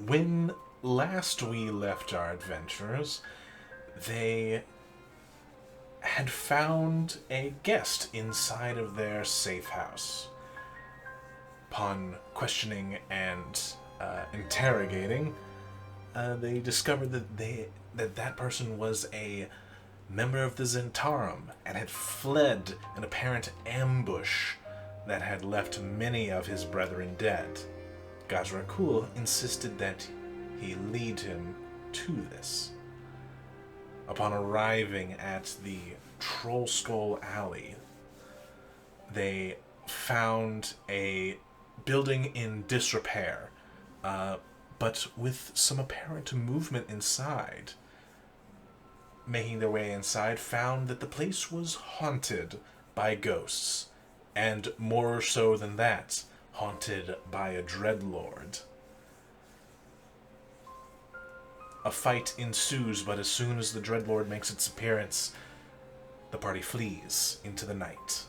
when last we left our adventurers, they had found a guest inside of their safe house. Upon questioning and interrogating, they discovered that person was a member of the Zentarum and had fled an apparent ambush that had left many of his brethren dead. Gazrakul insisted that he lead him to this. Upon arriving at the Troll Skull Alley, they found a building in disrepair, but with some apparent movement inside. Making their way inside, found that the place was haunted by ghosts, and more so than that, haunted by a dreadlord. A fight ensues, but as soon as the dreadlord makes its appearance, the party flees into the night.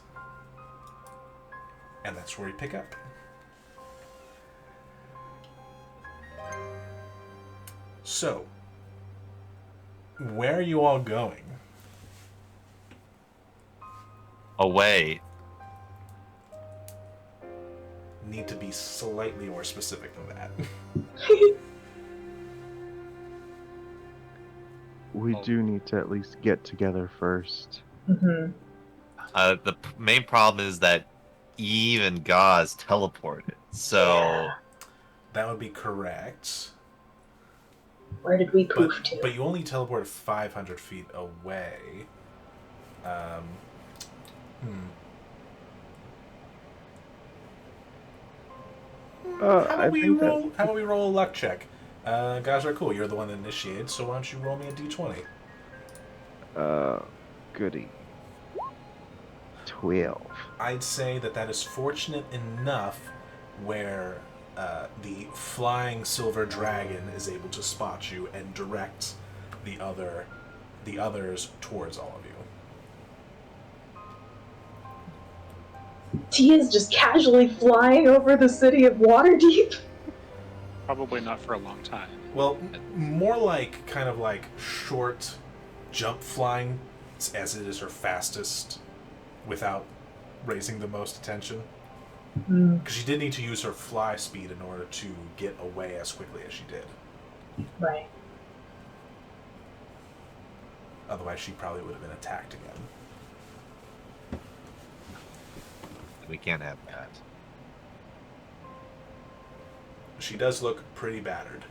And that's where we pick up. So, where are you all going? Away. Need to be slightly more specific than that. We do need to at least get together first. Mm-hmm. The main problem is that Eve and Gauze teleported. So That would be correct. Where did we poof to? But you only teleported 500 feet away. How about we roll a luck check? Guys are cool. You're the one that initiated, so why don't you roll me a d20? Goody. 12. I'd say that is fortunate enough where the flying silver dragon is able to spot you and direct the others towards all of you. Tia is just casually flying over the city of Waterdeep. Probably not for a long time. Well, more like kind of like short jump flying, as it is her fastest without raising the most attention. Because she did need to use her fly speed in order to get away as quickly as she did. Right. Otherwise, she probably would have been attacked again. we can't have that. She does look pretty battered.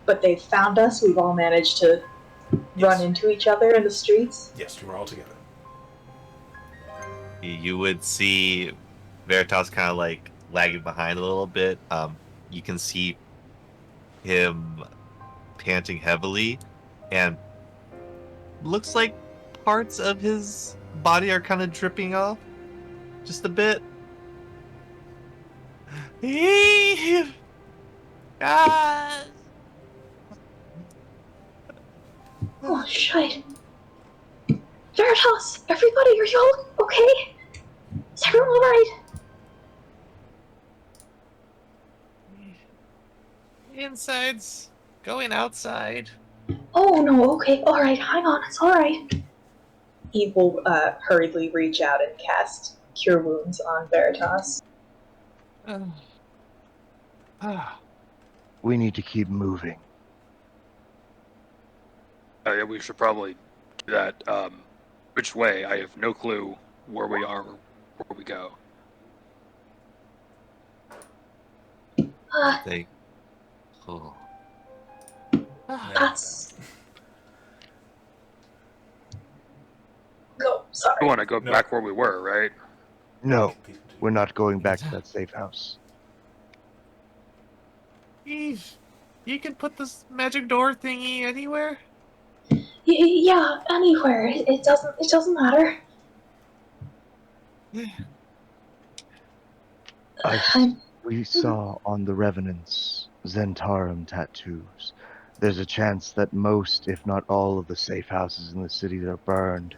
But they found us. We've all managed to run into each other in the streets. Yes, we were all together. You would see Veritas kind of like lagging behind a little bit. You can see him panting heavily, and looks like parts of his body are kind of dripping off just a bit. Ah! Oh, shit. Veritas! Everybody, are you all okay? Is everyone alright? Inside's going outside. Oh, no, okay, alright, hang on, it's alright. He will hurriedly reach out and cast Cure Wounds on Veritas. We need to keep moving. Yeah, we should probably do that. Which way? I have no clue where we are or where we go. They. Oh. That's... Go, sorry. We want to go back where we were, right? No, we're not going back to that safe house. Eve, you can put this magic door thingy anywhere? Yeah, anywhere. It doesn't matter. We saw on the Revenant's Zentarum tattoos. There's a chance that most, if not all, of the safe houses in the city are burned.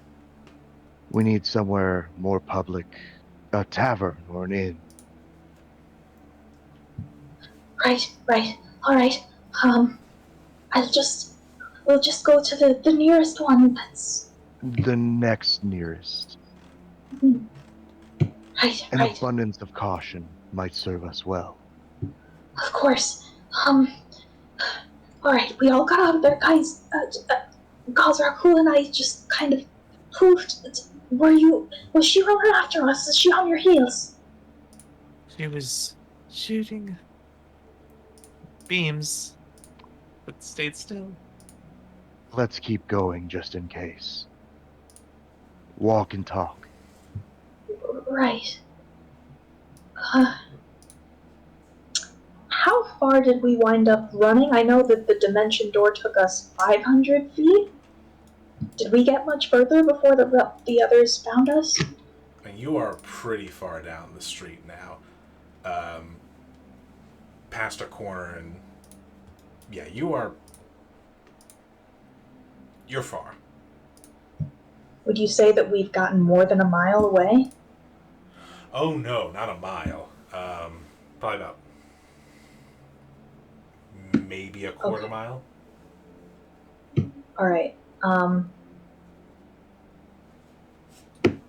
We need somewhere more public, a tavern or an inn. Right. All right. Um, we'll just go to the nearest one. That's The next nearest. An right. abundance of caution might serve us well. Of course. Um, all right. We all got out of there, guys. Gazrakul and I just kind of poofed. Was she running after us? Is she on your heels? She was shooting beams, but stayed still. Let's keep going just in case. Walk and talk. Right. How far did we wind up running? I know that the dimension door took us 500 feet. Did we get much further before the others found us? And you are pretty far down the street now. Past a corner, and yeah, you're far. Would you say that we've gotten more than a mile away? Oh no, not a mile. Probably about maybe a quarter mile. All right.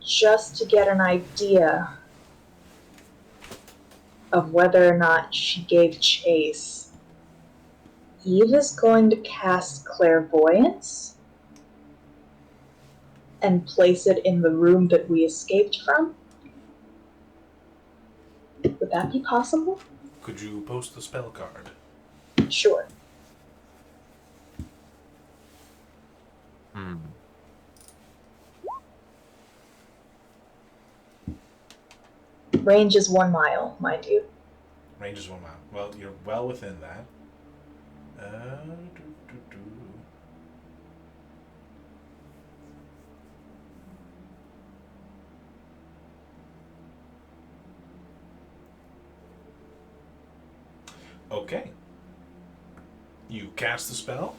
Just to get an idea of whether or not she gave chase, Eve is going to cast clairvoyance and place it in the room that we escaped from. Would that be possible? Could you post the spell card? Sure. Range is 1 mile, mind you. Range is 1 mile. Well, you're well within that. Do, do. Okay. You cast the spell.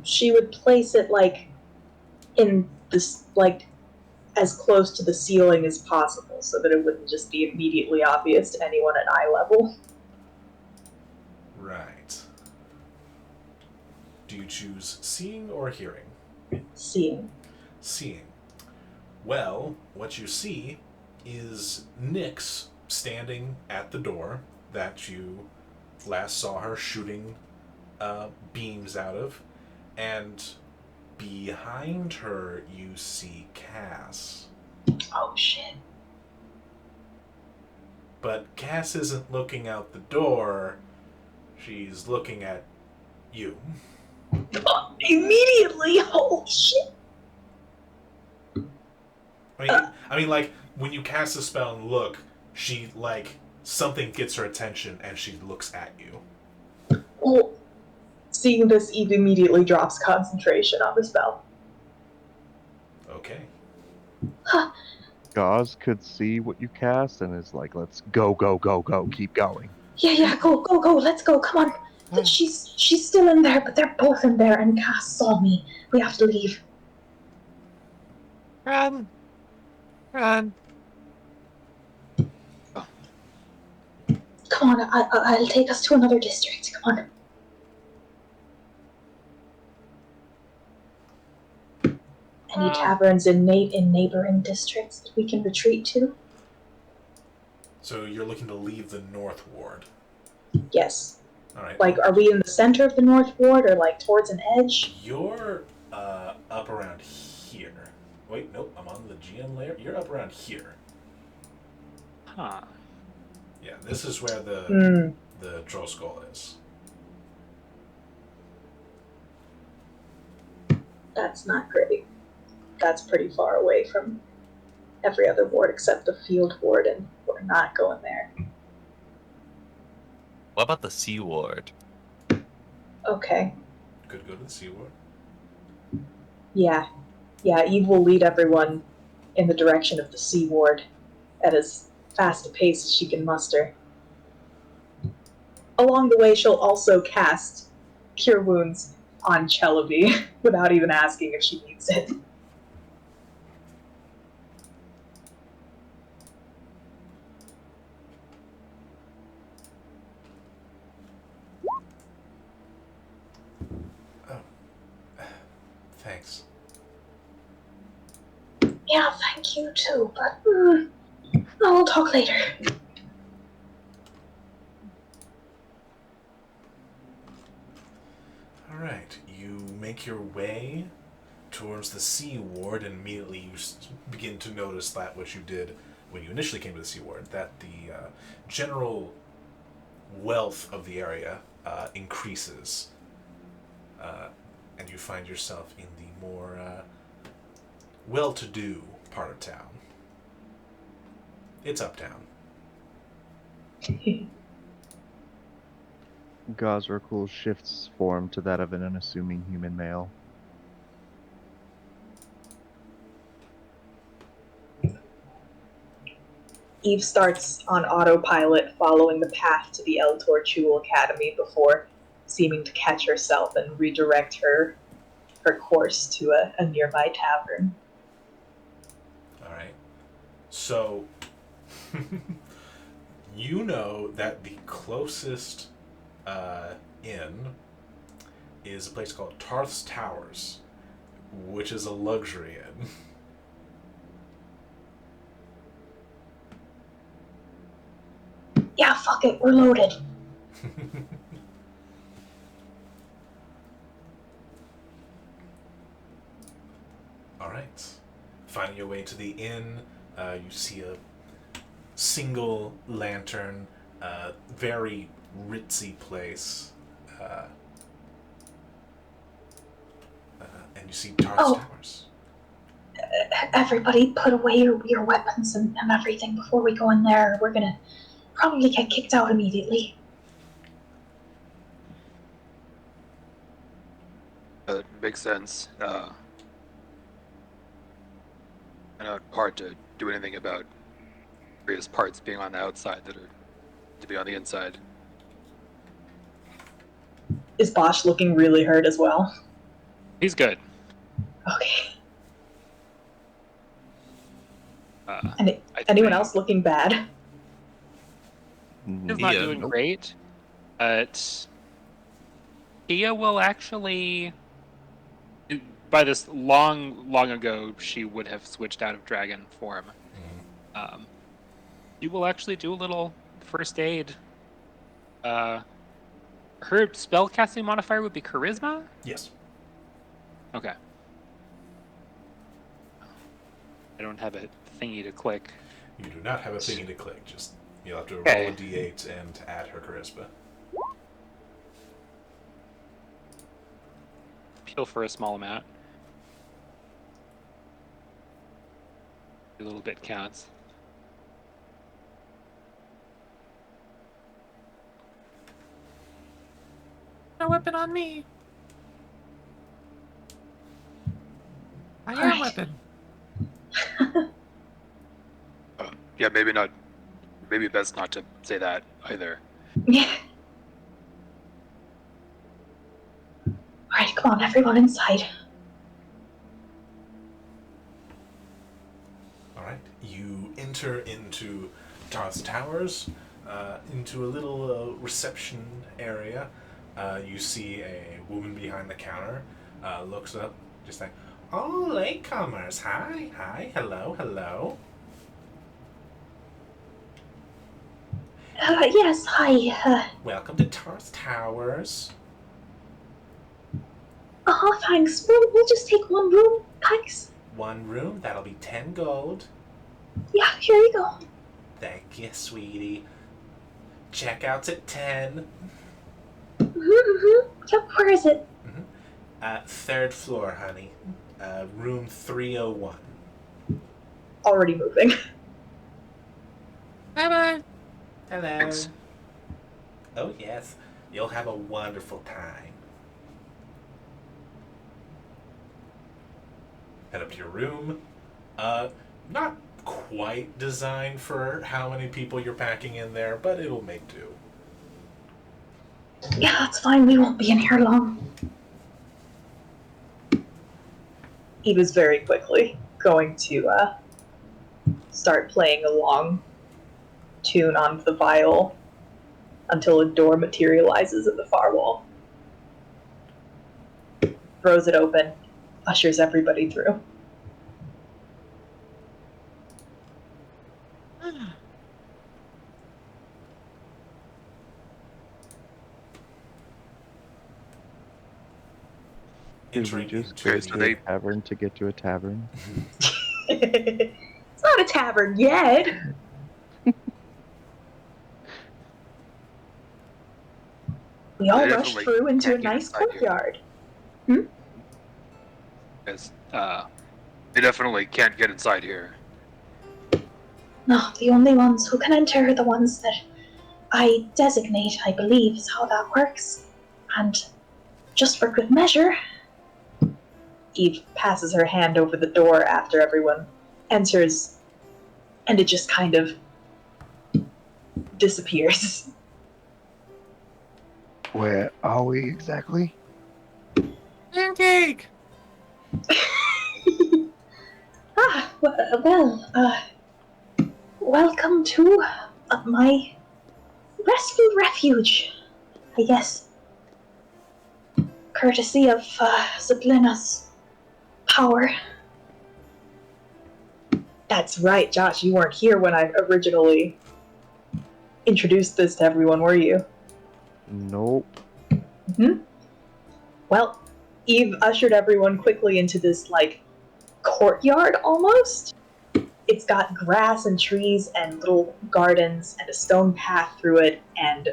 She would place it in this as close to the ceiling as possible so that it wouldn't just be immediately obvious to anyone at eye level. Right. Do you choose seeing or hearing? Seeing. Seeing. Well, what you see is Nyx standing at the door that you last saw her shooting beams out of, and behind her you see Cass. Oh shit. But Cass isn't looking out the door, she's looking at you. Immediately! Holy shit! I mean, like, when you cast a spell and look, she, something gets her attention and she looks at you. Well, seeing this, Eve immediately drops concentration on the spell. Okay. Gauze could see what you cast and is like, let's go, keep going. Yeah, go, let's go, come on. She's still in there, but they're both in there, and Cass saw me. We have to leave. Run! Come on, I'll take us to another district. Come on. Any taverns in neighboring districts that we can retreat to? So you're looking to leave the North Ward. Yes. All right. Are we in the center of the North Ward or towards an edge? You're up around here. Wait, nope, I'm on the GM layer. You're up around here. Huh. Yeah, this is where the troll skull is. That's not great. That's pretty far away from every other ward except the field ward, and we're not going there. What about the Sea Ward? Okay. Could go to the Sea Ward. Yeah, Eve will lead everyone in the direction of the Sea Ward at as fast a pace as she can muster. Along the way, she'll also cast Cure Wounds on Chellaby without even asking if she needs it. Thanks. Yeah, thank you too, but we'll talk later. Alright, you make your way towards the Sea Ward, and immediately you begin to notice that what you did when you initially came to the Sea Ward, that the general wealth of the area increases, and you find yourself in the more well-to-do part of town. It's uptown. Gazrakul shifts form to that of an unassuming human male. Eve starts on autopilot, following the path to the El Torchul Academy before seeming to catch herself and redirect her course to a nearby tavern. Alright. So, you know that the closest inn is a place called Tarth's Towers, which is a luxury inn. Yeah, fuck it, we're loaded. Alright. Finding your way to the inn, you see a single lantern, very ritzy place. And you see Tarth's Towers. Everybody put away your weapons and everything before we go in there. We're gonna probably get kicked out immediately. Makes sense. I know it's hard to do anything about various parts being on the outside that are to be on the inside. Is Bosch looking really hurt as well? He's good. Okay. I Anyone think else looking bad? He's not doing Nope. great, but Tia will actually. By this long ago, she would have switched out of dragon form. She will actually do a little first aid. Her spellcasting modifier would be charisma? Yes. Okay. I don't have a thingy to click. You do not have a thingy to click, just you'll have to roll Okay. a d8 and add her charisma. Heal for a small amount. A little bit counts. No weapon on me. I am Alright. weapon. Yeah, maybe not. Maybe best not to say that either. Alright, come on, everyone inside. Alright, you enter into Tarth's Towers, into a little reception area. You see a woman behind the counter, looks up, just like, "Oh, latecomers, hi, hello. Yes, hi. Welcome to Tarth's Towers." Thanks. We'll just take one room. Thanks. One room, that'll be 10 gold. Yeah, here you go. Thank you, sweetie. Checkout's at 10. Yep, where is it? Third floor, honey. Room 301. Already moving. Bye-bye. Hello. Thanks. Oh, yes. You'll have a wonderful time. Head up to your room. Not quite designed for how many people you're packing in there, but it'll make do. Yeah, that's fine. We won't be in here long. Eve is very quickly going to start playing a long tune on the viol until a door materializes at the far wall. Throws it open, ushers everybody through. Did we Entering just into go Okay, so to the a tavern to get to a tavern? It's not a tavern yet. We all They rushed definitely through into a can't get nice inside here. courtyard. Because they definitely can't get inside here. No, the only ones who can enter are the ones that I designate, I believe, is how that works. And just for good measure, Eve passes her hand over the door after everyone enters, and it just kind of disappears. Where are we exactly? Pancake! welcome to my rescue refuge, I guess. Courtesy of Zablina's power. That's right, Josh, you weren't here when I originally introduced this to everyone, were you? Nope. Well, Eve ushered everyone quickly into this, like, courtyard almost. It's got grass and trees and little gardens and a stone path through it and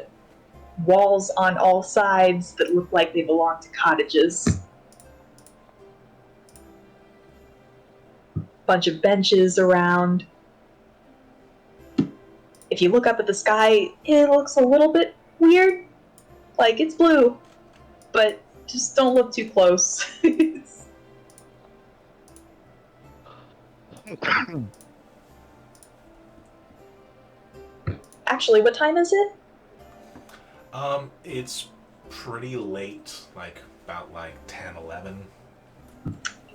walls on all sides that look like they belong to cottages. Bunch of benches around. If you look up at the sky, it looks a little bit weird. Like, it's blue, but just don't look too close. Actually, what time is it? It's pretty late, like about 10, 11.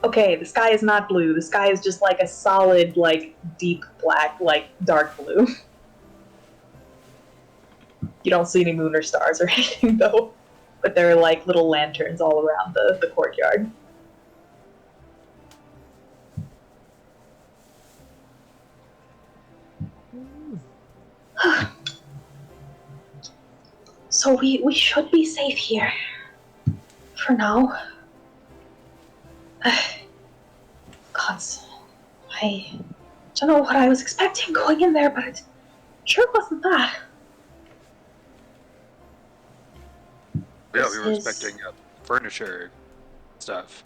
Okay, the sky is not blue. The sky is just like a solid, like, deep black, like, dark blue. You don't see any moon or stars or anything, though. But there are, like, little lanterns all around the courtyard. So we should be safe here. For now. Gods. I don't know what I was expecting going in there, but it sure wasn't that. Yeah, This we were is- expecting furniture stuff.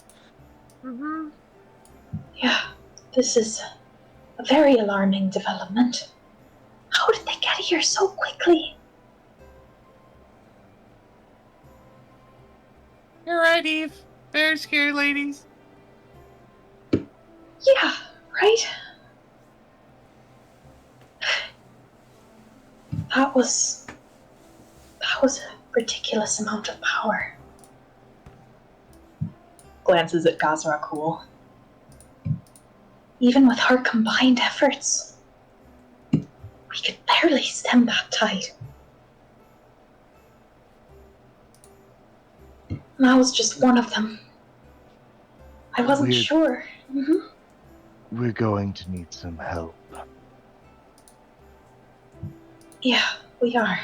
Yeah, this is a very alarming development. How did they get here so quickly? You're right, Eve. Very scared, ladies. Yeah, right? That was a ridiculous amount of power. Glances at Gazrakul. Even with our combined efforts, we could barely stem that tide. And that was just one of them. I wasn't sure. We're going to need some help. Yeah, we are.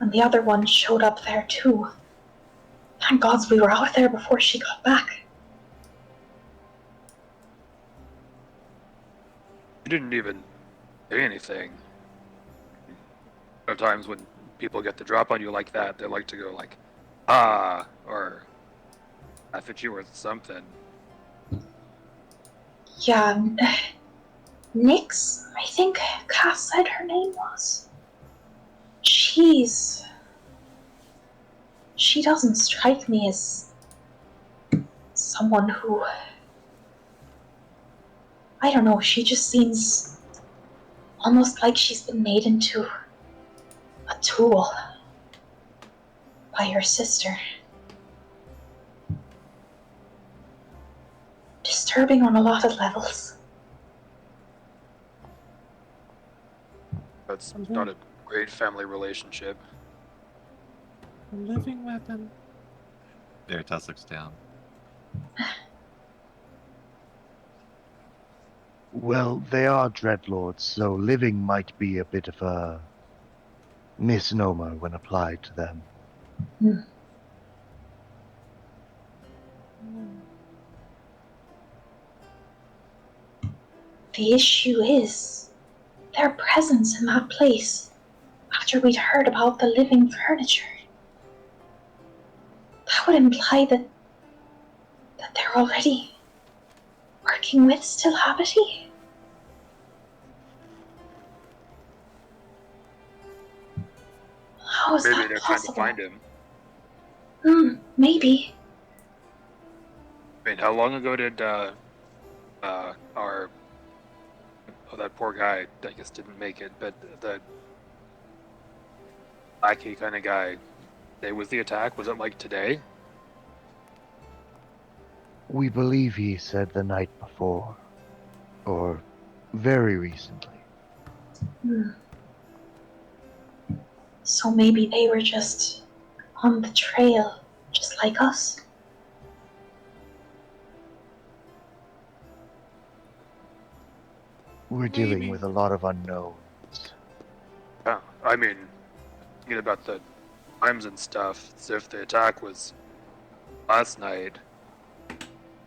And the other one showed up there too. Thank gods we were out there before she got back. You didn't even say anything. Sometimes when people get the drop on you like that, they like to go like, ah, or I thought you were something. Yeah, Nyx, I think Cass said her name was. She doesn't strike me as someone who... I don't know, she just seems almost like she's been made into a tool by her sister. disturbing on a lot of levels. That's not a great family relationship. A living weapon. Veritas looks down. Well, they are dreadlords, so living might be a bit of a misnomer when applied to them. The issue is their presence in that place after we'd heard about the living furniture. That would imply that they're already working with Stillhabity. How is Maybe that they're trying to possible? find him. Maybe. I mean, how long ago did that poor guy, I guess, didn't make it, but the lackey kind of guy, day was the attack? Was it like today? We believe he said the night before, or very recently. So maybe they were just on the trail, just like us. We're dealing with a lot of unknowns. Yeah, I mean, thinking about the times and stuff, as if the attack was last night,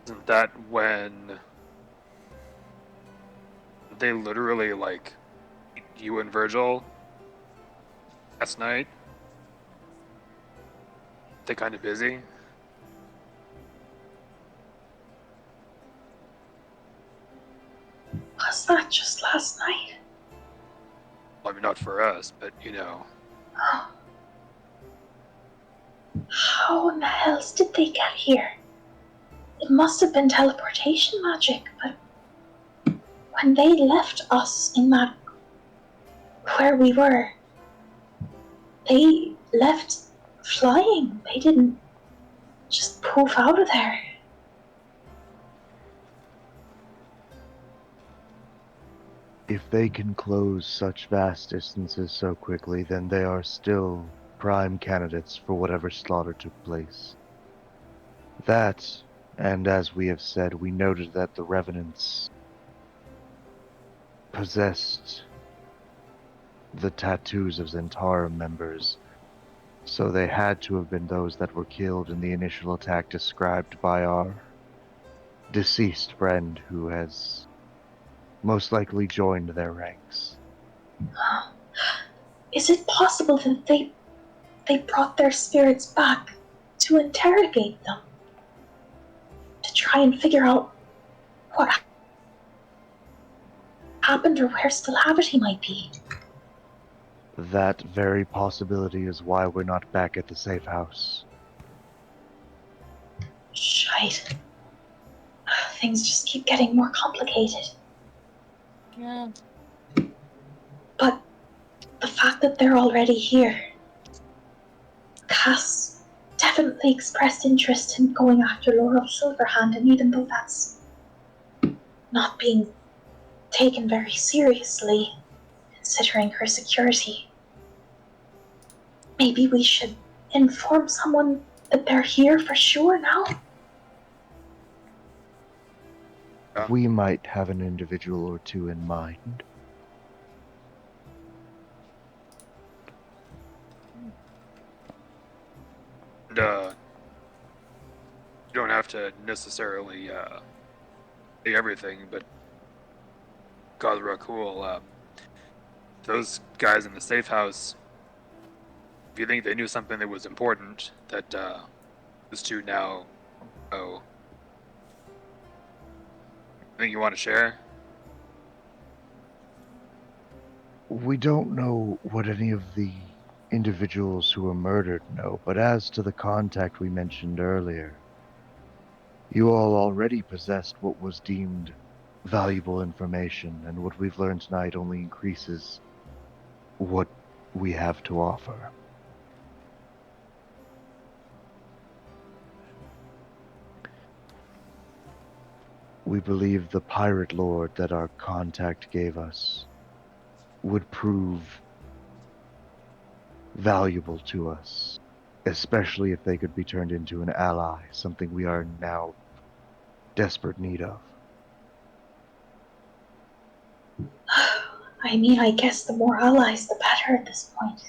isn't that when they literally, like, you and Virgil last night? They kind of busy? Was that just last night? Well, I mean, not for us, but, you know. How in the hells did they get here? It must have been teleportation magic, but when they left us in that where we were, they left flying. They didn't just poof out of there. If they can close such vast distances so quickly, then they are still prime candidates for whatever slaughter took place. That, and as we have said, we noted that the Revenants possessed the tattoos of Zentarum members, so they had to have been those that were killed in the initial attack described by our deceased friend, who has most likely joined their ranks. Is it possible that they brought their spirits back to interrogate them? To try and figure out what happened or where Stillhabity might be? That very possibility is why we're not back at the safe house. Shite. Things just keep getting more complicated. Yeah. But the fact that they're already here, Cass definitely expressed interest in going after Laurel Silverhand, and even though that's not being taken very seriously, considering her security, maybe we should inform someone that they're here for sure now? We might have an individual or two in mind. And, you don't have to necessarily say everything, but Khazra-Khul, those guys in the safe house, if you think they knew something that was important that those two now know, anything you want to share? We don't know what any of the individuals who were murdered know, but as to the contact we mentioned earlier, you all already possessed what was deemed valuable information, and what we've learned tonight only increases what we have to offer. We believe the pirate lord that our contact gave us would prove valuable to us, especially if they could be turned into an ally, something we are now desperate need of. I mean, I guess the more allies, the better at this point.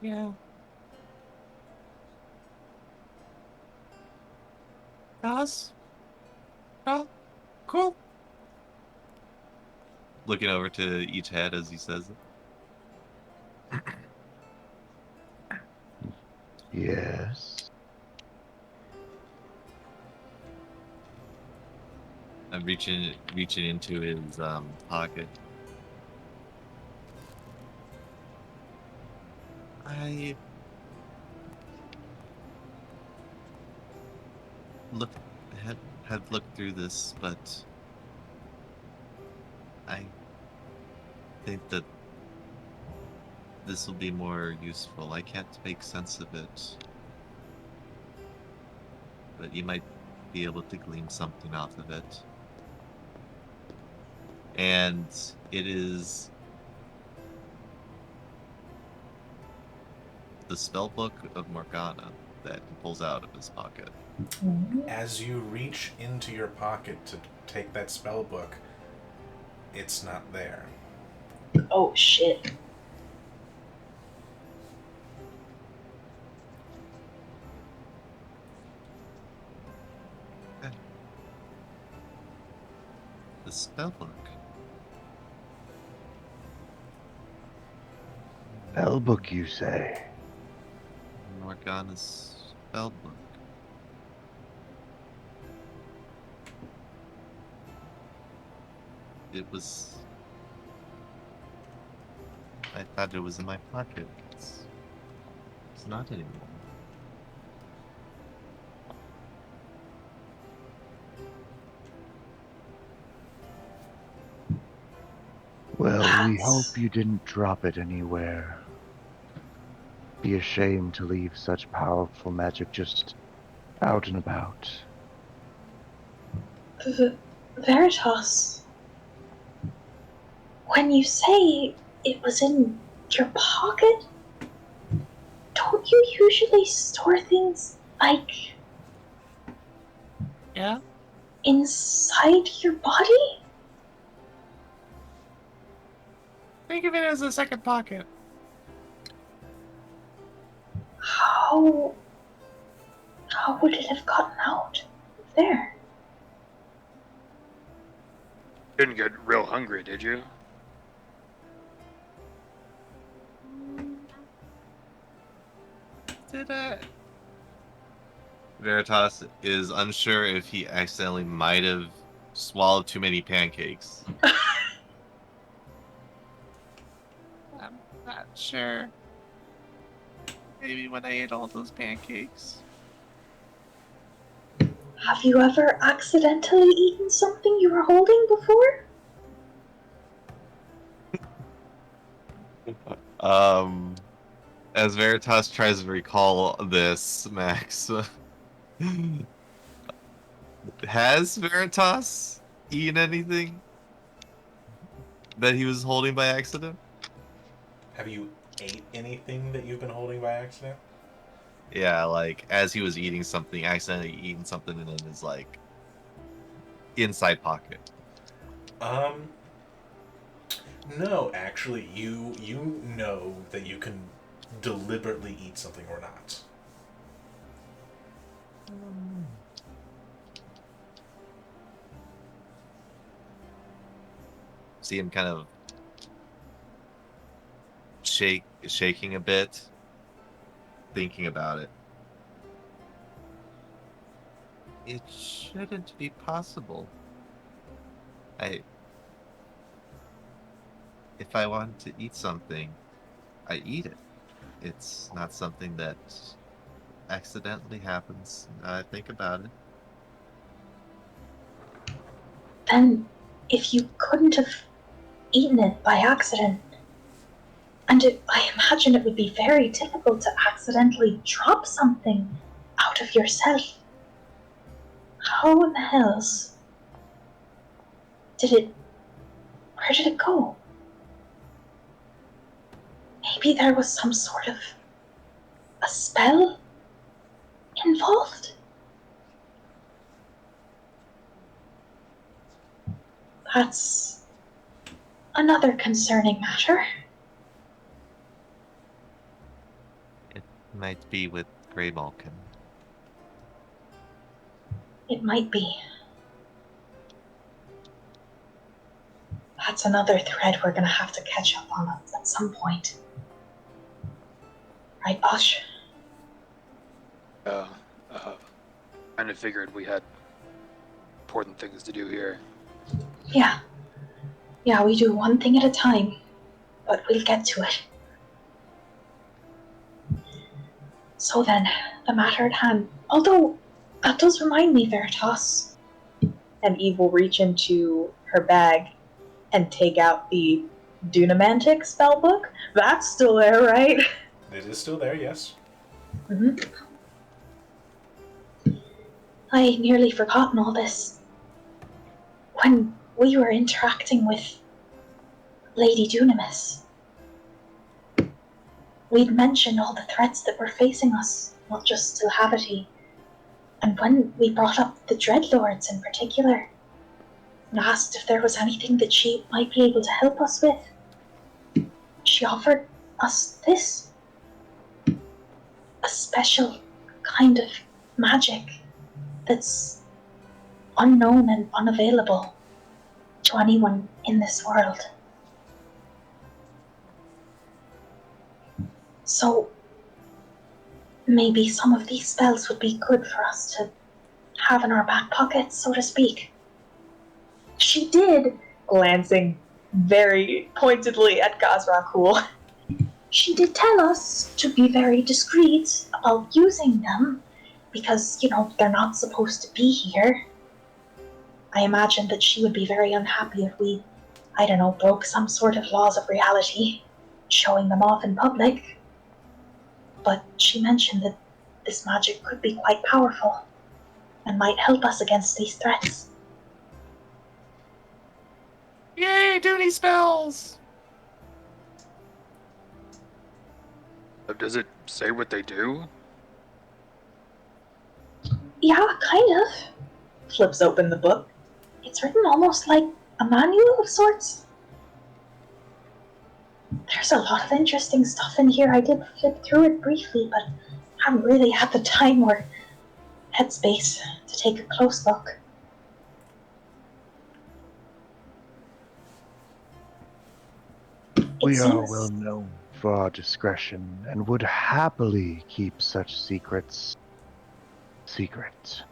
Yeah. Us? Oh, cool. Looking over to each head as he says it. Yes. I'm reaching into his pocket. I look had looked through this, but I think that this will be more useful. I can't make sense of it, but you might be able to glean something off of it. And it is the spellbook of Morgana that he pulls out of his pocket. As you reach into your pocket to take that spell book, it's not there. Oh shit. The spellbook. Spellbook, you say? Morgana's spellbook. It was. I thought it was in my pocket. It's not anymore. Well, we hope That's... you didn't drop it anywhere. Be ashamed to leave such powerful magic just out and about. Veritas. When you say it was in your pocket, don't you usually store things, like, Yeah? inside your body? Think of it as a second pocket. How would it have gotten out of there? Didn't get real hungry, did you? Did I? Veritas is unsure if he accidentally might have swallowed too many pancakes. I'm not sure. Maybe when I ate all those pancakes. Have you ever accidentally eaten something you were holding before? As Veritas tries to recall this, Max, has Veritas eaten anything that he was holding by accident? Have you ate anything that you've been holding by accident? Yeah, like as he was eating something, accidentally eating something in his like inside pocket. No, actually, you know that you can deliberately eat something or not. See him kind of shaking a bit, thinking about it. It shouldn't be possible. If I want to eat something, I eat it. It's not something that accidentally happens. I think about it. Then, if you couldn't have eaten it by accident, and I imagine it would be very difficult to accidentally drop something out of yourself. How in the hells where did it go? Maybe there was some sort of a spell involved? That's another concerning matter. It might be with Grey Malkin. It might be. That's another thread we're gonna have to catch up on at some point. Right, Bosch? Kind of figured we had important things to do here. Yeah. Yeah, we do one thing at a time, but we'll get to it. So then, the matter at hand. Although, that does remind me, Veritas. And Eve will reach into her bag and take out the Dunamantic spellbook. That's still there, right? It is still there, yes. Mm-hmm. I nearly forgotten all this. When we were interacting with Lady Dunamis, we'd mentioned all the threats that were facing us, not just Silhavity. And when we brought up the Dreadlords in particular, and asked if there was anything that she might be able to help us with, she offered us this. A special kind of magic that's unknown and unavailable to anyone in this world. So maybe some of these spells would be good for us to have in our back pockets, so to speak. She did, glancing very pointedly at Gazrakul. She did tell us to be very discreet about using them because, they're not supposed to be here. I imagine that she would be very unhappy if we, broke some sort of laws of reality, showing them off in public. But she mentioned that this magic could be quite powerful and might help us against these threats. Yay, Dooney spells! Does it say what they do? Yeah, kind of. Flips open the book. It's written almost like a manual of sorts. There's a lot of interesting stuff in here. I did flip through it briefly, but haven't really had the time or headspace to take a close look. We are well known for our discretion and would happily keep such secrets secret.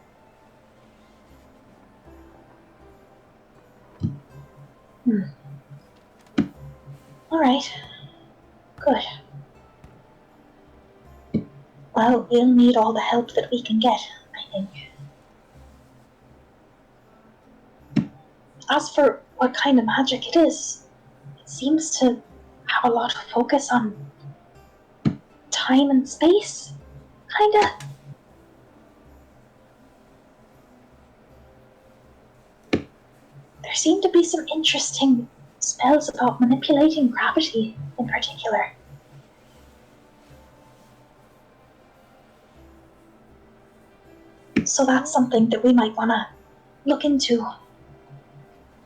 All right. Good. Well, we'll need all the help that we can get, I think. As for what kind of magic it is, it seems to have a lot of focus on time and space, kinda. There seem to be some interesting spells about manipulating gravity in particular. So that's something that we might want to look into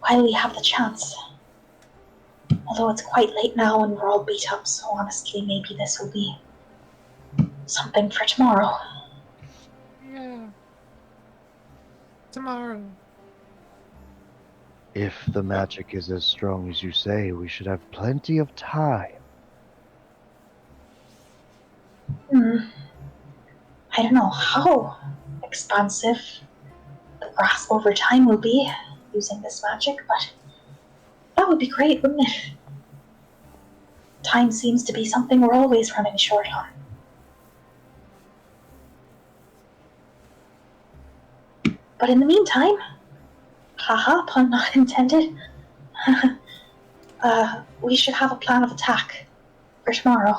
while we have the chance. Although it's quite late now and we're all beat up, so honestly, maybe this will be something for tomorrow. Yeah. Tomorrow. If the magic is as strong as you say, we should have plenty of time. I don't know how expansive the grasp over time will be using this magic, but that would be great, wouldn't it? Time seems to be something we're always running short on. But in the meantime, haha, pun not intended, we should have a plan of attack for tomorrow.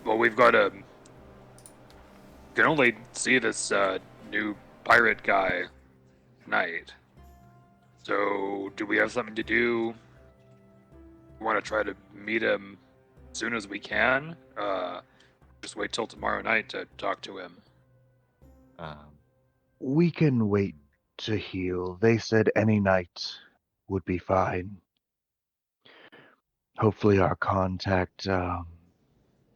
Well, we've got can only see this new pirate guy tonight. So, do we have something to do? We want to try to meet him as soon as we can. Just wait till tomorrow night to talk to him. We can wait to heal. They said any night would be fine. Hopefully our contact,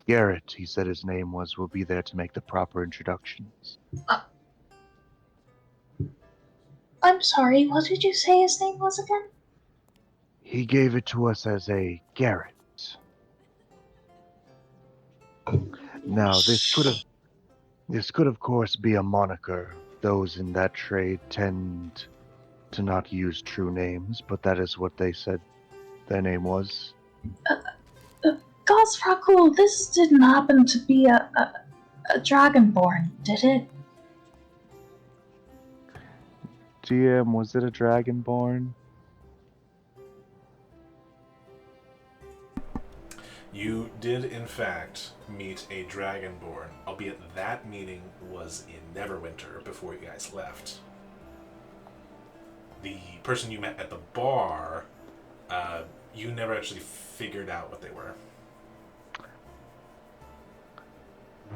Garrett, he said his name was, will be there to make the proper introductions. I'm sorry, what did you say his name was again? He gave it to us as a Garrett. Now, this could of course be a moniker. Those in that trade tend to not use true names, but that is what they said their name was. Gosrakul, this didn't happen to be a dragonborn, did it? GM, was it a dragonborn? You did, in fact, meet a dragonborn, albeit that meeting was in Neverwinter before you guys left. The person you met at the bar, you never actually figured out what they were.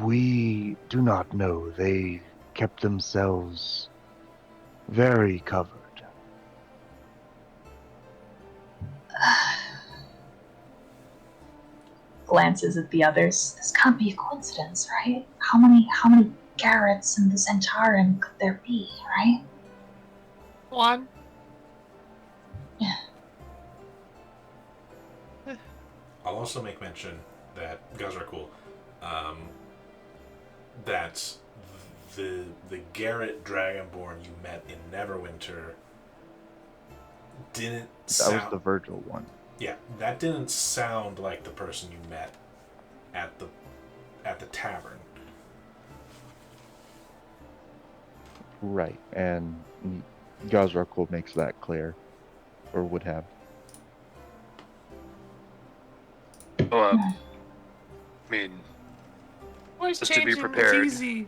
We do not know. They kept themselves very covered. Glances at the others. This can't be a coincidence, right? How many Garretts in the Zentarum could there be, right? One. I'll also make mention that Gazrakul, that the Garrett Dragonborn you met in Neverwinter didn't sound... That was the Virgil one. Yeah, that didn't sound like the person you met at the tavern. Right, and Gazrakul makes that clear, or would have. I mean, just to be prepared. It's easy.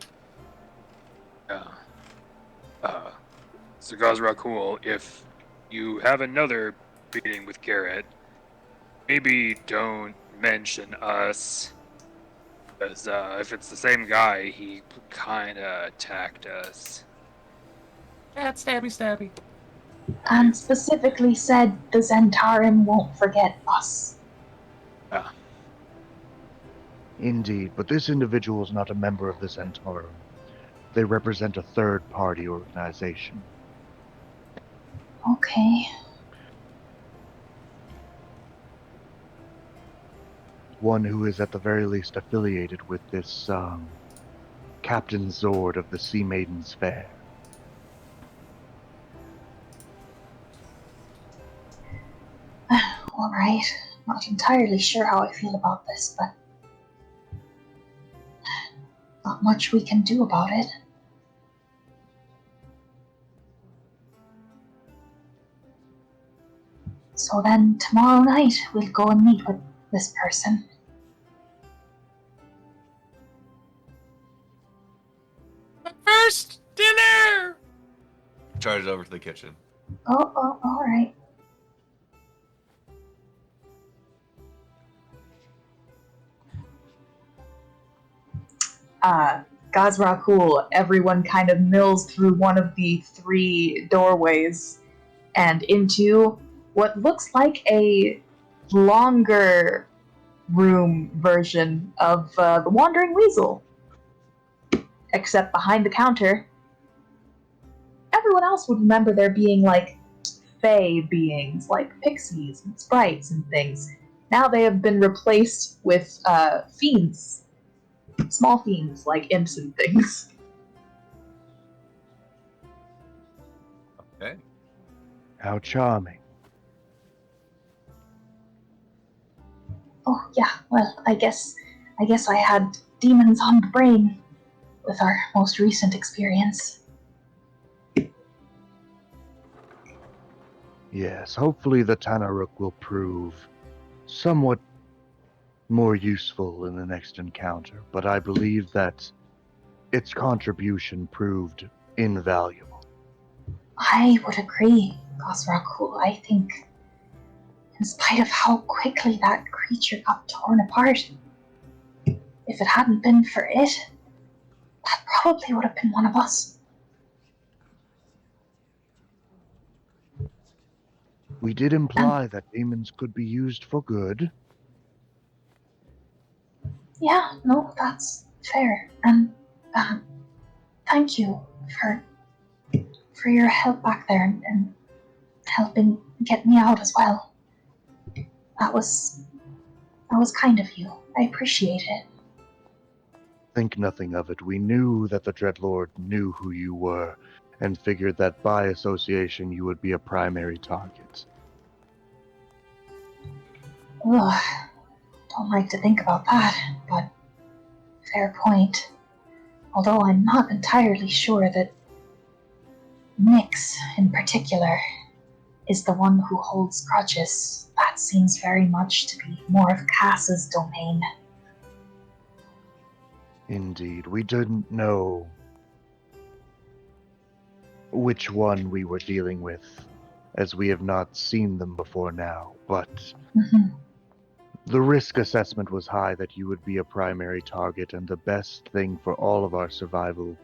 So Gazrakul, if you have another meeting with Garrett, maybe don't mention us. Because if it's the same guy, he kind of attacked us. That's stabby. And specifically said the Zentarum won't forget us. Indeed, but this individual is not a member of the Zentarum. They represent a third-party organization. Okay. One who is at the very least affiliated with this, Captain Zord of the Sea Maiden's Fair. Alright. Not entirely sure how I feel about this, but not much we can do about it. So then, tomorrow night, we'll go and meet with this person. First dinner. Charge over to the kitchen. Oh, alright. Gazrakul, everyone kind of mills through one of the 3 doorways and into what looks like a longer room version of the Wandering Weasel. Except behind the counter, everyone else would remember there being like fae beings, like pixies and sprites and things. Now they have been replaced with fiends. Small fiends, like imps and things. Okay. How charming. Oh, yeah, well, I guess I had demons on the brain with our most recent experience. Yes, hopefully the Tanaruk will prove somewhat more useful in the next encounter, but I believe that its contribution proved invaluable. I would agree, Gosrakul. I think, in spite of how quickly that creature got torn apart, if it hadn't been for it, that probably would have been one of us. We did imply that demons could be used for good. Yeah, no, that's fair. And thank you for your help back there and helping get me out as well. That was kind of you. I appreciate it. Think nothing of it. We knew that the Dreadlord knew who you were, and figured that by association you would be a primary target. Ugh, don't like to think about that, but fair point. Although I'm not entirely sure that Nyx, in particular, is the one who holds grudges. That seems very much to be more of Cass's domain. Indeed, we didn't know which one we were dealing with, as we have not seen them before now, but the risk assessment was high that you would be a primary target, and the best thing for all of our survival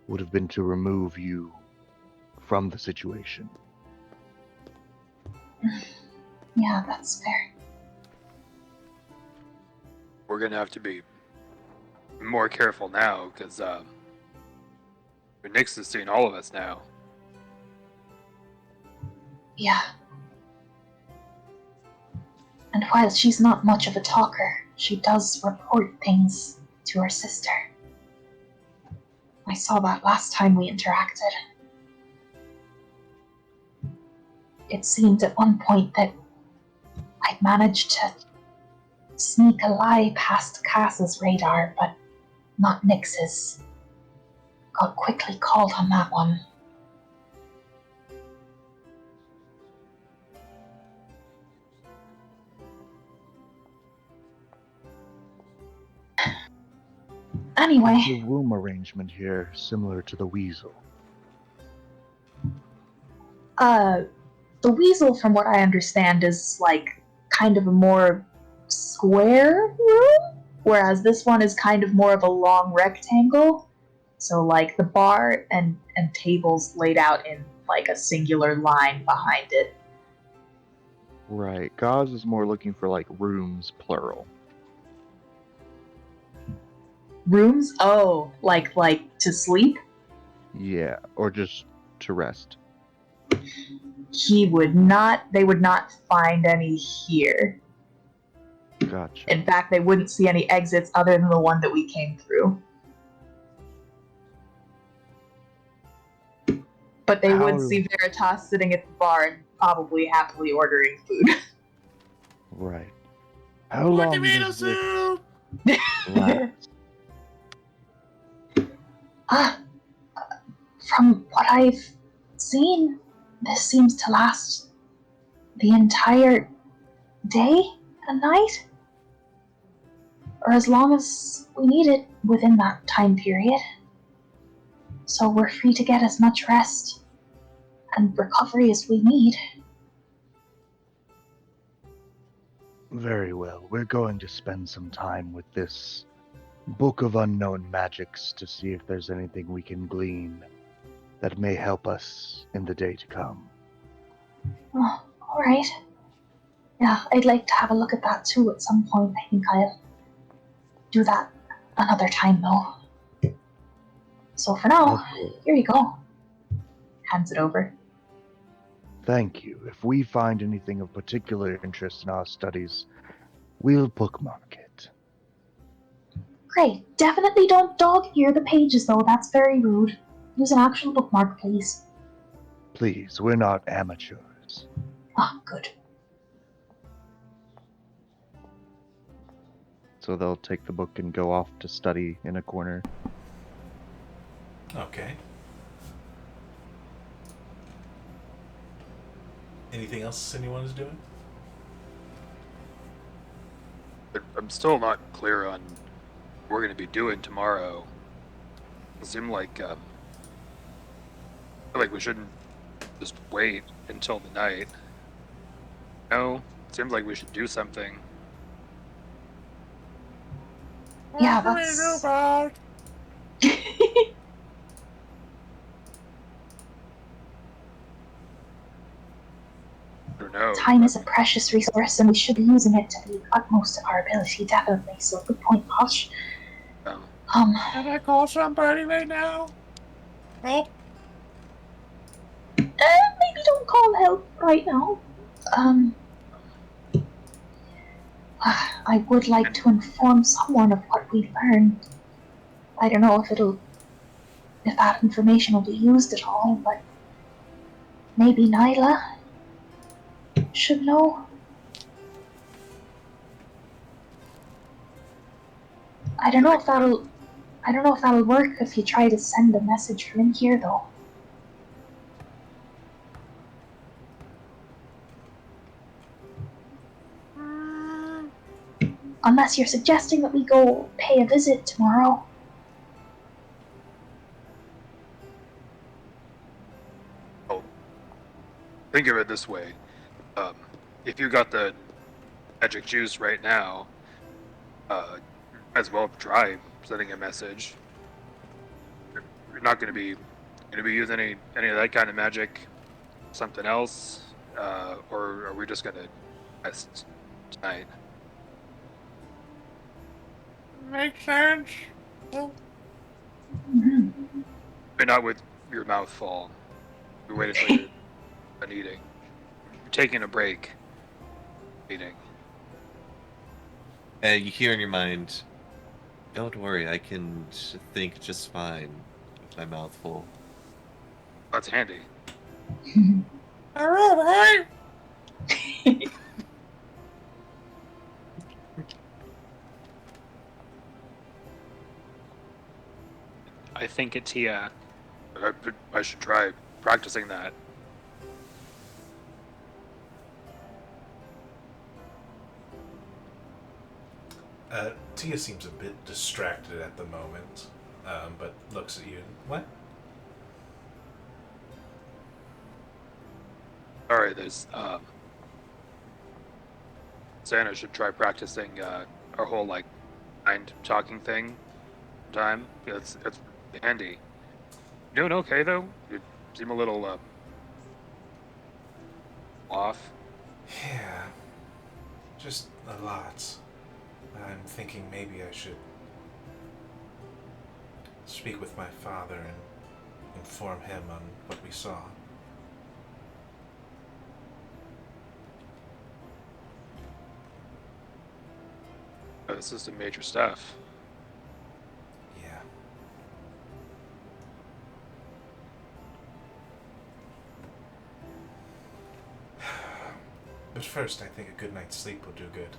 would have been to remove you from the situation. Yeah, that's fair. We're gonna have to be more careful now, because Nyx is seeing all of us now. Yeah. And while she's not much of a talker, she does report things to her sister. I saw that last time we interacted. It seemed at one point that I'd managed to sneak a lie past Cass's radar, but not Nyx's. Got quickly called on that one. Anyway. Is the room arrangement here similar to the Weasel? The Weasel, from what I understand, is like kind of a more square room, whereas this one is kind of more of a long rectangle. So like the bar and tables laid out in like a singular line behind it. Right. Gauze is more looking for like rooms, plural. Rooms? Oh, like to sleep? Yeah, or just to rest. They would not find any here. Gotcha. In fact, they wouldn't see any exits other than the one that we came through. But they would see Veritas sitting at the bar and probably happily ordering food. Right. How long does this last? From what I've seen, this seems to last the entire day and night. Or as long as we need it within that time period. So we're free to get as much rest and recovery as we need. Very well. We're going to spend some time with this Book of Unknown Magics to see if there's anything we can glean that may help us in the day to come. Oh, alright. Yeah, I'd like to have a look at that too at some point. I think I'll do that another time though. So for now, here you go. Hands it over. Thank you. If we find anything of particular interest in our studies, we'll bookmark it. Great. Definitely don't dog-ear the pages though, that's very rude. Use an actual bookmark, please. Please, we're not amateurs. Ah, good. So they'll take the book and go off to study in a corner. Okay. Anything else anyone is doing? I'm still not clear on what we're going to be doing tomorrow. It seemed like I feel like we shouldn't just wait until the night. No, it seems like we should do something. Yeah, that's. I don't know. Time is a precious resource, and we should be using it to the utmost of our ability, definitely. So, good point, Posh. Um, Can I call somebody right now? Help? Maybe don't call help right now. Um, I would like to inform someone of what we learned. I don't know if that information will be used at all, but maybe Nyla should know. I don't know if that'll work if you try to send a message from in here, though. Unless you're suggesting that we go pay a visit tomorrow. oh, think of it this way. If you got the magic juice right now, might as well try sending a message. You're not going to be using any of that kind of magic. Something else, or are we just going to rest tonight? Makes sense. Mm-hmm. But not with your mouth full. We wait until you're done eating. You're taking a break. Eating. And you hear in your mind, don't worry, I can think just fine with my mouth full. That's handy. All right. I think Atia. I should try practicing that. Tia seems a bit distracted at the moment, but looks at you. What? Alright, there's Santa should try practicing our whole like mind talking thing time. Yeah, it's handy. You doing okay though? You seem a little off. Yeah, just a lot. I'm thinking maybe I should speak with my father and inform him on what we saw. Oh, this is some major stuff. Yeah. But first, I think a good night's sleep will do good.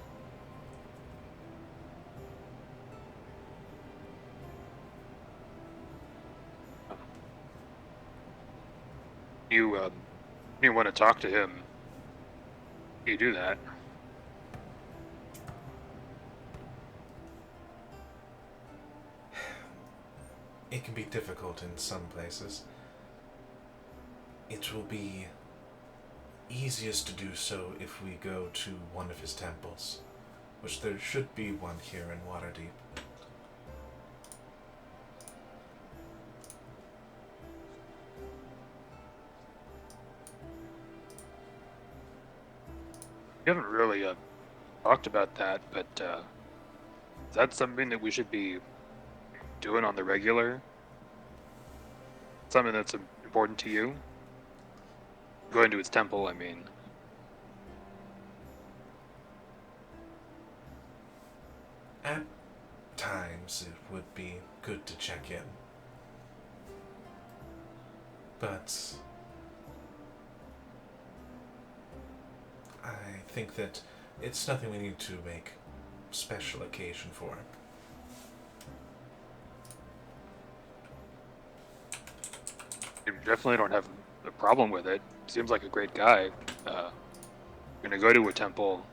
You want to talk to him. You do that. It can be difficult in some places. It will be easiest to do so if we go to one of his temples, which there should be one here in Waterdeep. We haven't really talked about that, but is that something that we should be doing on the regular? Something that's important to you? Going to his temple, I mean. At times, it would be good to check in. But I think that it's nothing we need to make special occasion for. You definitely don't have a problem with it. Seems like a great guy. Gonna go to a temple.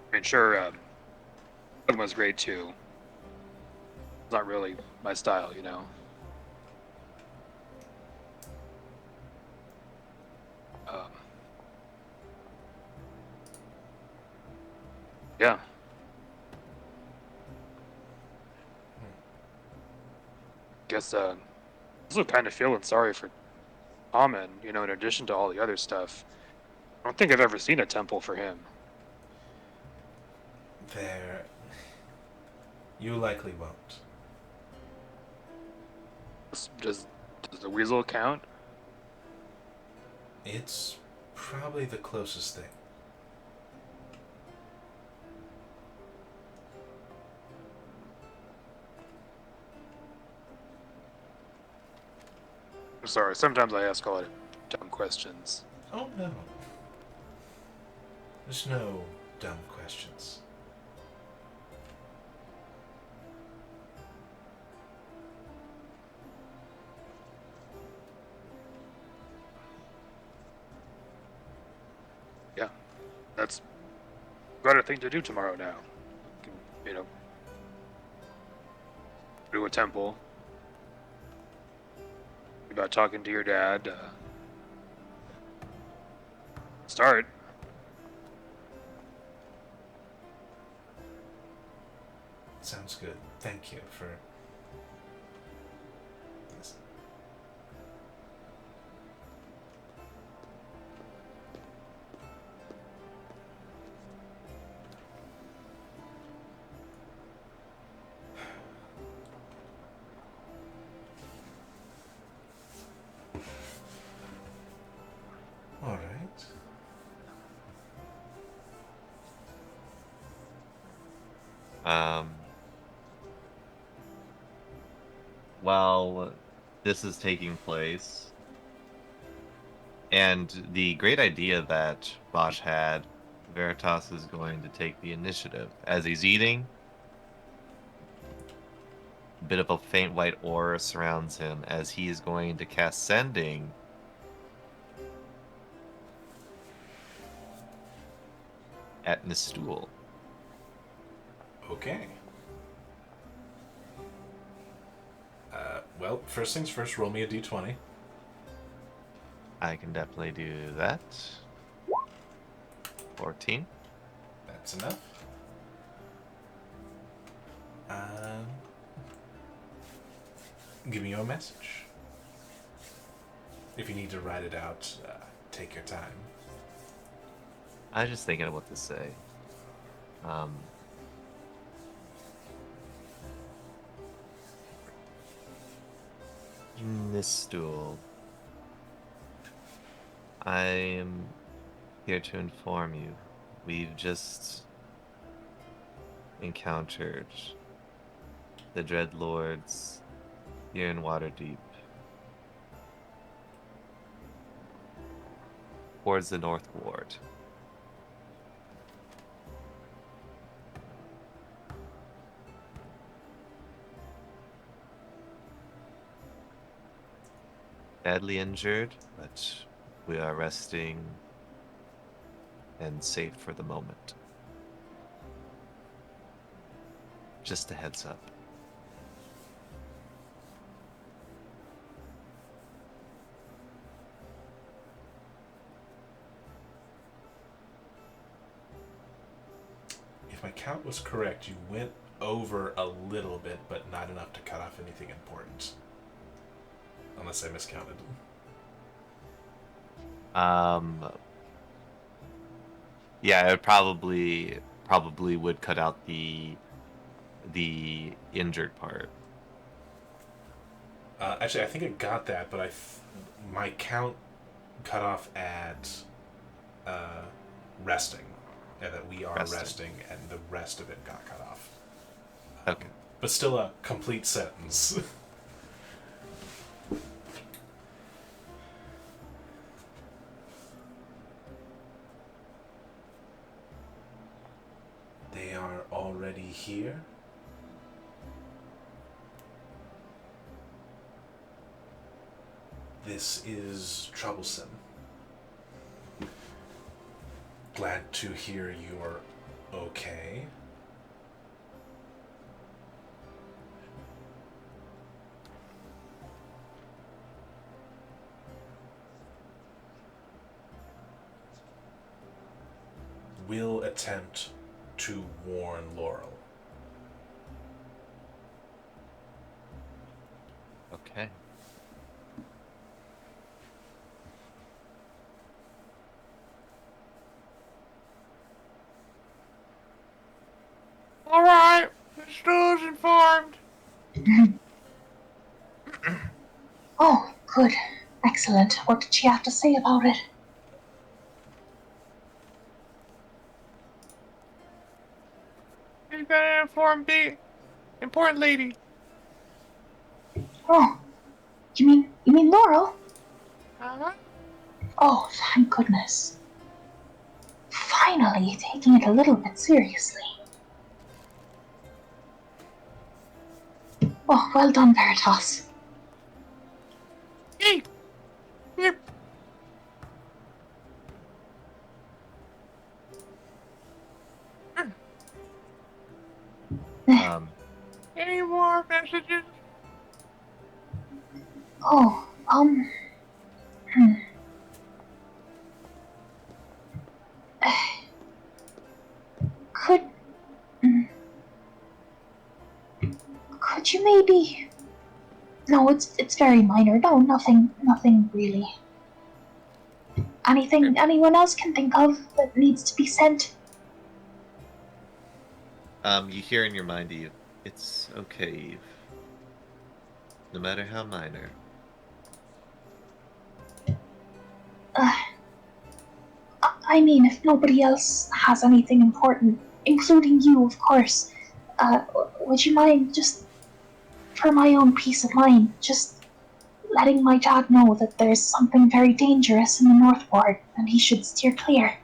I mean, sure, was great too. It's not really my style, you know. Um, yeah. Guess also kind of feeling sorry for Amen, you know, in addition to all the other stuff. I don't think I've ever seen a temple for him. There. You likely won't. Does the weasel count? It's probably the closest thing. I'm sorry, sometimes I ask a lot of dumb questions. Oh no. There's no dumb questions. Yeah, that's got a thing to do tomorrow now. Can, you know, do a temple. About talking to your dad. Start. Sounds good. Thank you for this. All right. While this is taking place, and the great idea that Bosch had, Veritas is going to take the initiative. As he's eating, a bit of a faint white aura surrounds him as he is going to cast Sending at Nistool. Okay. Well, first things first, roll me a d20. I can definitely do that. 14. That's enough. Give me your message. If you need to write it out, take your time. I was just thinking of what to say. Nistool. I am here to inform you. We've just encountered the Dread Lords here in Waterdeep. Towards the North Ward. Badly injured, but we are resting and safe for the moment. Just a heads up. If my count was correct, you went over a little bit, but not enough to cut off anything important. Unless I miscounted. Yeah, it probably would cut out the injured part. Actually, I think it got that, but my count cut off at resting, and that we are resting, and the rest of it got cut off. Okay. But still a complete sentence. They are already here. This is troublesome. Glad to hear you're okay. will attempt to warn Laurel. Okay. All right, the stew's informed. Oh, good. Excellent. What did she have to say about it? He's gonna inform the important lady. Oh, you mean Laurel? Uh-huh. Oh, thank goodness. Finally, taking it a little bit seriously. Oh, well done, Veritas. Hey, here. Any more messages? Oh, hmm. Could, mm, could you maybe? No, it's very minor. No, nothing really. Anything anyone else can think of that needs to be sent? You hear in your mind, Eve, it's okay, Eve. No matter how minor. I mean, if nobody else has anything important, including you, of course, would you mind just, for my own peace of mind, just letting my dad know that there's something very dangerous in the North Ward and he should steer clear?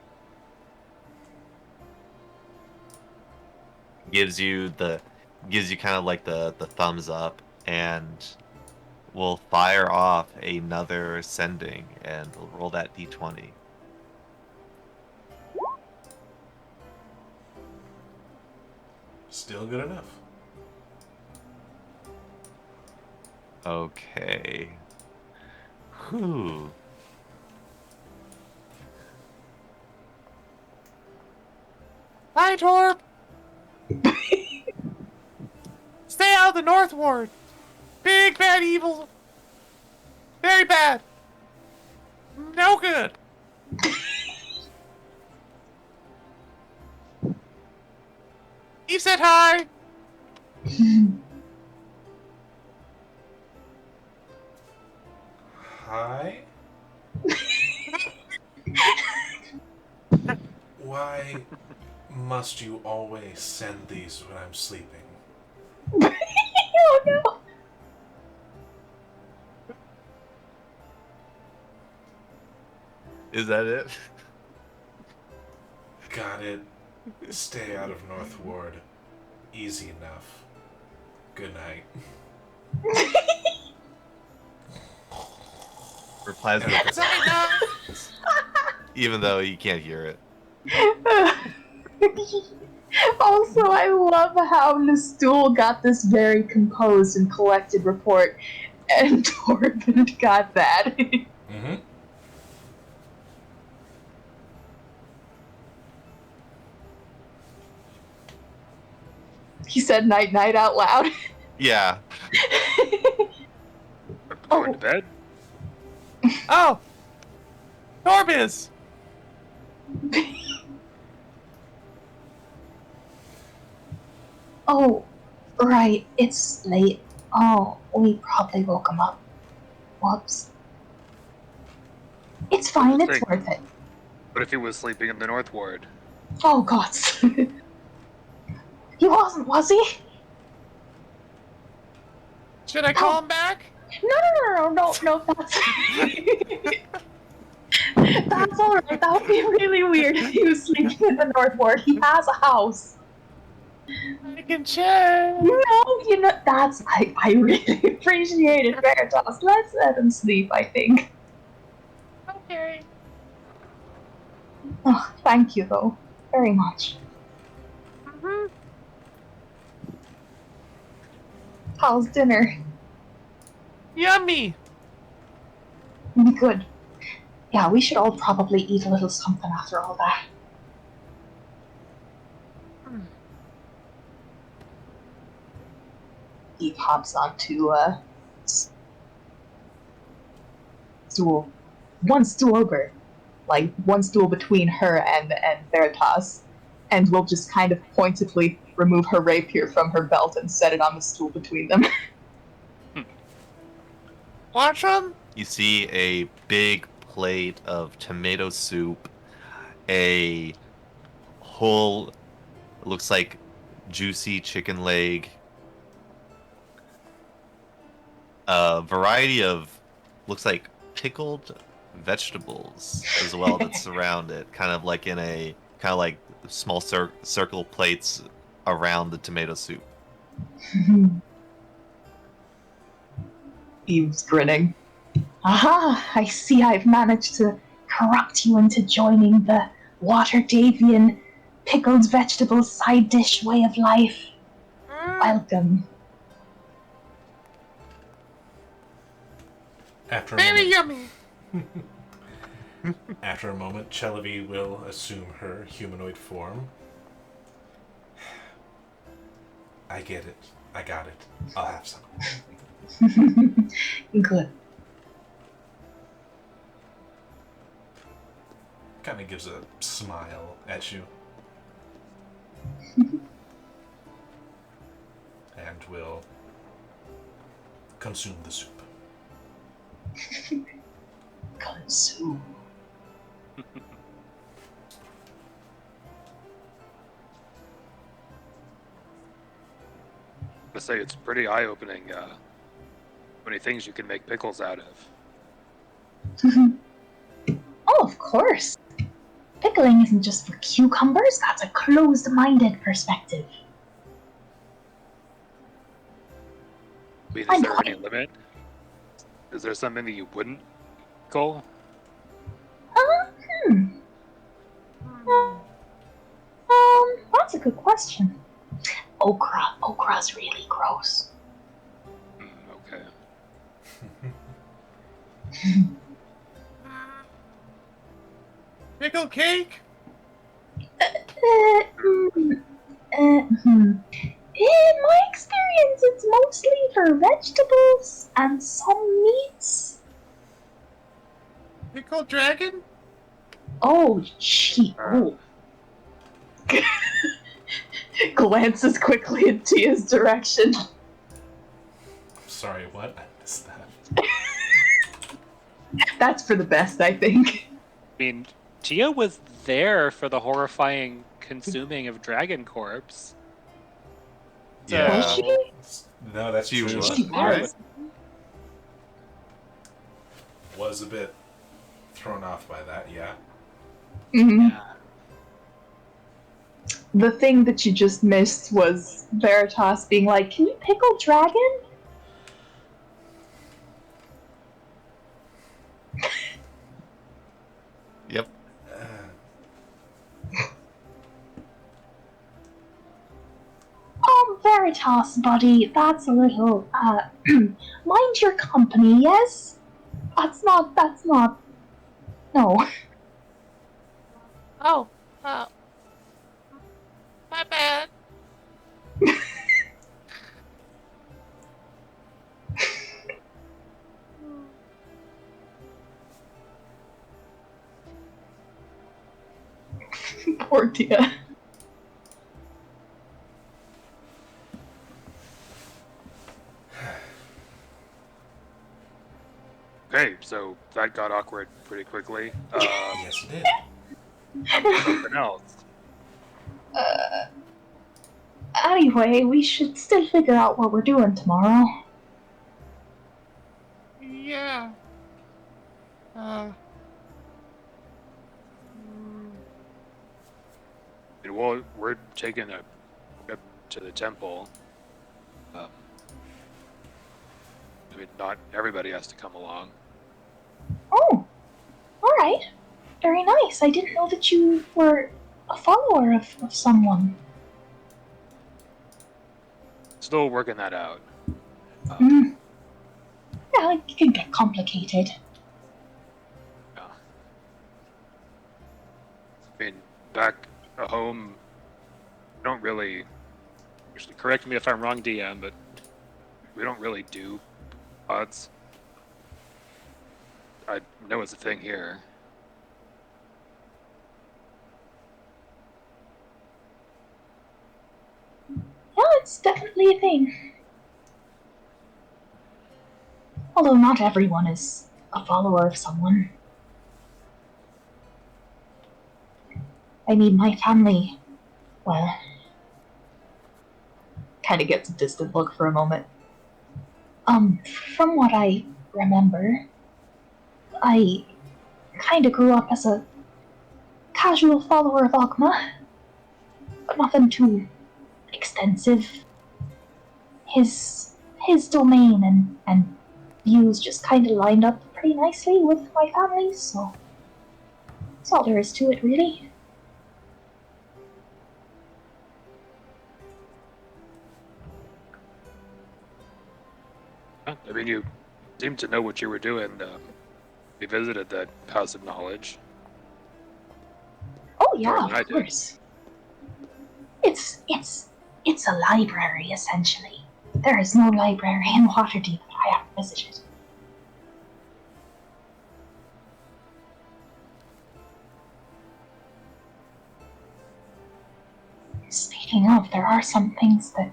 Gives you kind of like the thumbs up, and we'll fire off another sending, and we'll roll that d20. Still good enough. Okay. Whew. Hi, Torb. Stay out of the North Ward. Big bad evil. Very bad. No good. Eve said hi. Hi? Why must you always send these when I'm sleeping? Oh no! Is that it? Got it. Stay out of North Ward. Easy enough. Good night. Replies And with okay. even though you can't hear it. Also, I love how Nastool got this very composed and collected report, and Torvald got that. Mm-hmm. He said night night out loud. Yeah. Going to bed? Oh, Torbiz. Oh, right, it's late. Oh, we probably woke him up. Whoops. It's fine, it's Think. worth it. What if he was sleeping in the North Ward? Oh, God. He wasn't, was he? Should I call him back? No, that's... That's alright, that would be really weird if he was sleeping in the North Ward. He has a house. I can check. No, I really appreciate it, Veritas. Let's let him sleep, I think. Okay. Oh, thank you, though. Very much. Mm-hmm. How's dinner? Yummy. Good. Yeah, we should all probably eat a little something after all that. He hops onto a stool, one stool over, like one stool between her and Veritas, and will just kind of pointedly remove her rapier from her belt and set it on the stool between them. Watch them. You see a big plate of tomato soup, a whole, looks like juicy chicken leg, a variety of, looks like pickled vegetables as well that surround it, kind of like in a, kind of like small circle plates around the tomato soup. Eve's grinning. Aha! I see I've managed to corrupt you into joining the Waterdavian pickled vegetables side dish way of life. Welcome. After a Very moment, yummy. after a moment, Chelavi will assume her humanoid form. I get it. I got it. I'll have some. Good. Kind of gives a smile at you. And will consume the soup. Consume. I say it's pretty eye-opening. Many things you can make pickles out of. Oh, of course. Pickling isn't just for cucumbers, that's a closed-minded perspective. I mean, I'm is there any quite- limit? Is there something that you wouldn't pickle? That's a good question. Okra. Okra's really gross. Okay. Pickle cake. In my experience, it's mostly for vegetables and some meats. Pickle dragon. Oh, gee. Oh. Glances quickly in Tia's direction. Sorry, what? I missed that. That's for the best, I think. I mean, Tia was there for the horrifying consuming of Dragon Corpse. Yeah. Was she? No, that's She true. was, She right? was. Was a bit thrown off by that, yeah. Mhm. Yeah. The thing that you just missed was Veritas being like, "Can you pickle dragon?" Yep. Veritas, buddy, that's a little, mind your company, yes? That's not, no. Oh. My bad. Poor Tia. Okay, so that got awkward pretty quickly. Yes, it did. Something else. Anyway, we should still figure out what we're doing tomorrow. Yeah. Well, we're taking a trip to the temple. I mean, not everybody has to come along. Oh, alright. Very nice. I didn't know that you were a follower of someone. Still working that out. Yeah, it can get complicated. Yeah. I mean, back home, don't really. Actually, correct me if I'm wrong, DM, but we don't really do pods. I know it's a thing here. Yeah, it's definitely a thing. Although not everyone is a follower of someone. I mean, my family, well, kind of gets a distant look for a moment. From what I remember, I kind of grew up as a casual follower of Ogma, but nothing too extensive. His domain and views just kind of lined up pretty nicely with my family's, so that's all there is to it, really. I mean, you seem to know what you were doing. We visited that house of knowledge. Oh More yeah, than I of did. course. It's a library, essentially. There is no library in Waterdeep that I haven't visited. Speaking of, there are some things that,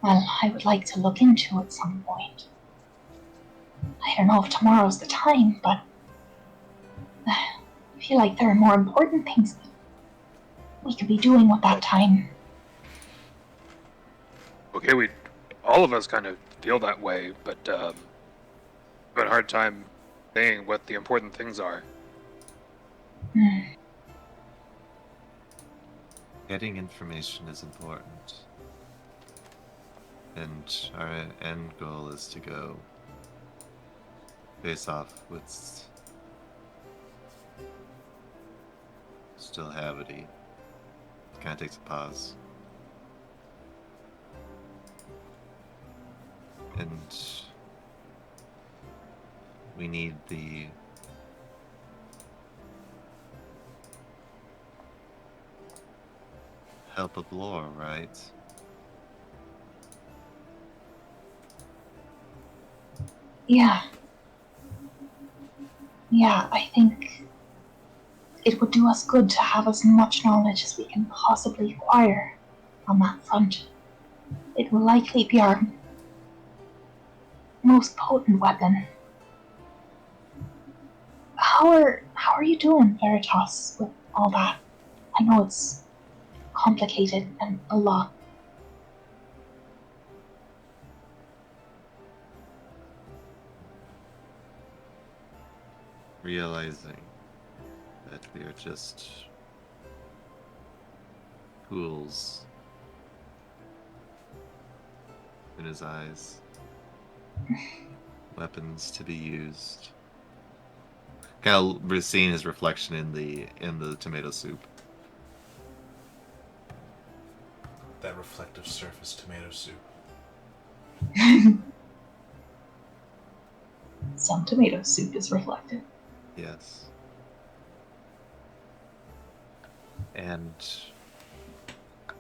well, I would like to look into at some point. I don't know if tomorrow's the time, but I feel like there are more important things that we could be doing with that time. Okay, all of us kind of feel that way, but have a hard time saying what the important things are. Getting information is important. And our end goal is to go face off with still Havity. Kind of takes a pause. And we need the help of lore, right? Yeah. Yeah, I think it would do us good to have as much knowledge as we can possibly acquire on that front. It will likely be our most potent weapon. How are you doing, Veritas, with all that? I know it's complicated and a lot. Realizing that we are just tools in his eyes. Weapons to be used. Kind of seeing his reflection in the tomato soup. That reflective surface tomato soup. Some tomato soup is reflective. Yes. And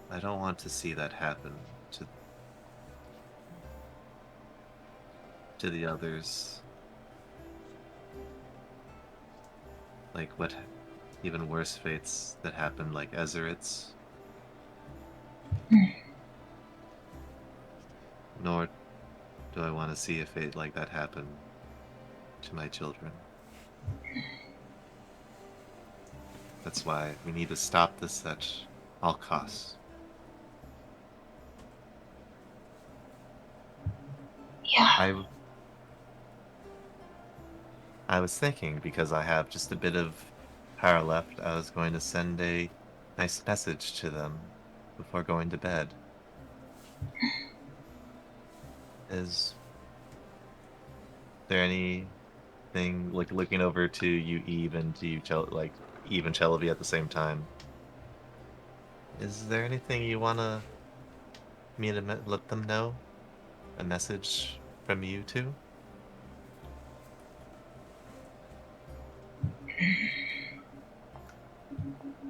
I don't want to see that happen to the others. Like what even worse fates that happen, like Ezerit's. Nor do I want to see a fate like that happen to my children. That's why we need to stop this at all costs. Yeah. I was thinking, because I have just a bit of power left, I was going to send a nice message to them before going to bed. Is there anything, like looking over to you, Eve, and to you, like Eve and Chellaby at the same time? Is there anything you wanna me to let them know? A message from you two?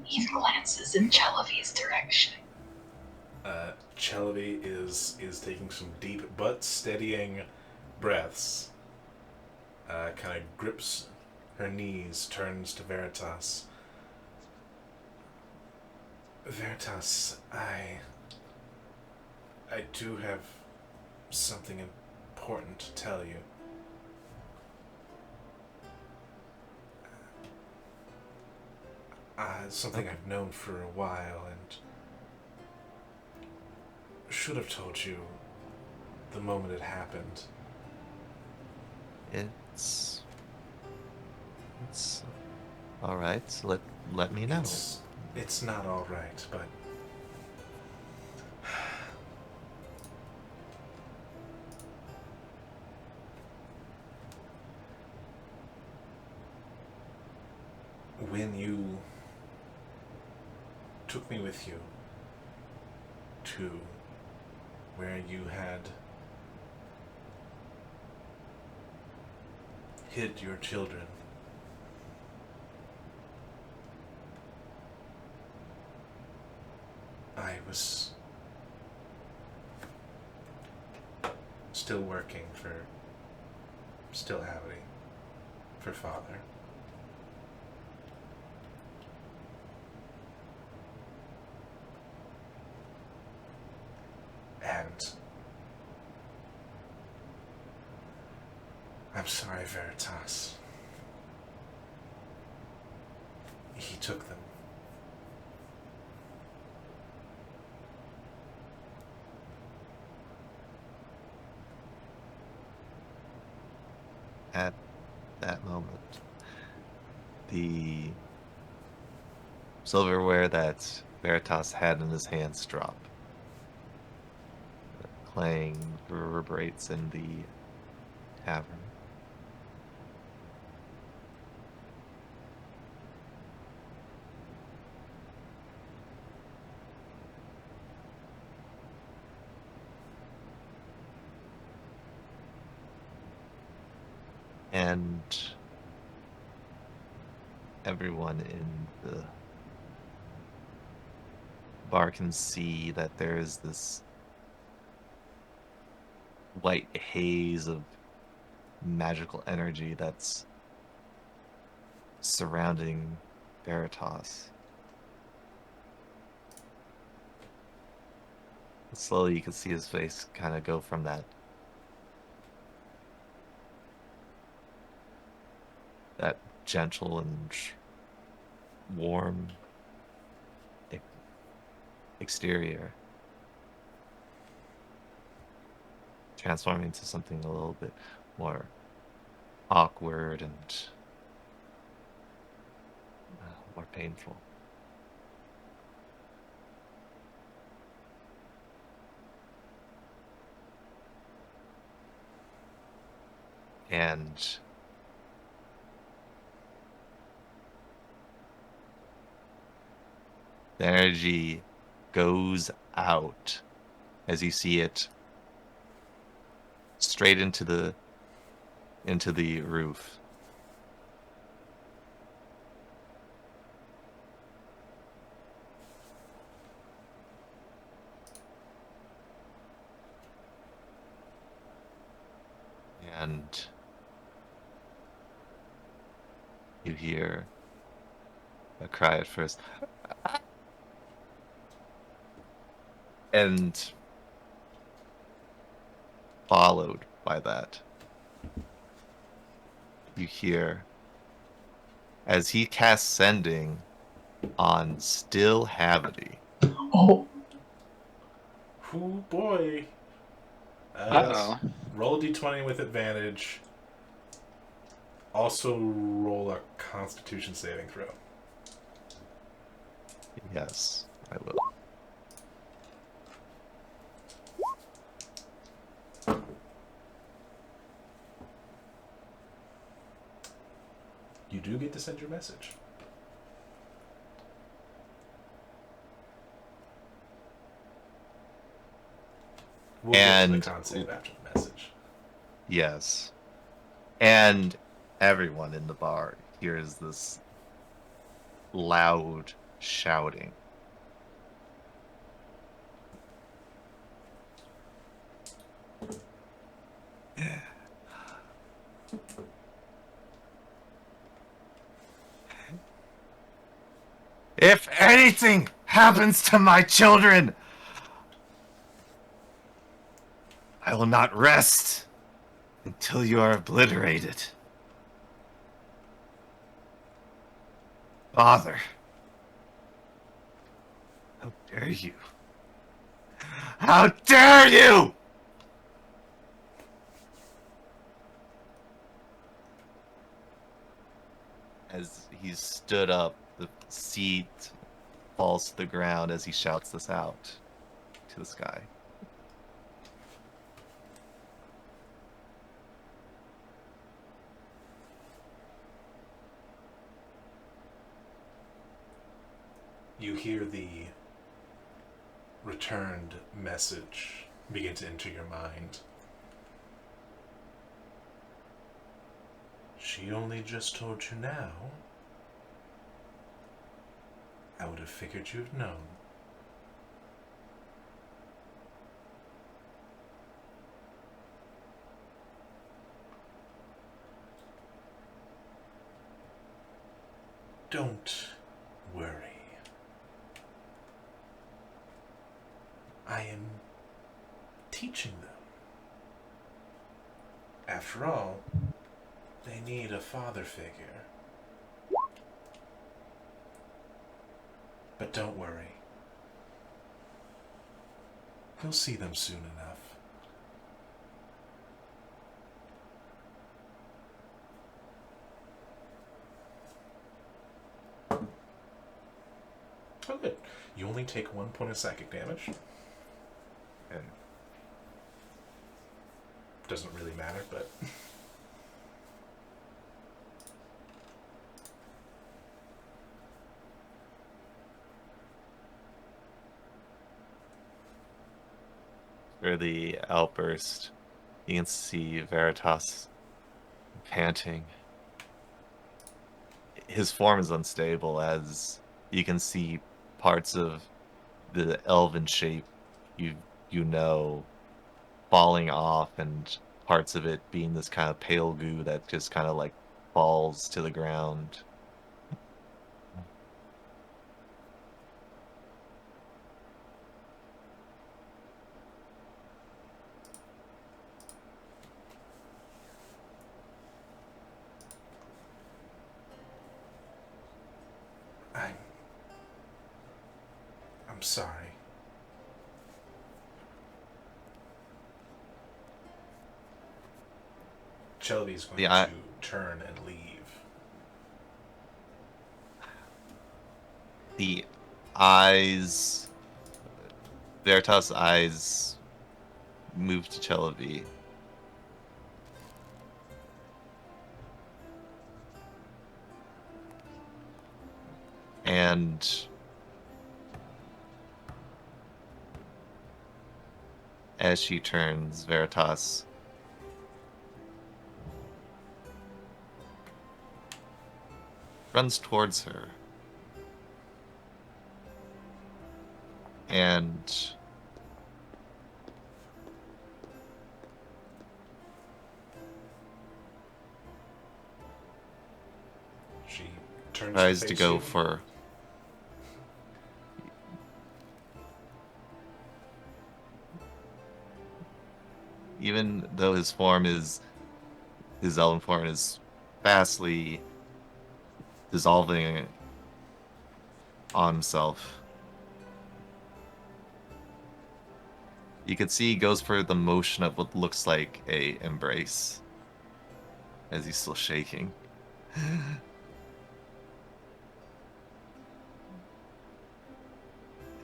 Eve glances in Chalavi's direction. Chelby is taking some deep but steadying breaths. Kind of grips her knees, turns to Veritas. Veritas, I do have something important to tell you. Something I've known for a while and should have told you the moment it happened. It's all right. So let me know. It's not all right, but when you took me with you to where you had hid your children, I was still working for Still Havity, for Father. And I'm sorry, Veritas. He took them. At that moment, the silverware that Veritas had in his hands drop. The clang reverberates in the tavern. And everyone in the bar can see that there is this white haze of magical energy that's surrounding Veritas. And slowly you can see his face kind of go from that gentle and warm exterior, transforming into something a little bit more awkward and more painful. And the energy goes out as you see it straight into the roof. And you hear a cry at first. And followed by that, you hear, as he casts Sending on Still Havity. Oh, Oh boy. Uh-oh. Roll a d20 with advantage. Also roll a Constitution saving throw. Yes, I will. You do get to send your message. We'll get to the con save after the message. Yes. And everyone in the bar hears this loud shouting. If anything happens to my children, I will not rest until you are obliterated. Father, how dare you? How dare you! As he stood up, the seat falls to the ground as he shouts this out to the sky. You hear the returned message begin to enter your mind. She only just told you now. I would have figured you'd known. Don't worry. I am teaching them. After all, they need a father figure. But don't worry. You'll see them soon enough. Oh, good. You only take 1 point of psychic damage. And doesn't really matter, but... For the outburst, you can see Veritas panting. His form is unstable as you can see parts of the elven shape you know falling off, and parts of it being this kind of pale goo that just kind of like falls to the ground. I'm sorry. Shelby's going to turn and leave. The eyes... Veritas' eyes move to Celebi. And as she turns, Veritas runs towards her. And she tries to go for... Even though his elven form is fastly dissolving on himself, you can see he goes for the motion of what looks like a embrace as he's still shaking.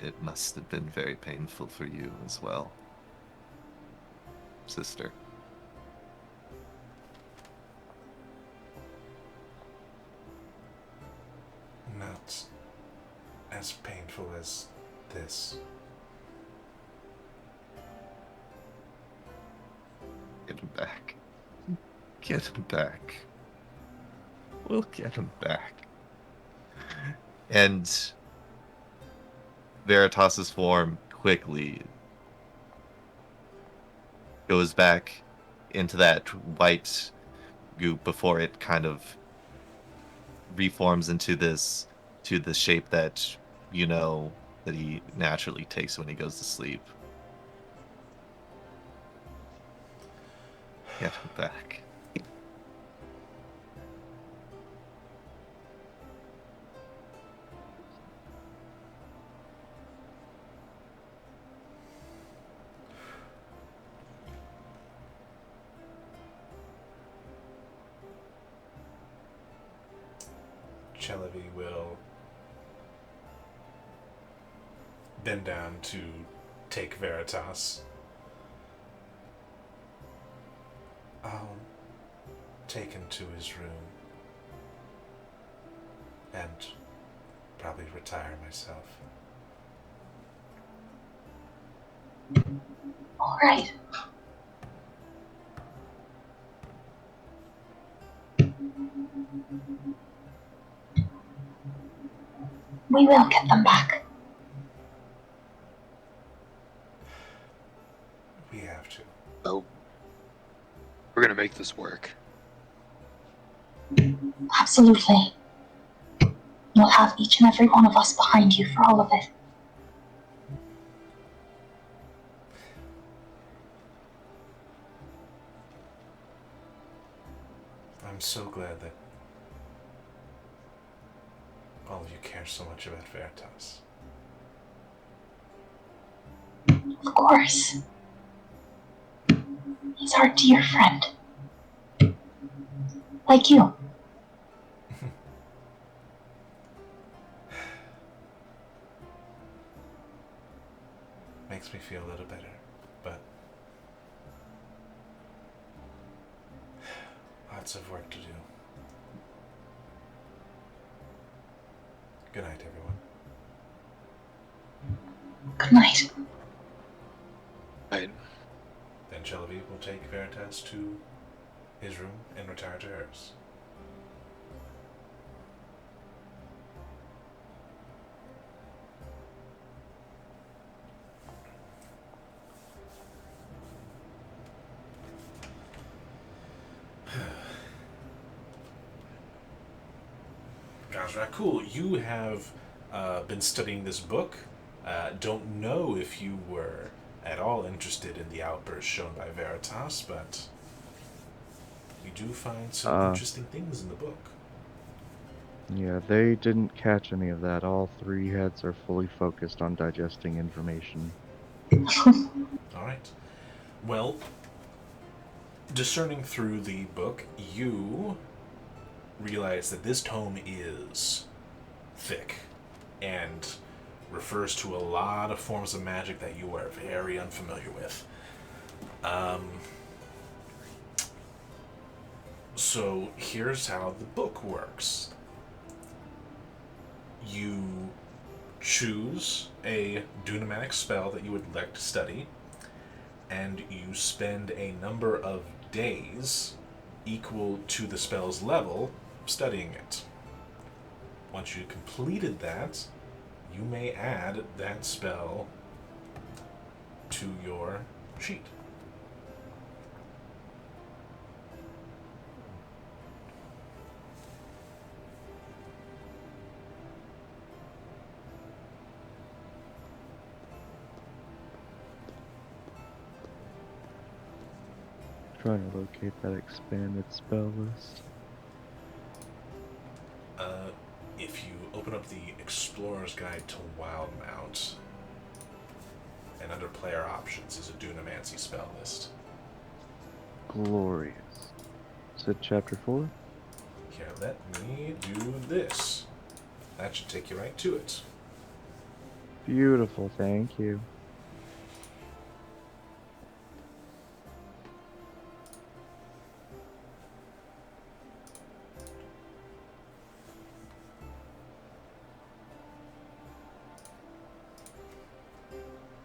It must have been very painful for you as well, sister. Not as painful as this. Get him back. Get him back. We'll get him back. And Veritas's form quickly goes back into that white goop before it kind of reforms into this to the shape that you know that he naturally takes when he goes to sleep. Get him back. Chelavi will bend down to take Veritas. I'll take him to his room and probably retire myself. All right. We will get them back. We have to. Oh, we're gonna make this work. Absolutely. You'll have each and every one of us behind you for all of it. I'm so glad that all of you care so much about Veritas. Of course. He's our dear friend. Like you. Makes me feel a little better, but lots of work to do. Good night, everyone. Good night. Right. Then Chelavi will take Veritas to his room and retire to hers. Gazra, cool. You have been studying this book. Don't know if you were at all interested in the outburst shown by Veritas, but you do find some interesting things in the book. Yeah, they didn't catch any of that. All three heads are fully focused on digesting information. All right. Well, discerning through the book, you realize that this tome is thick and refers to a lot of forms of magic that you are very unfamiliar with. So here's how the book works. You choose a Dunamatic spell that you would like to study, and you spend a number of days equal to the spell's level studying it. Once you completed that, you may add that spell to your sheet. Trying to locate that expanded spell list. If you open up the Explorer's Guide to Wildmount, and under Player Options is a Dunamancy spell list. Glorious. Is it chapter 4? Here, let me do this. That should take you right to it. Beautiful, thank you.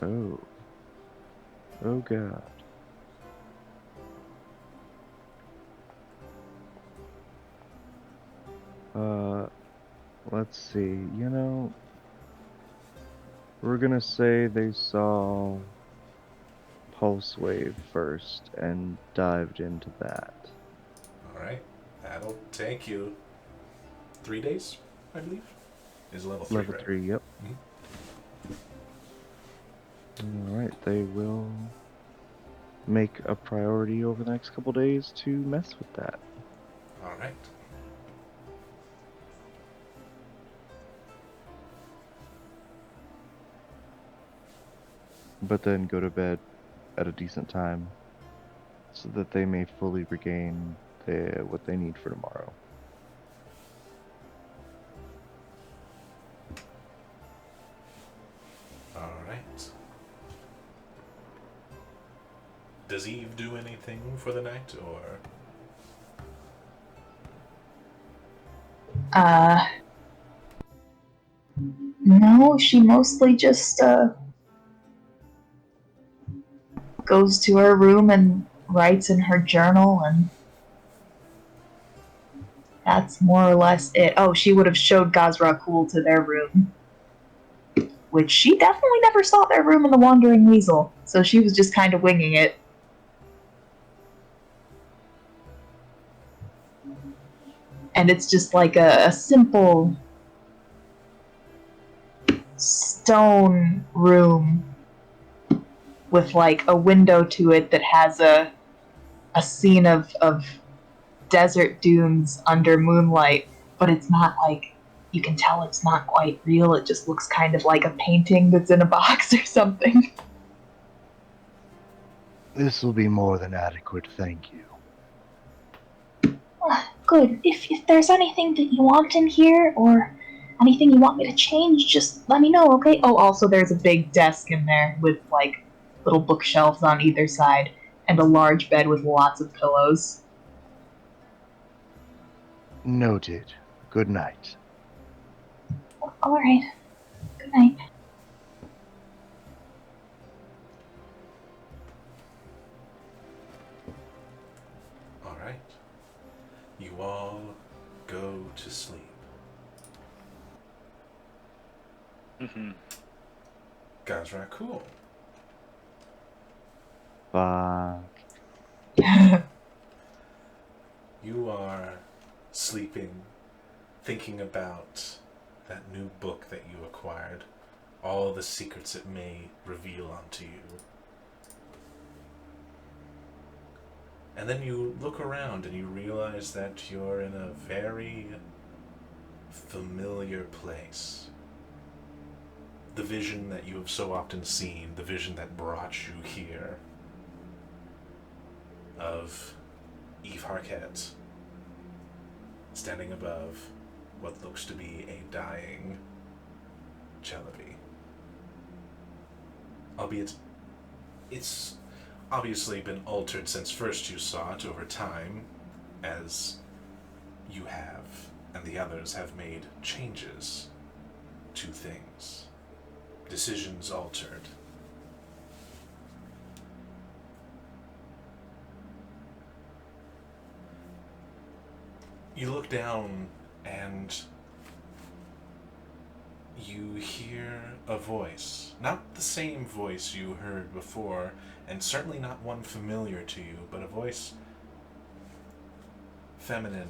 Oh. Oh god. Let's see, you know, we're gonna say they saw Pulse Wave first and dived into that. Alright, that'll take you 3 days, I believe. Is level 3, Level right? 3, yep. Alright, they will make a priority over the next couple days to mess with that. All right. But then go to bed at a decent time so that they may fully regain what they need for tomorrow. All right. Does Eve do anything for the night, or? No, she mostly just goes to her room and writes in her journal, and that's more or less it. Oh, she would have showed Gazrakul to their room, which she definitely never saw their room in the Wandering Weasel, so she was just kind of winging it. And it's just like a simple stone room with like a window to it that has a scene of desert dunes under moonlight, but it's not like, you can tell it's not quite real. It just looks kind of like a painting that's in a box or something. This will be more than adequate, thank you. Good. If there's anything that you want in here or anything you want me to change, just let me know, okay? Oh, also there's a big desk in there with like little bookshelves on either side and a large bed with lots of pillows. Noted. Good night. All right. Good night. All right. You all go to sleep. Mm-hmm. Gazrakul. Fuck. You are sleeping, thinking about that new book that you acquired, all the secrets it may reveal unto you. And then you look around and you realize that you're in a very familiar place. The vision that you have so often seen, the vision that brought you here, of Eve Harquette standing above what looks to be a dying Celebi. Albeit, it's obviously been altered since first you saw it over time, as you have and the others have made changes to things. Decisions altered. You look down and you hear a voice. Not the same voice you heard before, and certainly not one familiar to you, but a voice, feminine,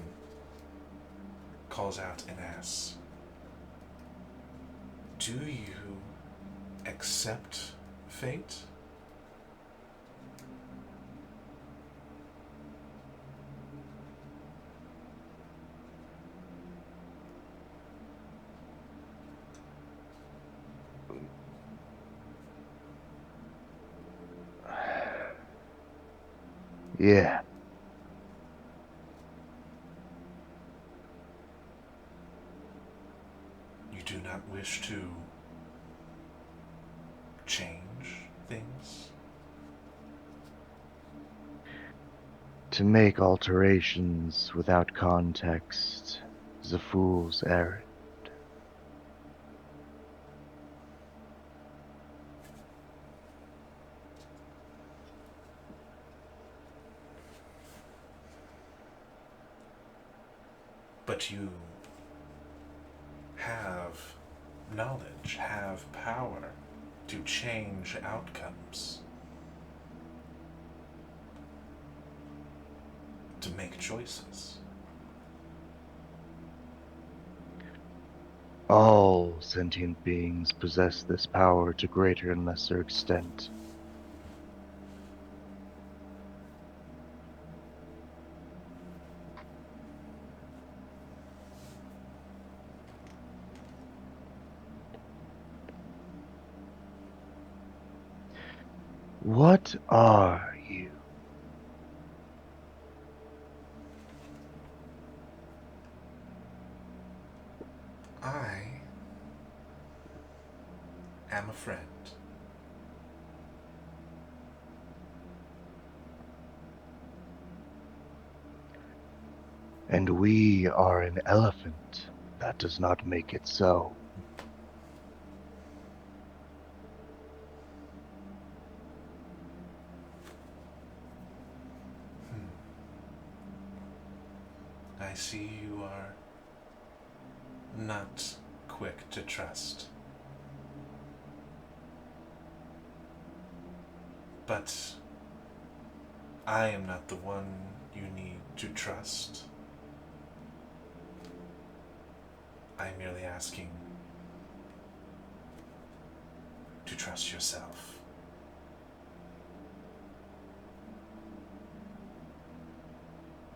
calls out and asks, "Do you accept fate?" Yeah. You do not wish to change things? To make alterations without context is a fool's errand. But you have knowledge, have power to change outcomes, to make choices. All sentient beings possess this power to greater and lesser extent. What are you? I am a friend. And we are an elephant. That does not make it so. I see you are not quick to trust. But I am not the one you need to trust. I'm merely asking to trust yourself.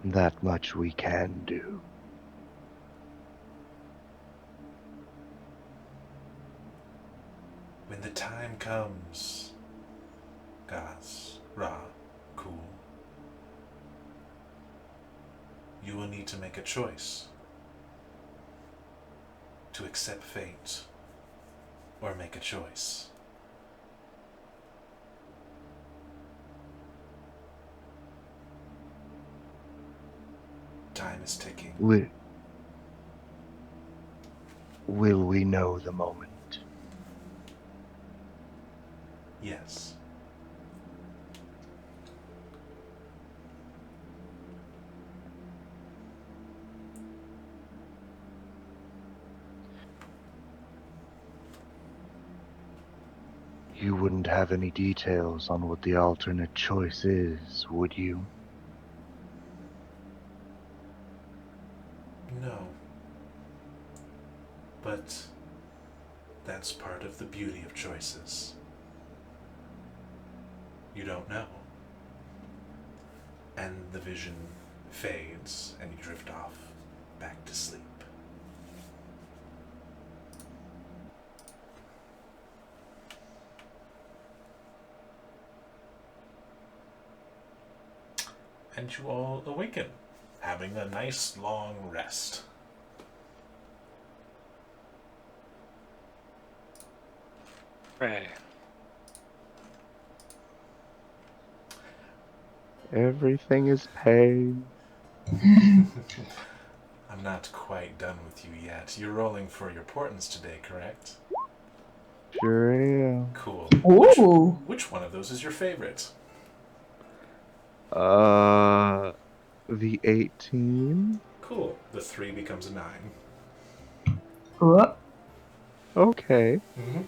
That much we can do. When the time comes, Gaz, Ra, Kul, you will need to make a choice. To accept fate or make a choice. Time is ticking. Will we know the moment? Yes. You wouldn't have any details on what the alternate choice is, would you? No. But that's part of the beauty of choices. You don't know. And the vision fades and you drift off back to sleep. And you all awaken, having a nice long rest. Right. Everything is paid. I'm not quite done with you yet. You're rolling for your portents today, correct? Sure am. Cool. Ooh. Which one of those is your favorite? The 18? Cool. The 3 becomes a 9. Ooh. Okay. Mm-hmm.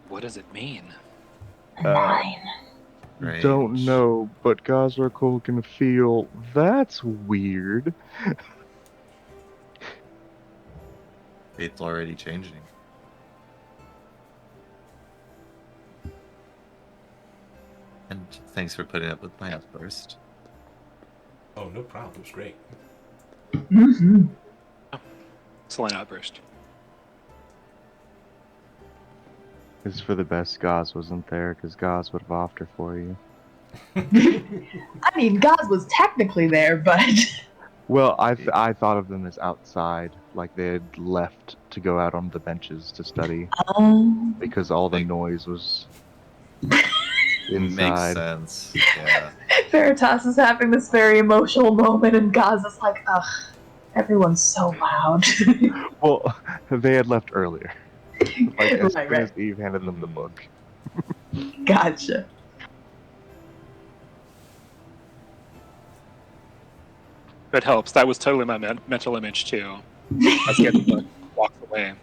What does it mean? A 9. Don't Range. know, but Gazrakul can feel that's weird. Fate's already changing. And thanks for putting up with my outburst. Oh, no problem. It was great. Mm-hmm. Excellent outburst. It's for the best Gaz wasn't there, because Gaz would have offed her for you. I mean, Gaz was technically there, but Well, I thought of them as outside, like they had left to go out on the benches to study, because all the Like- noise was Makes inside. sense. Yeah. Veritas is having this very emotional moment, and Gaz is like, ugh, everyone's so loud. Well, they had left earlier. Like as Right, soon right. as Eve handed them the book. Gotcha. That helps. That was totally my mental image too. As he walks away.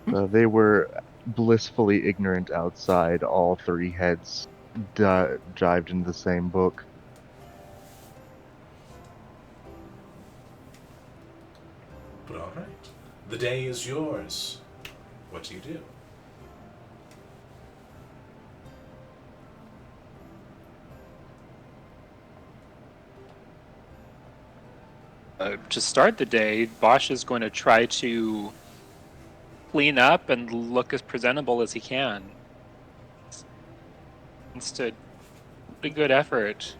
They were blissfully ignorant outside. All three heads jived into the same book. But all right. The day is yours. What do you do? To start the day, Bosch is going to try to clean up and look as presentable as he can. It's to put a good effort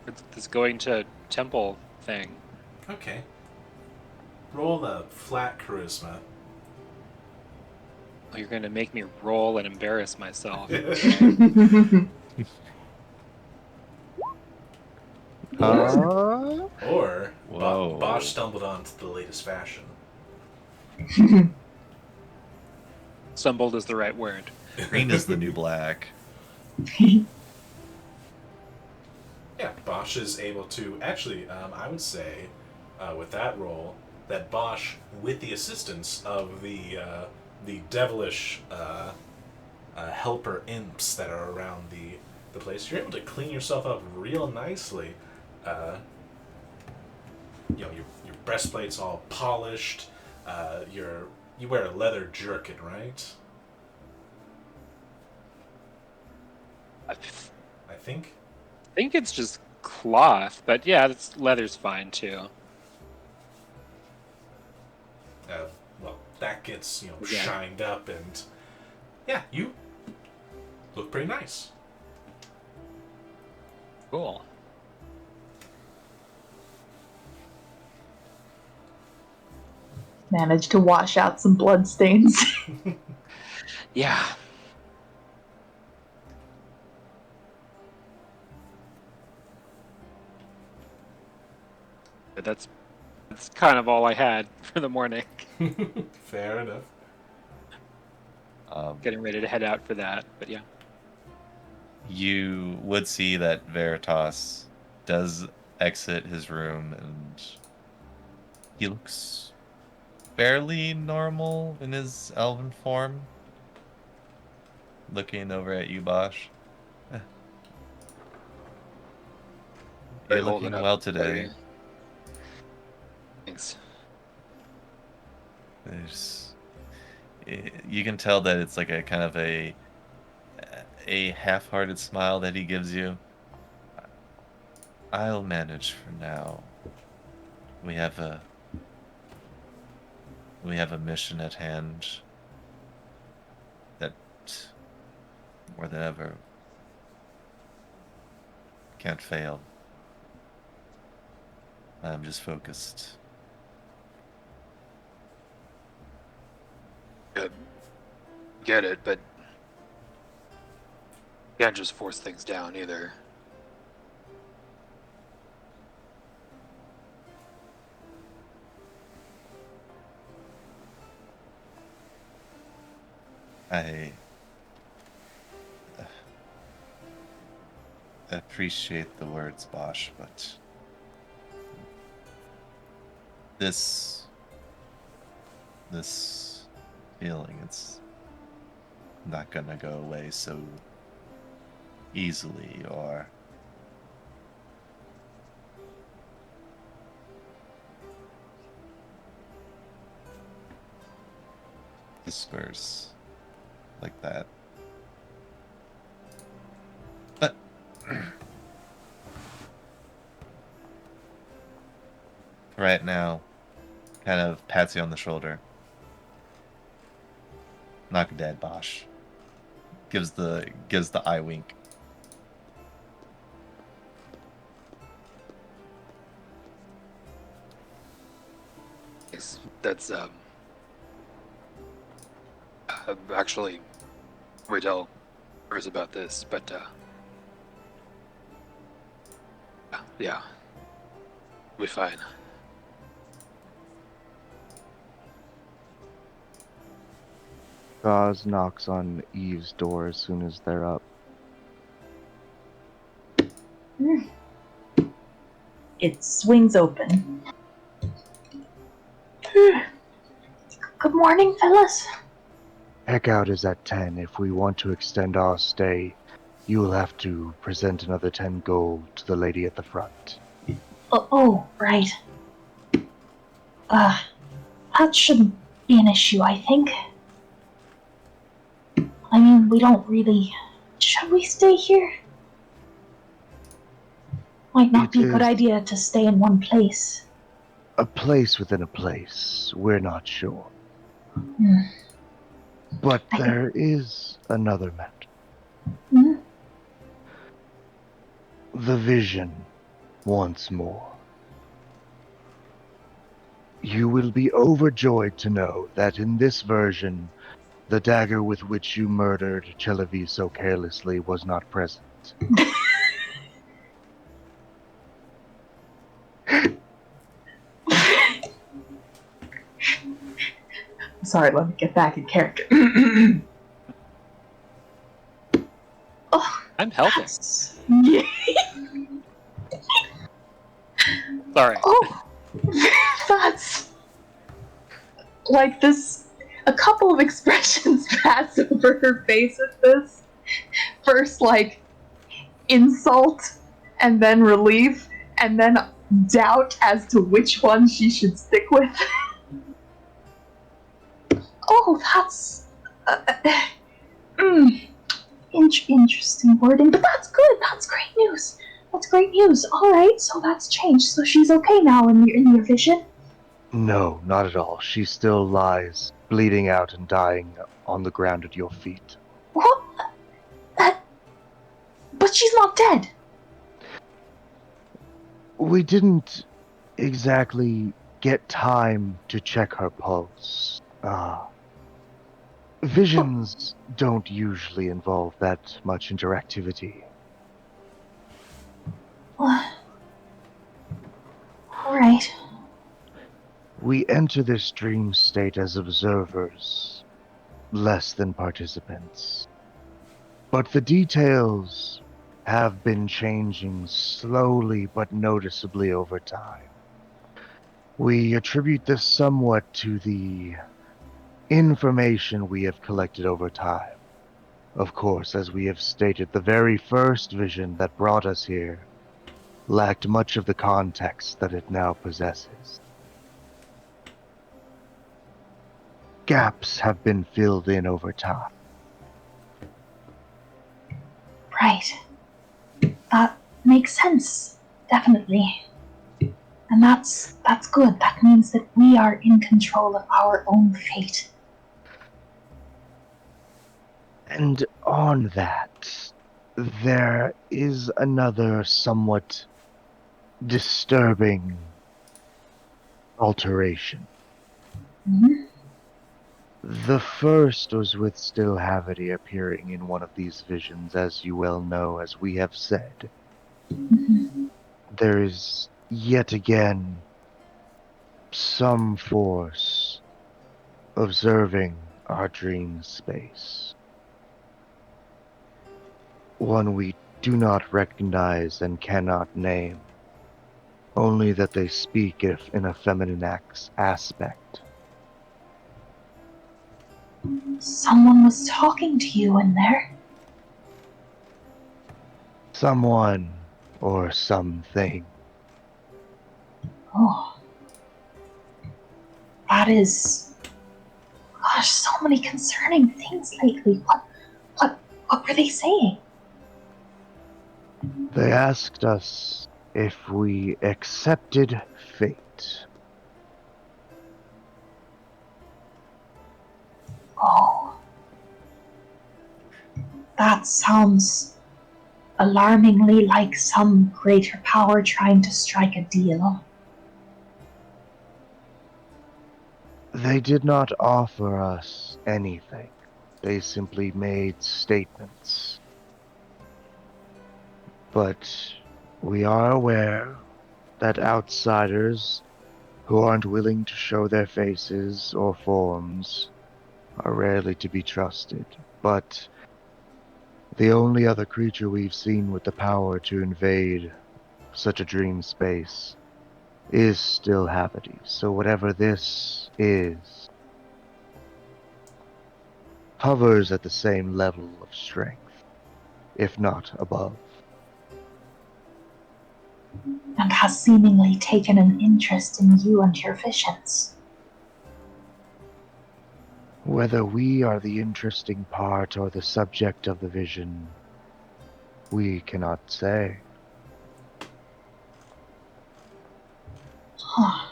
for this going to temple thing. Okay. Roll a flat charisma. Oh, you're going to make me roll and embarrass myself. Or Whoa. Bosch stumbled onto the latest fashion. Stumbled is the right word. Green is the new black. Yeah, Bosch is able to actually. I would say, with that roll, that Bosch, with the assistance of the devilish helper imps that are around the place, you're able to clean yourself up real nicely. Your breastplate's all polished. You wear a leather jerkin, right? I think. think it's just cloth, but yeah, leather's fine too. Well, that gets Yeah. shined up, and yeah, you look pretty nice. Cool. Managed to wash out some blood stains. Yeah. But that's kind of all I had for the morning. Fair enough. Getting ready to head out for that, but yeah. You would see that Veritas does exit his room, and he looks fairly normal in his elven form. Looking over at you, Bosch. You're looking well today. Thanks. You can tell that it's like a kind of a half-hearted smile that he gives you. I'll manage for now. We have a mission at hand that more than ever can't fail. I'm just focused. Get it, but can't just force things down either. I appreciate the words, Bosch, but this feeling, it's not gonna go away so easily or disperse like that. But right now, kind of pats you on the shoulder. Knock dead, Bosch. Gives the eye wink. That's actually we tell others about this, but yeah, we'll be fine. Gauze knocks on Eve's door as soon as they're up. It swings open. Good morning, fellas. Heck out is at 10. If we want to extend our stay, you will have to present another 10 gold to the lady at the front. Oh, right. That shouldn't be an issue, I think. I mean, we don't really... Should we stay here? Might not be a good idea to stay in one place. A place within a place, we're not sure. Hmm. But there is another matter. Hmm? The vision, once more. You will be overjoyed to know that in this version, the dagger with which you murdered Chelavi so carelessly was not present. Sorry, let me get back in character. Oh, I'm helping. yeah. Sorry. Oh, that's like this. A couple of expressions pass over her face at this. First, like insult, and then relief, and then doubt as to which one she should stick with. Oh, that's interesting wording, but that's good. That's great news. That's great news. All right, so that's changed. So she's okay now in your vision. No, not at all. She still lies, bleeding out and dying on the ground at your feet. What? But she's not dead. We didn't exactly get time to check her pulse. Visions don't usually involve that much interactivity. All right. We enter this dream state as observers, less than participants. But the details have been changing slowly but noticeably over time. We attribute this somewhat to the information we have collected over time. Of course, as we have stated, the very first vision that brought us here lacked much of the context that it now possesses. Gaps have been filled in over time. Right. That makes sense. Definitely. And that's good. That means that we are in control of our own fate. And on that, there is another somewhat disturbing alteration. Mm-hmm. The first was with Still Havity appearing in one of these visions, as you well know, as we have said. Mm-hmm. There is yet again some force observing our dream space. One we do not recognize and cannot name, only that they speak in a feminine aspect. Someone was talking to you in there. Someone or something. Oh. That is... Gosh, so many concerning things lately. What were they saying? They asked us if we accepted fate. Oh. That sounds alarmingly like some greater power trying to strike a deal. They did not offer us anything. They simply made statements. But we are aware that outsiders who aren't willing to show their faces or forms are rarely to be trusted. But the only other creature we've seen with the power to invade such a dream space is Still Havity. So whatever this is hovers at the same level of strength, if not above. And has seemingly taken an interest in you and your visions. Whether we are the interesting part or the subject of the vision, we cannot say. Huh.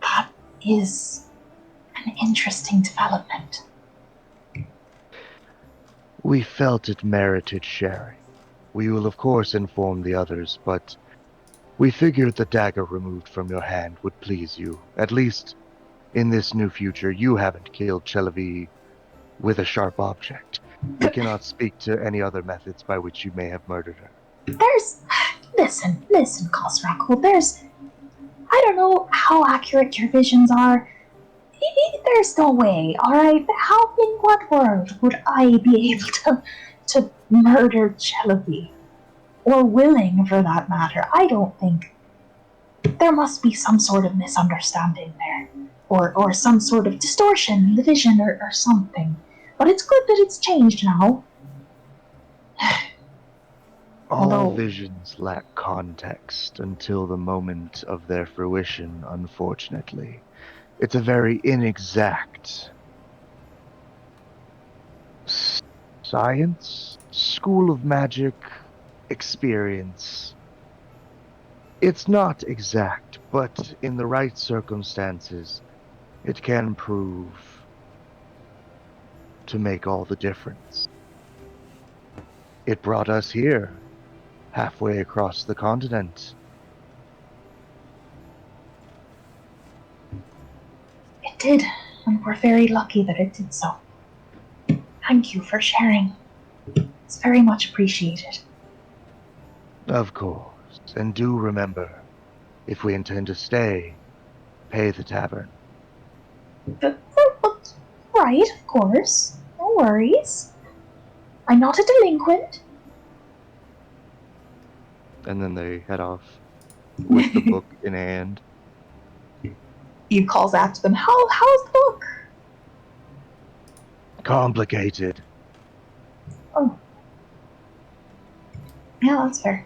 That is an interesting development. We felt it merited sharing. We will of course inform the others, but we figured the dagger removed from your hand would please you. At least, in this new future, you haven't killed Chelavi with a sharp object. We cannot speak to any other methods by which you may have murdered her. Listen, Khosrakul, I don't know how accurate your visions are. There's no way, alright? How, in what world would I be able to murder Chelavi? Or willing, for that matter. I don't think. There must be some sort of misunderstanding there. Or some sort of distortion in the vision or something. But it's good that it's changed now. All Although- visions lack context until the moment of their fruition, unfortunately. It's a very inexact science, school of magic, experience. It's not exact, but in the right circumstances, it can prove to make all the difference. It brought us here, halfway across the continent. It did, and we're very lucky that it did so. Thank you for sharing. It's very much appreciated. Of course. And do remember, if we intend to stay, pay the tavern. Right, of course. No worries. I'm not a delinquent. And then they head off with the book in hand. Eve calls after them, how's the book? Complicated. Oh. Yeah, that's fair.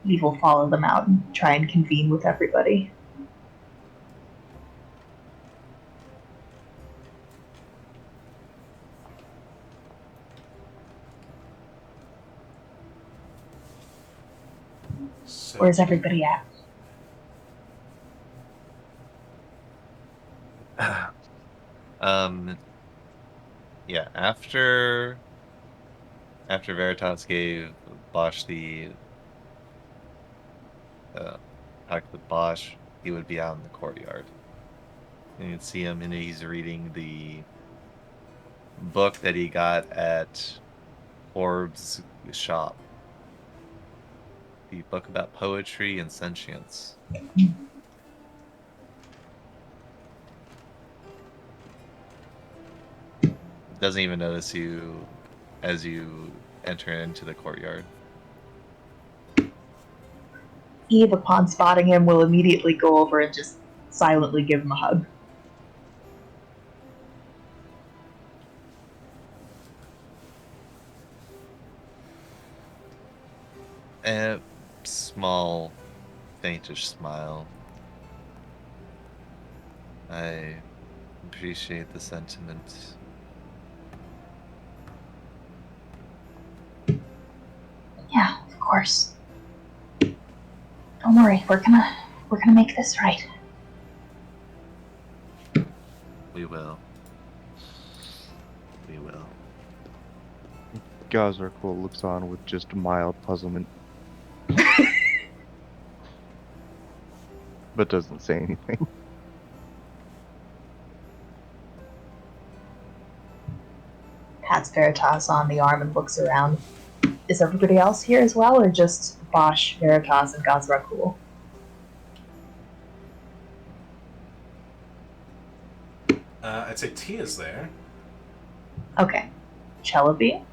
Eve will follow them out and try and convene with everybody. So, Where's everybody at? Yeah, after Veritas gave Bosch the talk to Bosch, he would be out in the courtyard. And you'd see him, and he's reading the book that he got at Orb's shop. The book about poetry and sentience. Doesn't even notice you as you enter into the courtyard. Eve, upon spotting him, will immediately go over and just silently give him a hug. A small, faintish smile. I appreciate the sentiment. Yeah, of course. Don't worry, we're gonna make this right. We will. We will. Gazarkul looks on with just mild puzzlement. But doesn't say anything. Pats Veritas on the arm and looks around. Is everybody else here as well, or just Bosch, Veritas, and Gazrakul? I'd say Tia's there. Okay. Chelavi?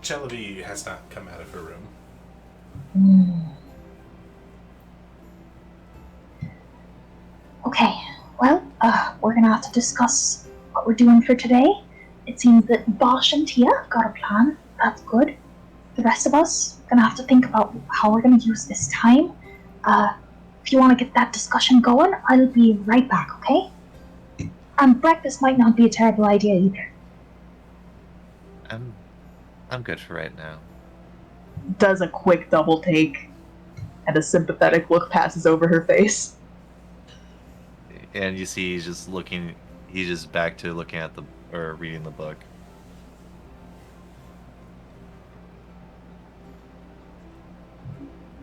Chelavi has not come out of her room. Okay, well, we're gonna have to discuss what we're doing for today. It seems that Bosch and Tia got a plan. That's good. The rest of us, gonna have to think about how we're gonna use this time. If you want to get that discussion going, I'll be right back, okay? Breakfast might not be a terrible idea either. I'm good for right now. Does a quick double take, and a sympathetic look passes over her face. And you see he's just back to looking at or reading the book.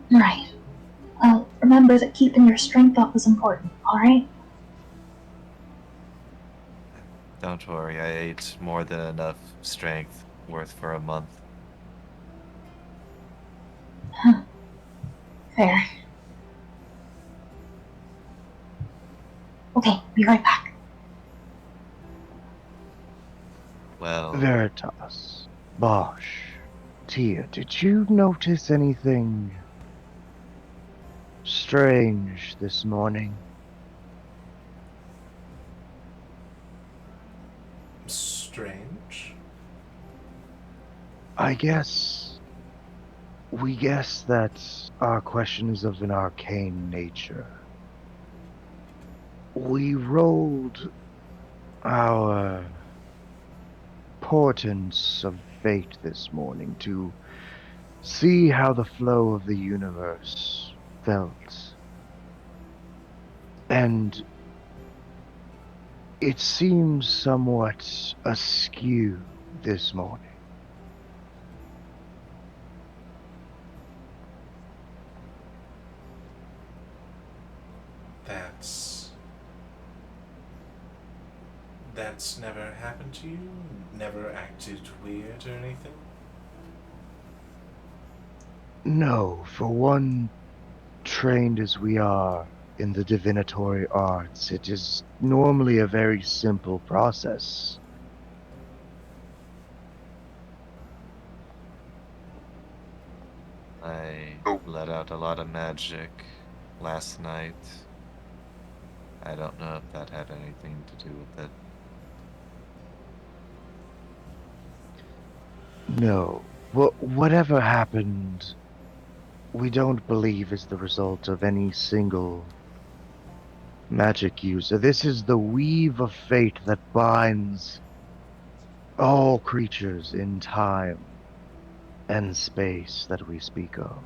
Right. Well, remember that keeping your strength up is important, alright? Don't worry, I ate more than enough strength worth for a month. Fair. Okay, be right back. Well, Veritas, Bosch, Tia, did you notice anything strange this morning? Strange. I guess we guess that our question is of an arcane nature. We rolled our portents of fate this morning to see how the flow of the universe felt. And it seems somewhat askew this morning. That's never happened to you? Never acted weird or anything? No, for one, trained as we are in the divinatory arts, it is normally a very simple process. I Oh. let out a lot of magic last night. I don't know if that had anything to do with it. No, whatever happened, we don't believe is the result of any single magic user. This is the weave of fate that binds all creatures in time and space that we speak of.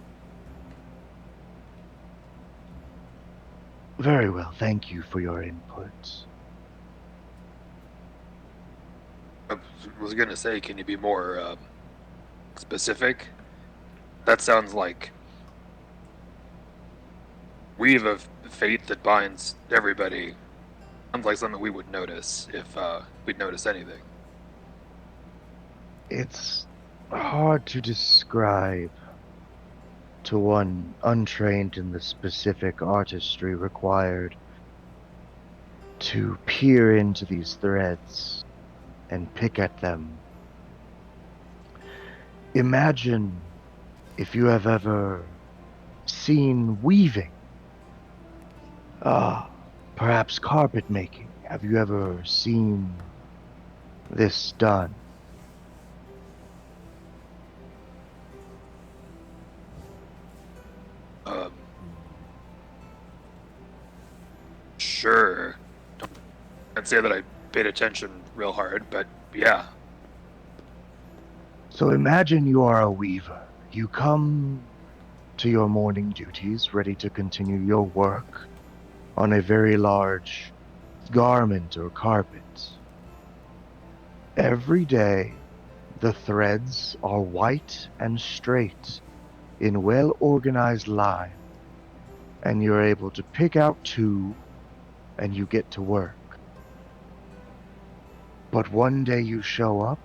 Very well, thank you for your input. I was gonna say, can you be more specific? That sounds like weave of fate that binds everybody. Sounds like something we would notice if we'd notice anything. It's hard to describe to one untrained in the specific artistry required to peer into these threads and pick at them. Imagine if you have ever seen weaving. Perhaps carpet making. Have you ever seen this done? Sure. I'd say that I paid attention real hard, but yeah. So imagine you are a weaver. You come to your morning duties, ready to continue your work on a very large garment or carpet. Every day, the threads are white and straight in well-organized line, and you're able to pick out two and you get to work. But one day you show up,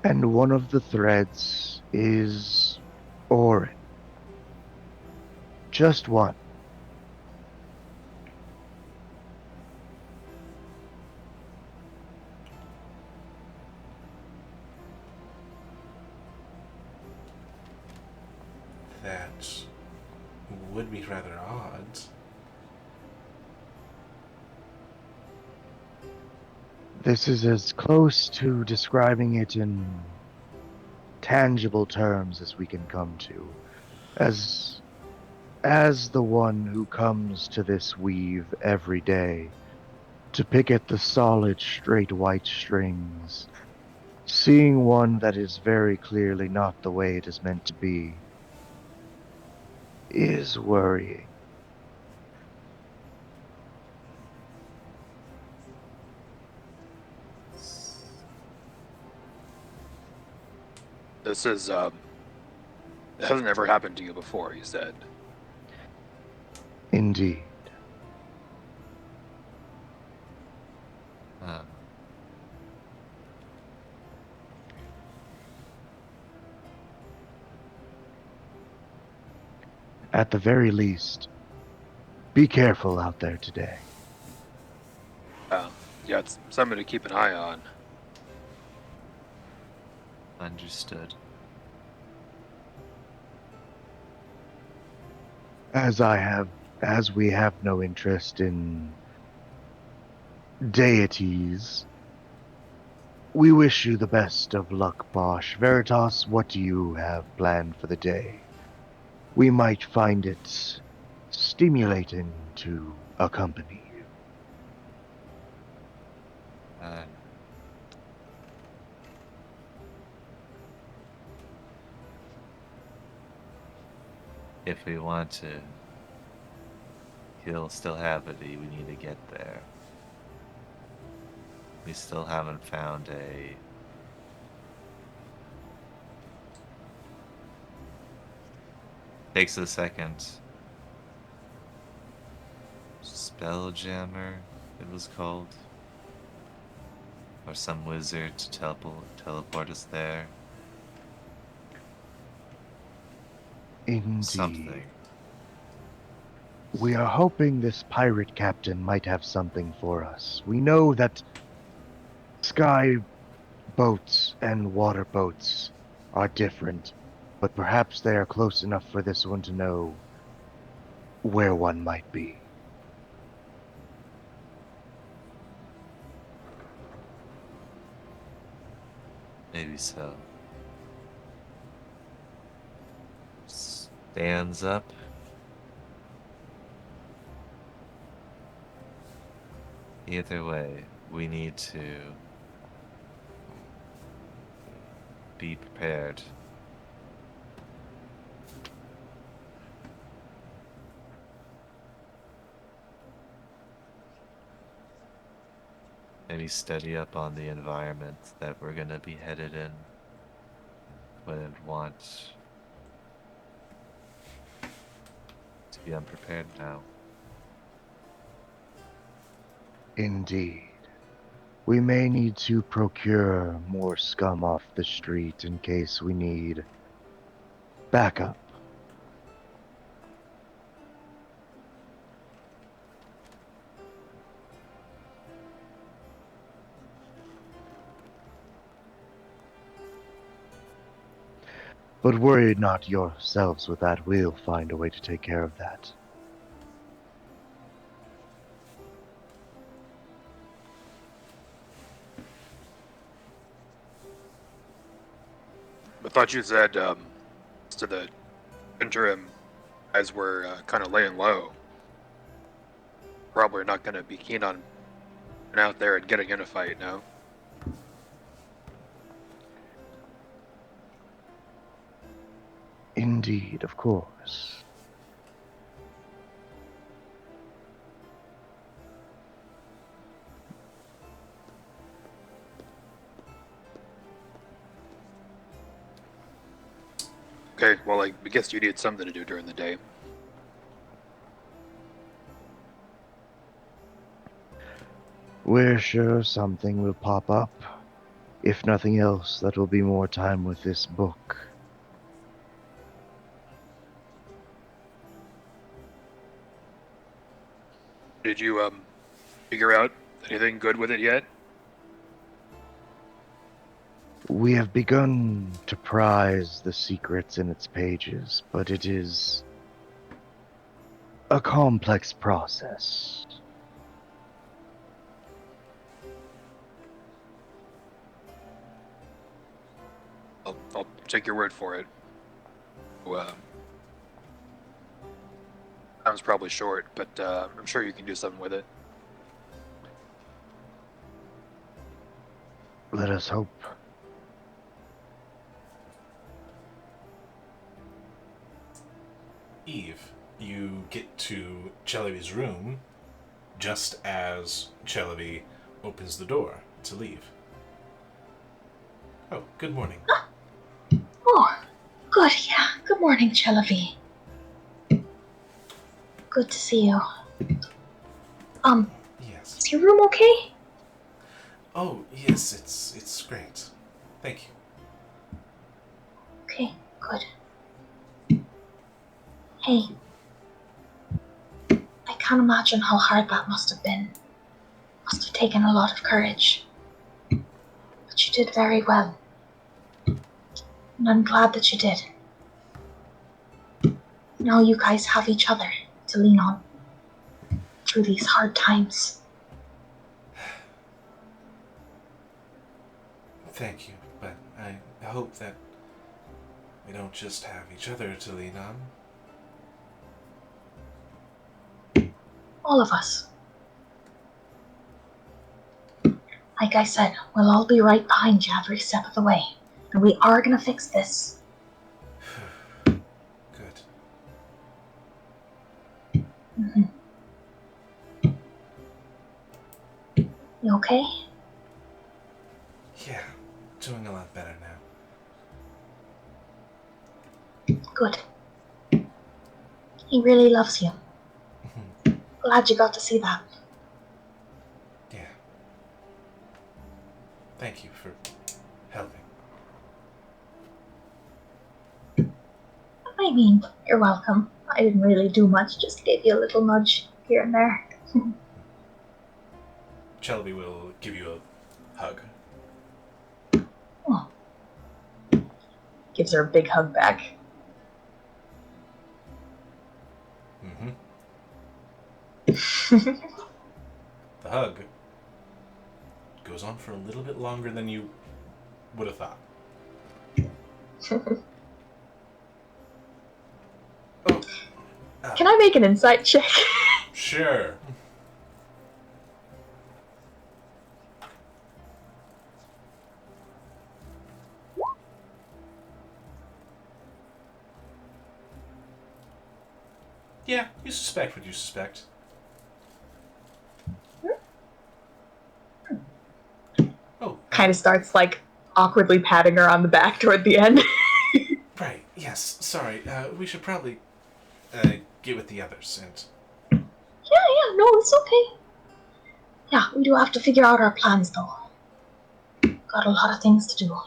and one of the threads is orange. Just one. That would be rather odd. This is as close to describing it in tangible terms as we can come to. As the one who comes to this weave every day to pick at the solid, straight white strings, seeing one that is very clearly not the way it is meant to be is worrying. This is it hasn't ever happened to you before, you said. Indeed. Uh, At the very least, be careful out there today. Yeah, it's something to keep an eye on. understood. As we have no interest in deities, we wish you the best of luck, Bosch. Veritas, what do you have planned for the day? We might find it stimulating to accompany you. Uh, if we want to kill still Habity, we need to get there. We still haven't found a takes a second. Spelljammer, it was called. Or some wizard to teleport us there. Indeed. Something. We are hoping this pirate captain might have something for us. We know that sky boats and water boats are different, but perhaps they are close enough for this one to know where one might be. Maybe so. Stands up. Either way, we need to be prepared. Maybe study up on the environment that we're gonna be headed in. Wouldn't want to be unprepared now. Indeed. We may need to procure more scum off the street in case we need backup. But worry not yourselves with that. We'll find a way to take care of that. I thought you said to the interim, as we're kind of laying low, probably not going to be keen on getting out there and getting in a fight, no? Indeed, of course. Okay, well, I guess you need something to do during the day. We're sure something will pop up. If nothing else, that will be more time with this book. Did you figure out anything good with it yet? We have begun to prize the secrets in its pages, but it is a complex process. I'll take your word for it. Time's probably short, but I'm sure you can do something with it. Let us hope. Eve, you get to Chelavi's room just as Chelavi opens the door to leave. Oh, good morning. Oh, good, yeah. Good morning, Chelavi. Good to see you. Yes. Is your room okay? Oh, yes, it's great. Thank you. Okay, good. Hey, I can't imagine how hard that must have been. Must have taken a lot of courage. But you did very well. And I'm glad that you did. Now you guys have each other to lean on through these hard times. Thank you, but I hope that we don't just have each other to lean on. All of us. Like I said, we'll all be right behind you every step of the way. And we are gonna fix this. Good. Mm-hmm. You okay? Yeah, doing a lot better now. Good. He really loves you. Glad you got to see that. Yeah. Thank you for helping. I mean, you're welcome. I didn't really do much, just gave you a little nudge here and there. Chelavi will give you a hug. Oh. Gives her a big hug back. Mm-hmm. The hug goes on for a little bit longer than you would have thought. Oh. Can I make an insight check? Sure. Yeah, you suspect what you suspect. Oh, Kind of starts like awkwardly patting her on the back toward the end. right. Yes. Sorry. We should probably get with the others and. Yeah, no, it's okay. Yeah, we do have to figure out our plans, though. Got a lot of things to do.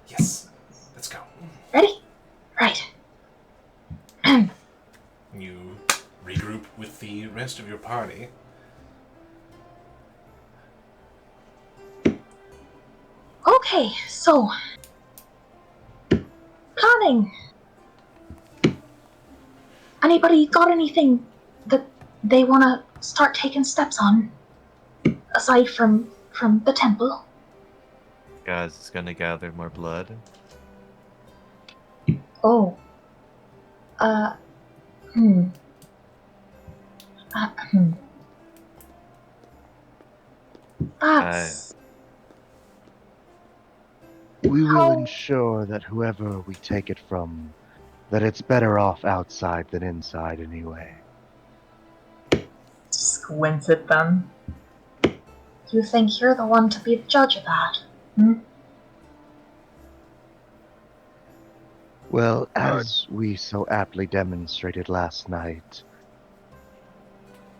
Yes. Let's go. Ready? Right. You regroup with the rest of your party. Okay, so planning. Anybody got anything that they want to start taking steps on aside from the temple? Guys, it's gonna gather more blood. Oh. Hmm. Hmm. That's We will how. ensure that whoever we take it from, that it's better off outside than inside anyway. Squints at them. You think you're the one to be the judge of that? Hmm? Well, as we so aptly demonstrated last night,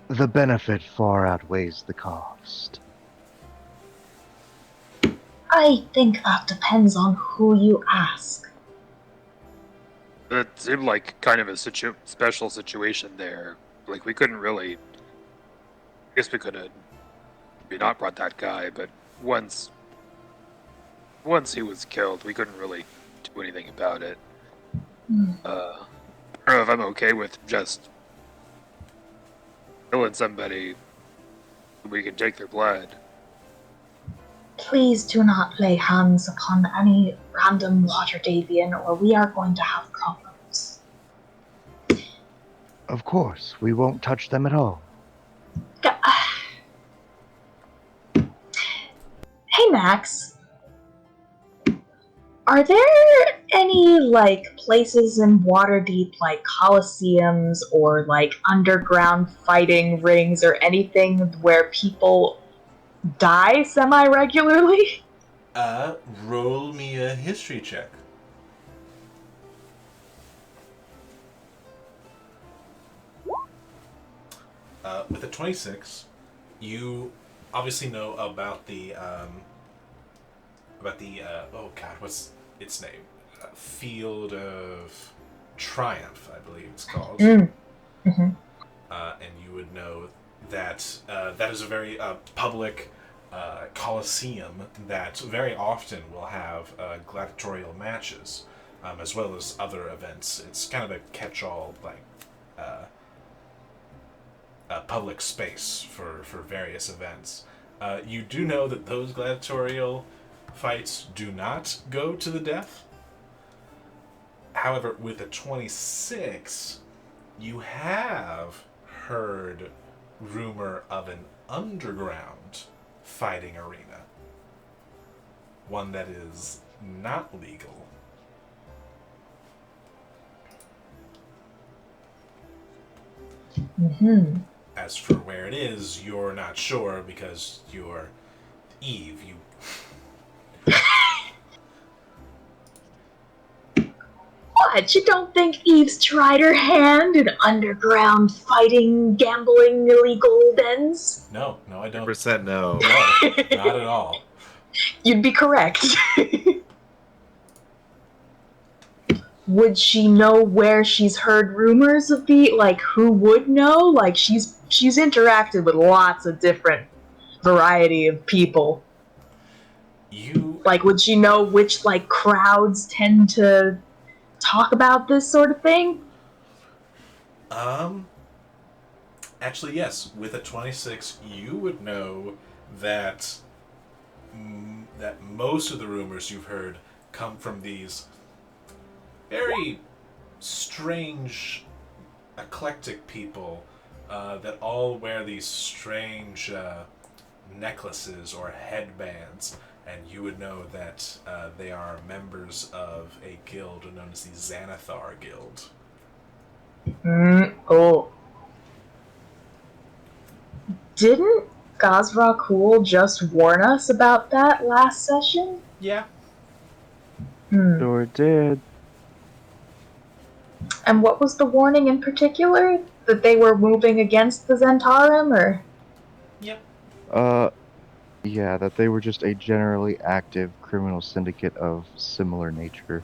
the benefit far outweighs the cost. I think that depends on who you ask. It seemed like kind of a special situation there. Like, we couldn't really. I guess we could have maybe not brought that guy, but once he was killed, we couldn't really do anything about it. Hmm. I don't know if I'm okay with just killing somebody. We can take their blood. please do not lay hands upon any random water Davian, or we are going to have problems. Of course, we won't touch them at all. Hey, Max. Are there any, places in Waterdeep, like coliseums or, underground fighting rings or anything where people die semi-regularly? Roll me a history check. With a 26, you obviously know about the oh god, what's its name? Field of Triumph, I believe it's called. Mm-hmm. And you would know that that is a very public coliseum that very often will have gladiatorial matches, as well as other events. It's kind of a catch-all, public space for various events. You do know that those gladiatorial fights do not go to the death. However, with a 26, you have heard rumor of an underground fighting arena. One that is not legal. Mm-hmm. As for where it is, you're not sure because you're Eve. What? You don't think Eve's tried her hand in underground fighting, gambling, illegal dens? No, I don't. 100% no. No, not at all. You'd be correct. Would she know where she's heard rumors of who would know? She's interacted with lots of different variety of people. Would she know which crowds tend to talk about this sort of thing? Actually, yes. With a 26, you would know that that most of the rumors you've heard come from these very strange, eclectic people that all wear these strange necklaces or headbands, and you would know that they are members of a guild known as the Xanathar Guild. Oh. Didn't Gazrakul just warn us about that last session? Yeah. Sure did. And what was the warning in particular? That they were moving against the Zentarum, or? Yep. Yeah, that they were just a generally active criminal syndicate of similar nature.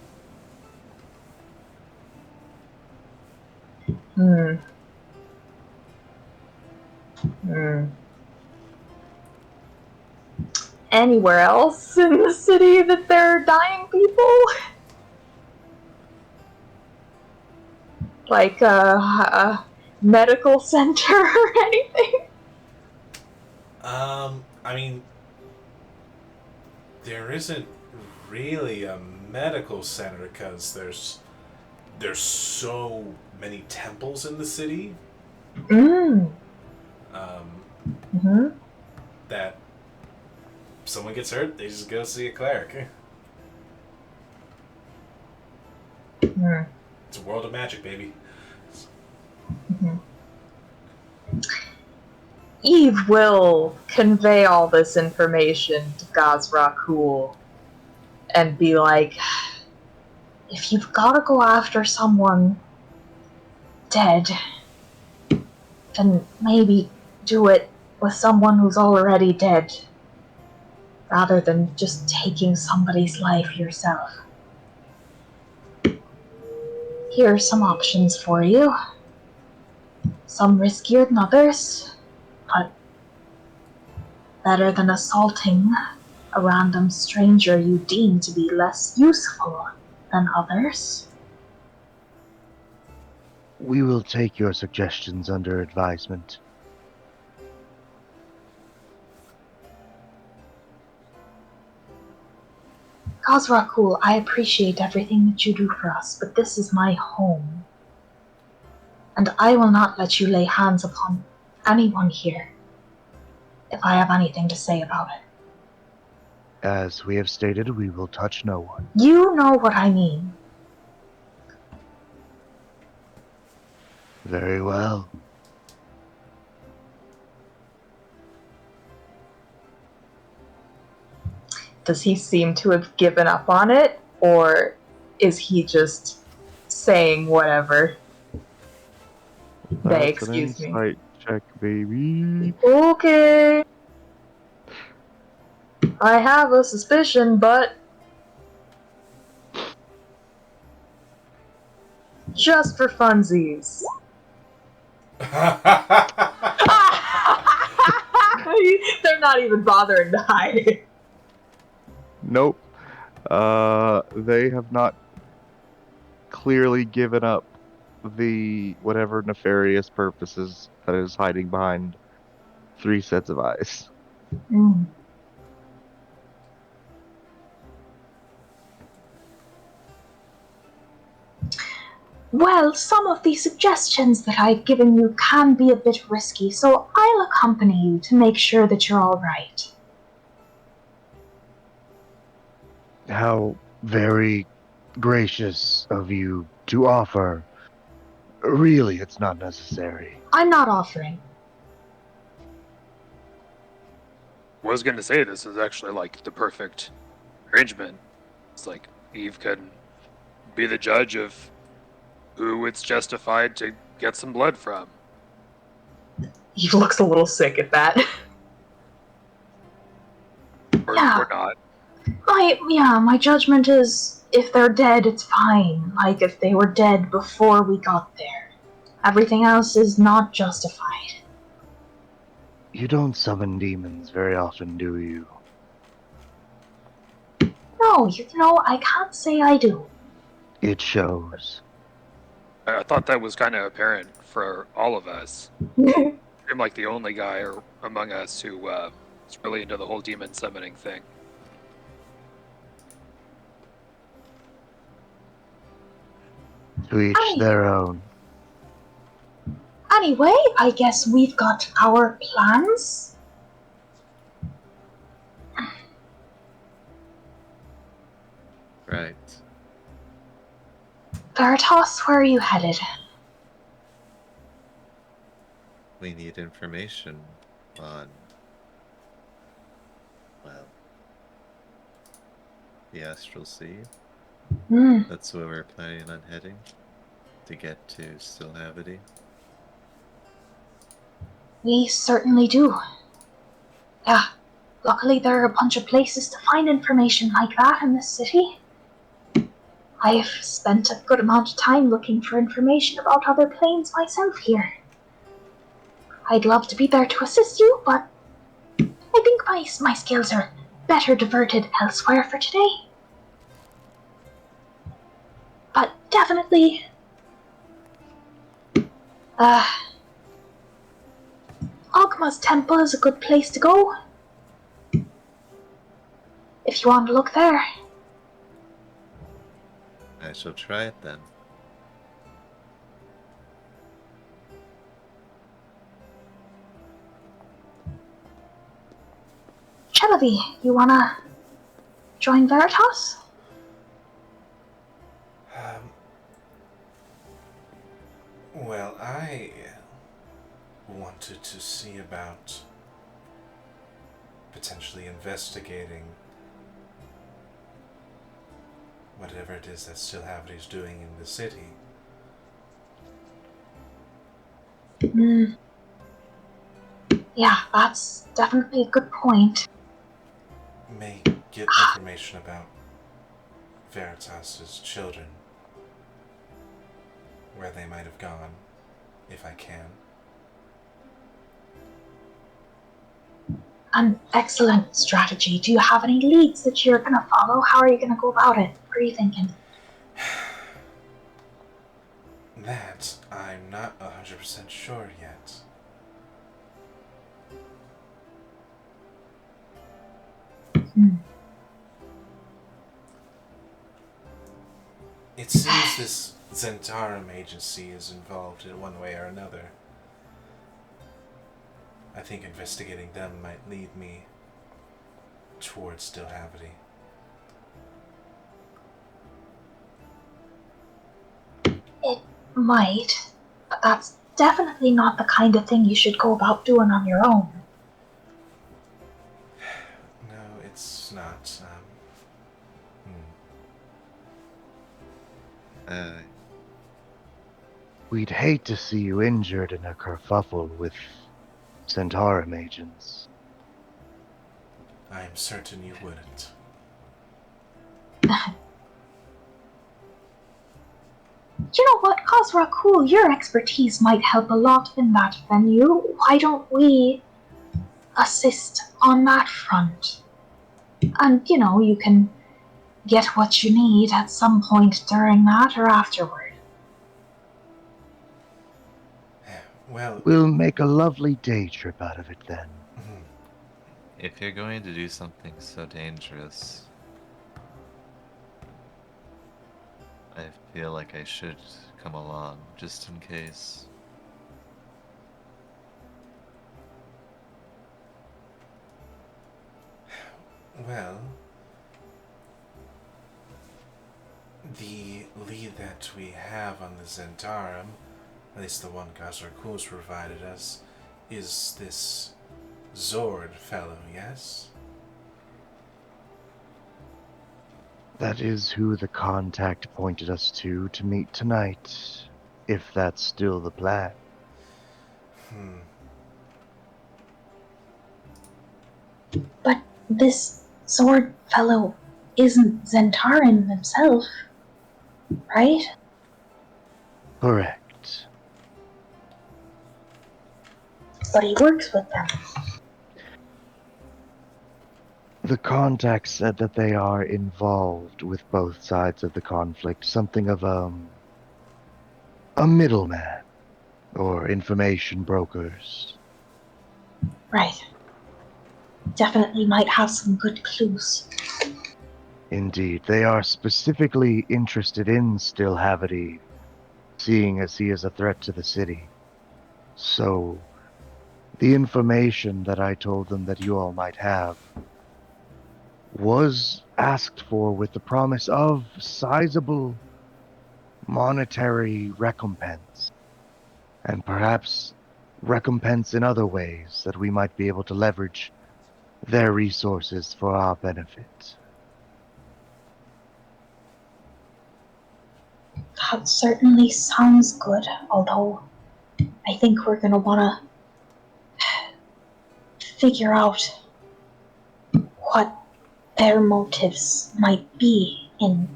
Anywhere else in the city that there are dying people? Like a medical center or anything? I mean, there isn't really a medical center because there's so many temples in the city. That someone gets hurt, they just go see a cleric. It's a world of magic, baby. Eve will convey all this information to Gazrakul and be like, if you've got to go after someone dead, then maybe do it with someone who's already dead, rather than just taking somebody's life yourself. Here are some options for you. Some riskier than others, but better than assaulting a random stranger you deem to be less useful than others. We will take your suggestions under advisement. Khazrakul, I appreciate everything that you do for us, but this is my home. And I will not let you lay hands upon anyone here if I have anything to say about it. As we have stated, we will touch no one. You know what I mean. Very well. Does he seem to have given up on it, or is he just saying whatever? They That's an excuse me. insight check, baby. Okay. I have a suspicion, but just for funsies. They're not even bothering to hide it. Nope. They have not clearly given up the whatever nefarious purposes that is hiding behind 3 sets of eyes. Mm. Well, some of the suggestions that I've given you can be a bit risky, so I'll accompany you to make sure that you're all right. How very gracious of you to offer. Really, it's not necessary. I'm not offering. Was going to say this is actually like the perfect arrangement. It's like Eve can be the judge of who it's justified to get some blood from. He looks a little sick at that. Or, Yeah. or not. My judgment is if they're dead, it's fine. Like if they were dead before we got there. Everything else is not justified. You don't summon demons very often, do you? No, I can't say I do. It shows. I thought that was kind of apparent for all of us. I'm like the only guy among us who is really into the whole demon summoning thing. To each their own. Anyway, I guess we've got our plans. Right. Veritas, where are you headed? We need information on, well, the Astral Sea. Hmm, That's where we're planning on heading to get to Stillhavity. we certainly do. Yeah, luckily there are a bunch of places to find information like that in this city. I've spent a good amount of time looking for information about other planes myself here. I'd love to be there to assist you, but I think my skills are better diverted elsewhere for today. But definitely, Ogma's temple is a good place to go. If you want to look there. I shall try it then. Chelavi, you wanna join Veritas? Well, I wanted to see about potentially investigating whatever it is that Stillhavity's doing in the city. Yeah, that's definitely a good point. May get information about Veritas's children, where they might have gone, if I can. An excellent strategy. Do you have any leads that you're gonna follow? How are you gonna go about it? What are you thinking? That I'm not 100% sure yet. It seems this Zentarum agency is involved in one way or another. I think investigating them might lead me towards Stilhavity. It might, but that's definitely not the kind of thing you should go about doing on your own. No, it's not. We'd hate to see you injured in a kerfuffle with Centaurum agents. I am certain you wouldn't. You know what, Khosrakul, your expertise might help a lot in that venue. Why don't we assist on that front? And, you can get what you need at some point during that or afterward. Well, We'll make a lovely day trip out of it then. If you're going to do something so dangerous, I feel like I should come along, just in case. well, the lead that we have on the Zentarum, at least the one Khosrakul's provided us, is this Zord fellow, yes? That is who the contact pointed us to meet tonight, if that's still the plan. But this sword fellow isn't Zentarin himself, right? Correct. But he works with them. The contact said that they are involved with both sides of the conflict, something of a middleman, or information brokers. Right. Definitely might have some good clues. Indeed, they are specifically interested in Stilhavity, seeing as he is a threat to the city. So, the information that I told them that you all might have was asked for with the promise of sizable monetary recompense, and perhaps recompense in other ways that we might be able to leverage their resources for our benefit. That certainly sounds good, although I think we're gonna wanna figure out what their motives might be in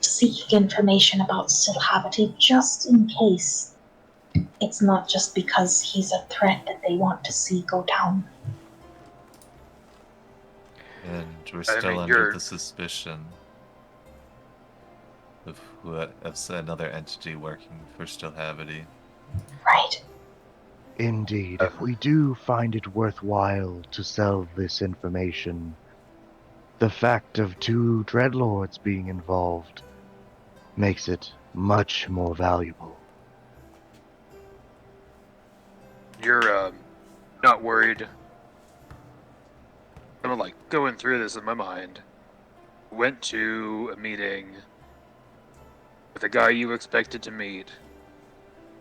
seeking information about Stilhavity, just in case it's not just because he's a threat that they want to see go down. And we're I still mean, under you're- the suspicion of another entity working for Stilhavity. Right. Indeed, if we do find it worthwhile to sell this information, the fact of 2 dreadlords being involved makes it much more valuable. You're not worried. I'm like going through this in my mind. Went to a meeting with a guy you expected to meet,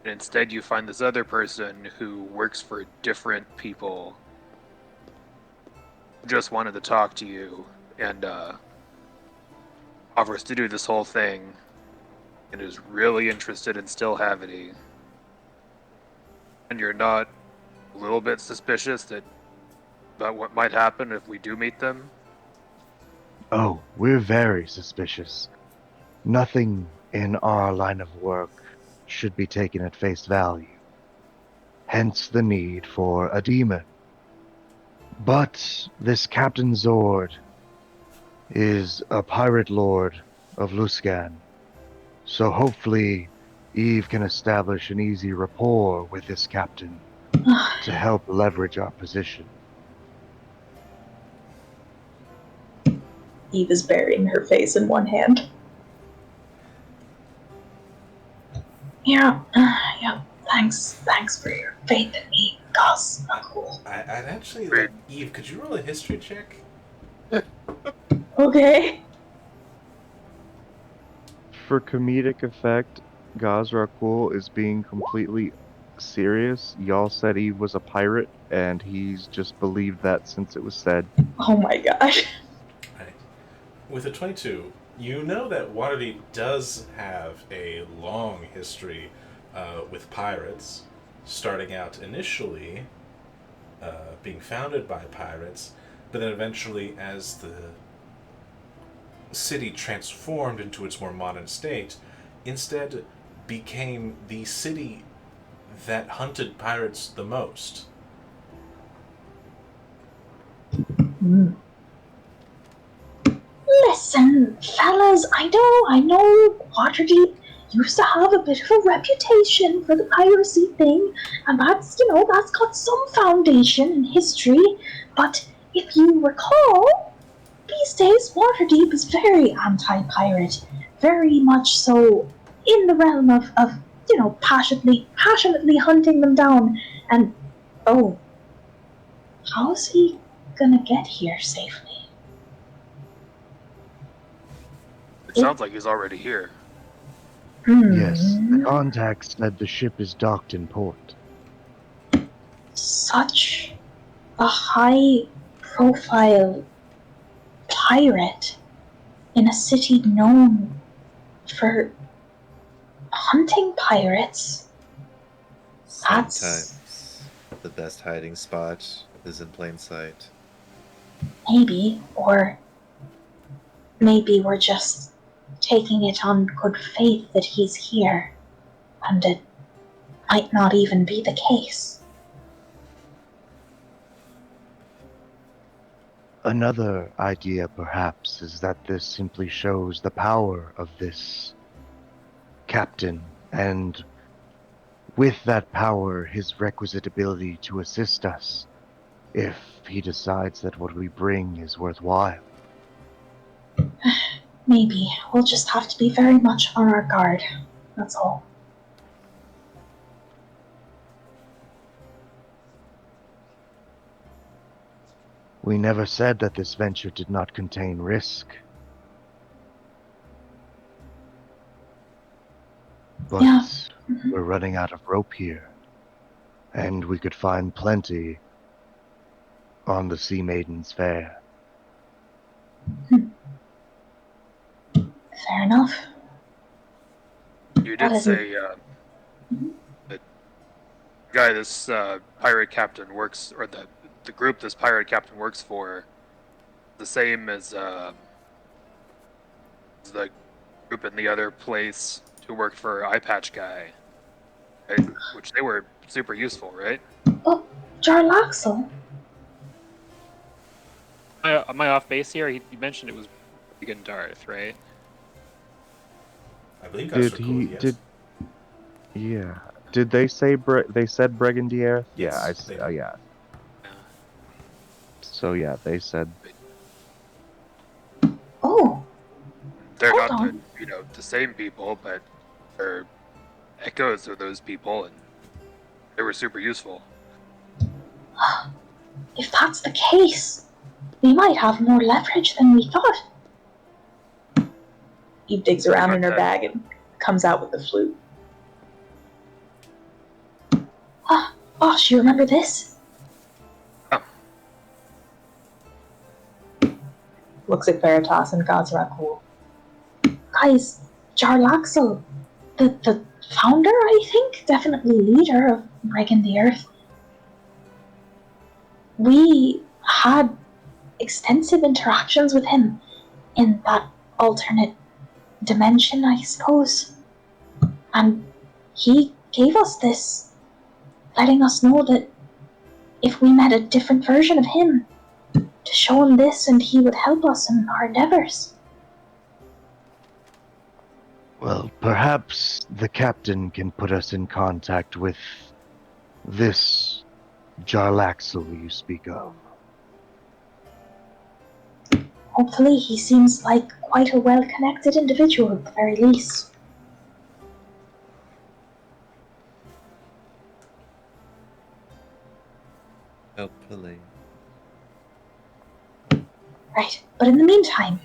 and instead you find this other person who works for different people. Just wanted to talk to you and offers to do this whole thing and is really interested in Stilhavity. And you're not a little bit suspicious about what might happen if we do meet them? Oh, we're very suspicious. Nothing in our line of work should be taken at face value. Hence the need for a demon. But this Captain Zord is a pirate lord of Luskan, so hopefully Eve can establish an easy rapport with this captain to help leverage our position. Eve is burying her face in one hand. Yeah. Thanks for your faith in me, Gus. Cool. I'd actually Great. Eve. Could you roll a history check? Okay. For comedic effect, Gazrakul is being completely serious. Y'all said he was a pirate, and he's just believed that since it was said. Oh my gosh. Right. With a 22, you know that Waterdeep does have a long history with pirates, starting out initially being founded by pirates, but then eventually, as the city transformed into its more modern state, instead became the city that hunted pirates the most. Listen, fellas, I know Waterdeep used to have a bit of a reputation for the piracy thing, and that's got some foundation in history, but if you recall, these days Waterdeep is very anti-pirate, very much so in the realm of passionately hunting them down, and oh, how's he gonna get here safely? It sounds like he's already here. Yes, the contact said the ship is docked in port. Such a high profile pirate in a city known for hunting pirates. Sometimes the best hiding spot is in plain sight. Or maybe we're just taking it on good faith that he's here, and it might not even be the case. Another idea, perhaps, is that this simply shows the power of this captain, and with that power, his requisite ability to assist us, if he decides that what we bring is worthwhile. Maybe we'll just have to be very much on our guard. That's all. We never said that this venture did not contain risk. But Yeah. we're running out of rope here, and we could find plenty on the Sea Maiden's fare. Fair enough. You That did isn't- say that the guy this pirate captain works, or the group this pirate captain works for, the same as the group in the other place who worked for Eye Patch Guy, right? Which they were super useful, right? Oh, Jarlaxle. Am I off base here? You mentioned it was Regan Darth, right? I believe that's yes. Yeah. Did they say they said Bregandierth? Yes, Yeah, they did. yeah. So yeah, they said. Oh. They're Hold not on. the same people, but they're echoes of those people, and they were super useful. If that's the case, we might have more leverage than we thought. Eve digs around in her bag and comes out with the flute. Boss, you remember this? Oh. Looks at Veritas and Gazrakul. Guys, Jarlaxle, the founder, I think, definitely leader of Breaking the Earth. We had extensive interactions with him in that alternate dimension, I suppose. And he gave us this, letting us know that if we met a different version of him, to show him this and he would help us in our endeavors. Well, perhaps the captain can put us in contact with this Jarlaxle you speak of. Hopefully he seems like quite a well-connected individual at the very least. Definitely. Right, but in the meantime,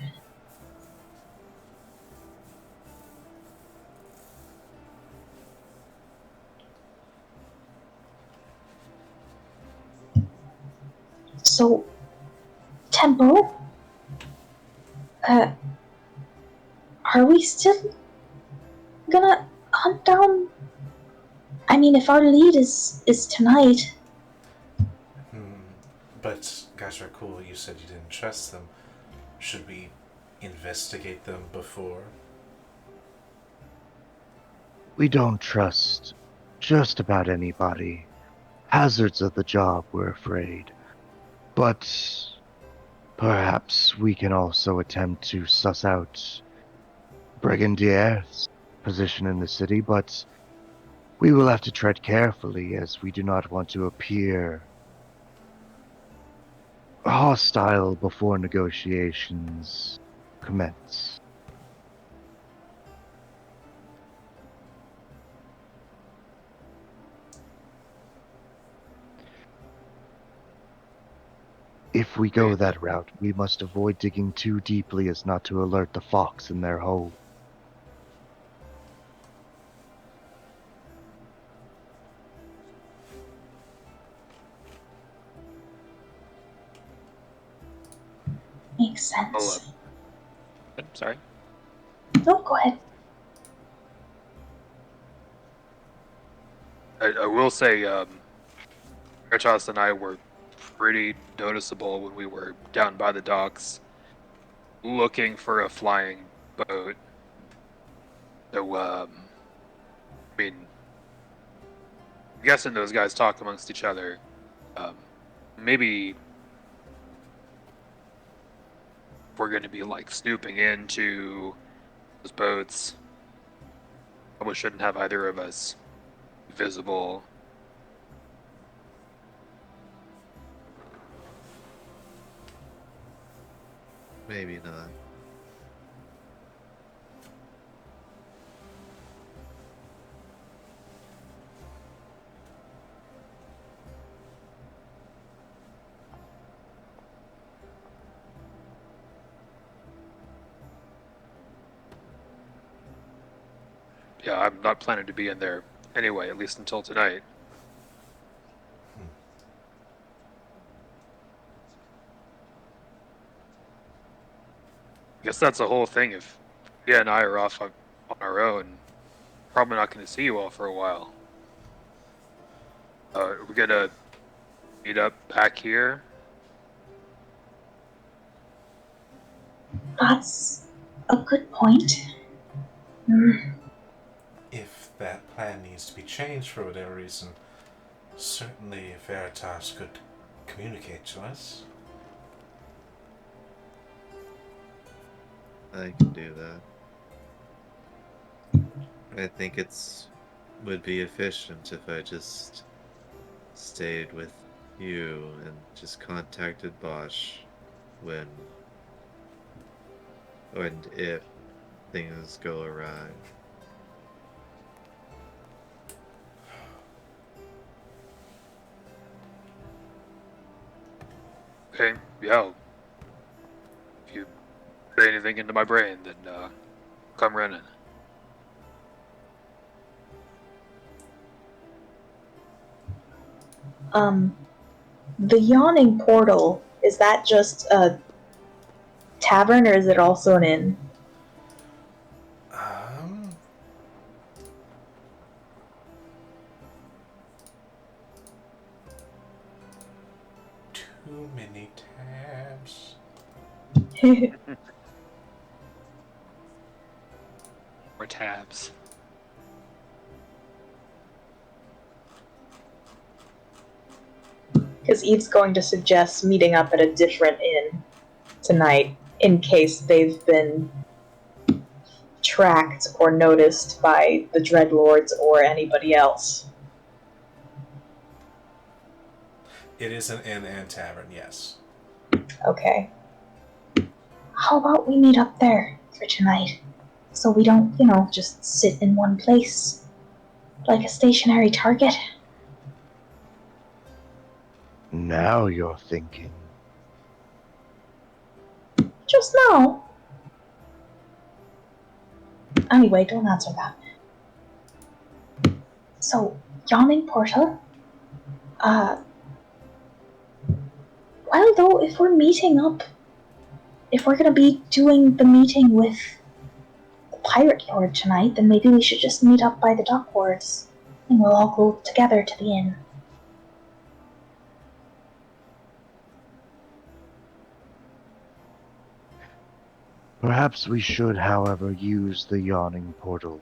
so, Tempo, are we still gonna hunt down? I mean, if our lead is tonight, But, Gashrakul, you said you didn't trust them. Should we investigate them before? We don't trust just about anybody. Hazards of the job, we're afraid. But perhaps we can also attempt to suss out Brigandier's position in the city, but we will have to tread carefully as we do not want to appear hostile before negotiations commence. If we go that route, we must avoid digging too deeply as not to alert the fox in their hole. makes sense. Sorry. No, go ahead. I will say, Veritas and I were pretty noticeable when we were down by the docks looking for a flying boat. So, I mean, I'm guessing those guys talk amongst each other. Maybe we're going to be like snooping into those boats. Probably shouldn't have either of us visible. Maybe not. Yeah, I'm not planning to be in there anyway, at least until tonight. I guess that's the whole thing. If Leah and I are off on our own, probably not going to see you all for a while. We're going to meet up back here. That's a good point. If that plan needs to be changed for whatever reason, certainly Veritas could communicate to us. I can do that. I think would be efficient if I just stayed with you and just contacted Bosch when and if things go awry. Okay, yeah. If you say anything into my brain, then come running. The yawning portal, is that just a tavern or is it also an inn? Too many tabs. Or tabs. Because Eve's going to suggest meeting up at a different inn tonight in case they've been tracked or noticed by the Dreadlords or anybody else. It is an inn and tavern, yes. Okay. How about we meet up there for tonight? So we don't, just sit in one place like a stationary target. Now you're thinking. Just now. Anyway, don't answer that. So, yawning portal? Well though, if we're meeting up, if we're gonna be doing the meeting with the Pirate Lord tonight, then maybe we should just meet up by the dock wards, and we'll all go together to the inn. Perhaps we should, however, use the yawning portal.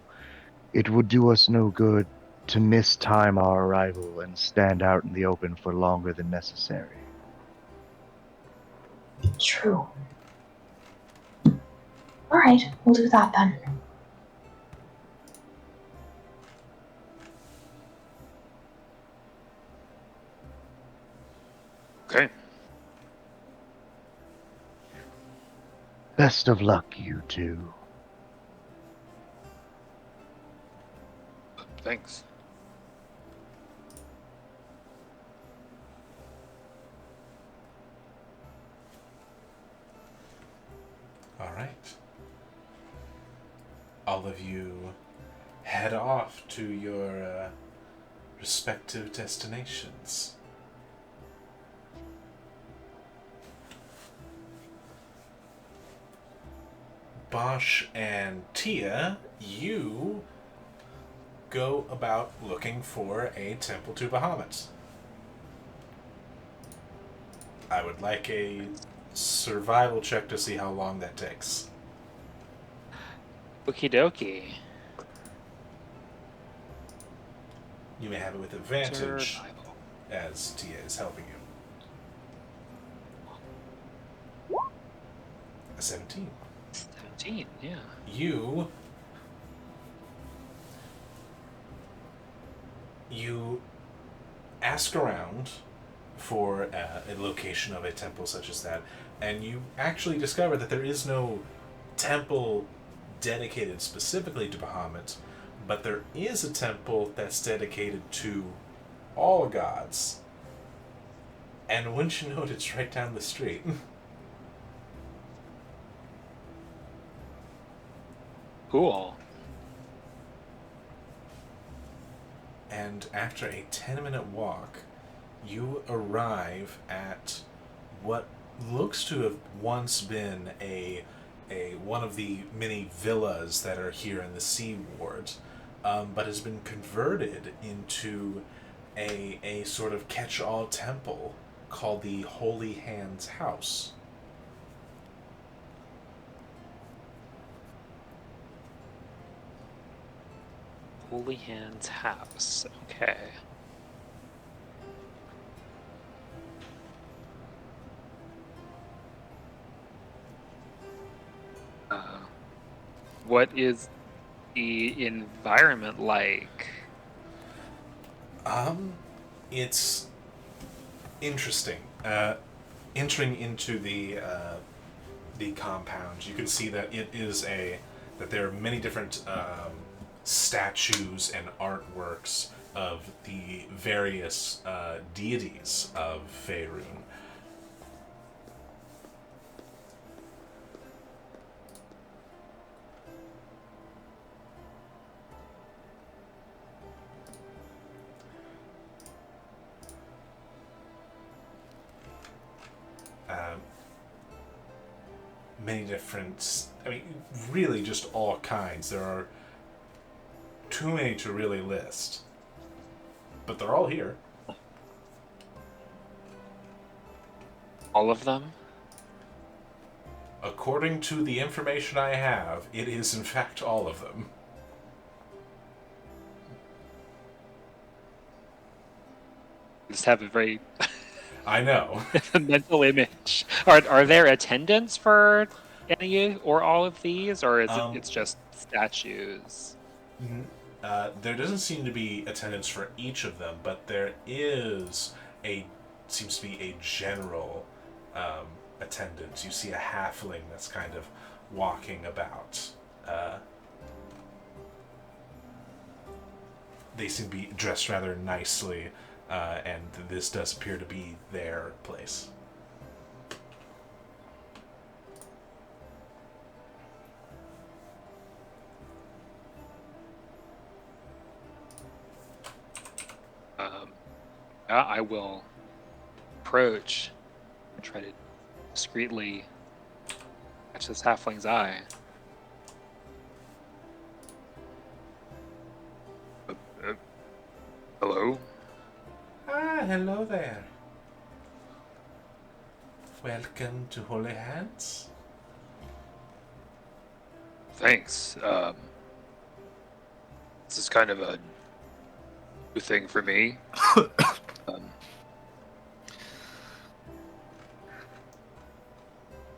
It would do us no good to mistime our arrival and stand out in the open for longer than necessary. True. Alright, we'll do that then. Okay. Best of luck, you two. Thanks. All right. All of you head off to your respective destinations. Bosch and Tia, you go about looking for a temple to Bahamut. I would like a survival check to see how long that takes. Okie dokie. You may have it with advantage Survival. as Tia is helping you. A 17. 17, yeah. You ask around for a location of a temple such as that, and you actually discover that there is no temple dedicated specifically to Bahamut, but there is a temple that's dedicated to all gods. And wouldn't you know it, it's right down the street. Cool. And after a 10-minute walk, you arrive at what looks to have once been a one of the many villas that are here in the Sea Ward, but has been converted into a sort of catch-all temple called the Holy Hands House. Holy Hands House. Okay. What is the environment like? It's interesting. Entering into the compound, you can see that that there are many different statues and artworks of the various deities of Faerun. Many different, really just all kinds. There are too many to really list, but they're all here. All of them? According to the information I have, it is in fact all of them. Just have a very I know. mental image. Are there attendants for any or all of these, or is it's just statues? There doesn't seem to be attendance for each of them, but there seems to be a general attendance. You see a halfling that's kind of walking about. They seem to be dressed rather nicely. and this does appear to be their place. I will approach and try to discreetly catch this halfling's eye. Hello? Hello there. Welcome to Holy Hands. Thanks. This is kind of a new thing for me.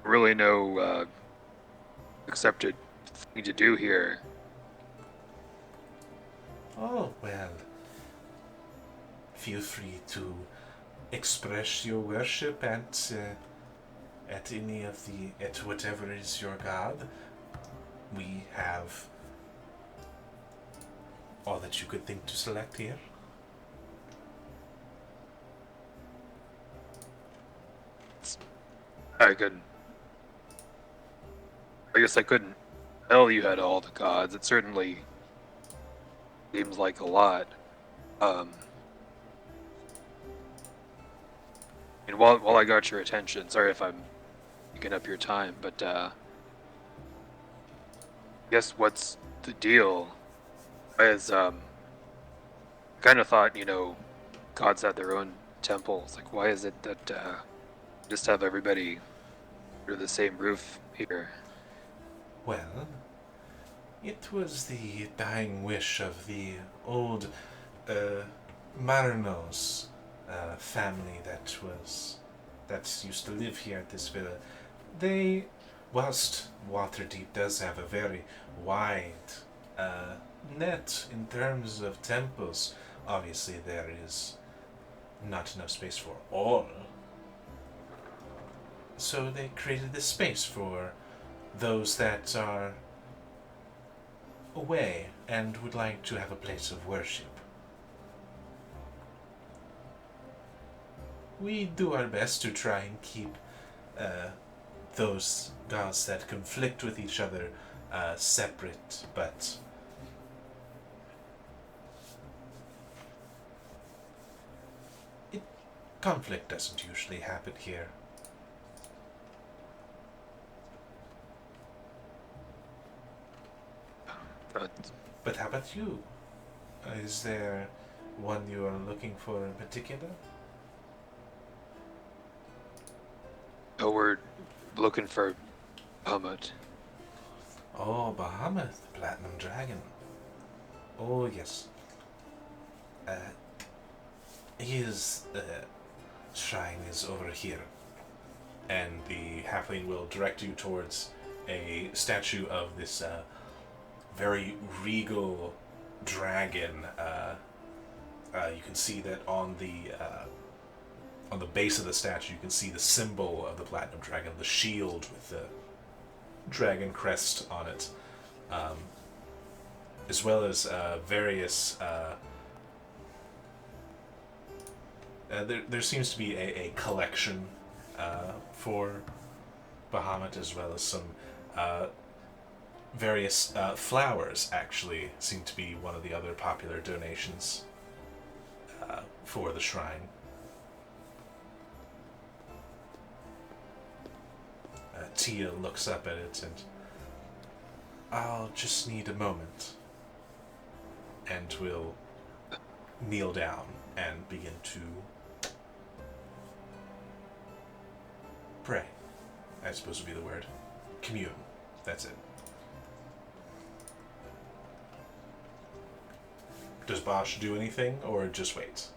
Really no accepted thing to do here. Oh, well. Feel free to express your worship at any of at whatever is your god. We have all that you could think to select here. I guess I couldn't tell you had all the gods. It certainly seems like a lot. And while I got your attention, sorry if I'm taking up your time, but I guess what's the deal? As kind of thought, gods had their own temples. Like, why is it that just have everybody under the same roof here? Well, it was the dying wish of the old Marinos family that used to live here at this villa. They, whilst Waterdeep does have a very wide net in terms of temples, obviously there is not enough space for all. So they created this space for those that are away and would like to have a place of worship. We do our best to try and keep those gods that conflict with each other separate, but conflict doesn't usually happen here. But how about you? Is there one you are looking for in particular? Oh, we're looking for Bahamut. Oh, Bahamut, the Platinum Dragon. Oh, yes. His shrine is over here. And the halfling will direct you towards a statue of this very regal dragon. You can see that on the base of the statue, you can see the symbol of the Platinum Dragon, the shield with the dragon crest on it, as well as various. There seems to be a collection for Bahamut, as well as some various flowers. Actually, seem to be one of the other popular donations for the shrine. Tia looks up at it and, I'll just need a moment, and will kneel down and begin to pray, I suppose would be the word. Commune. That's it. Does Bosch do anything, or just waits?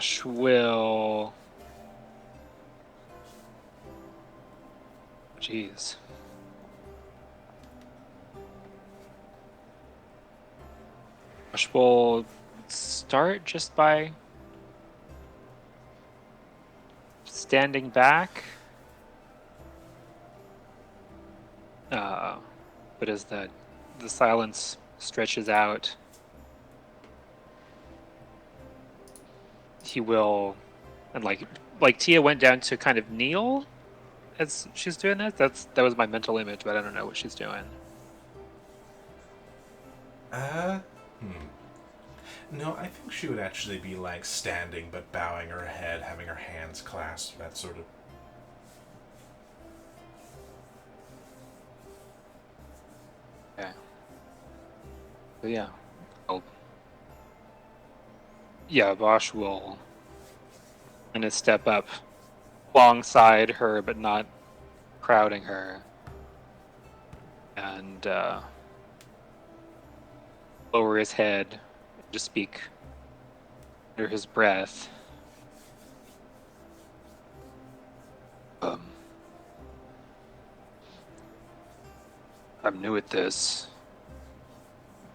Josh will. Jeez. Josh will start just by standing back. But as the silence stretches out, he will, and like Tia went down to kind of kneel as she's doing that. That was my mental image, but I don't know what she's doing. No, I think she would actually be like standing but bowing her head, having her hands clasped, that sort of. Okay. So yeah, Bosch will kind of step up alongside her, but not crowding her, and lower his head, just speak under his breath. I'm new at this.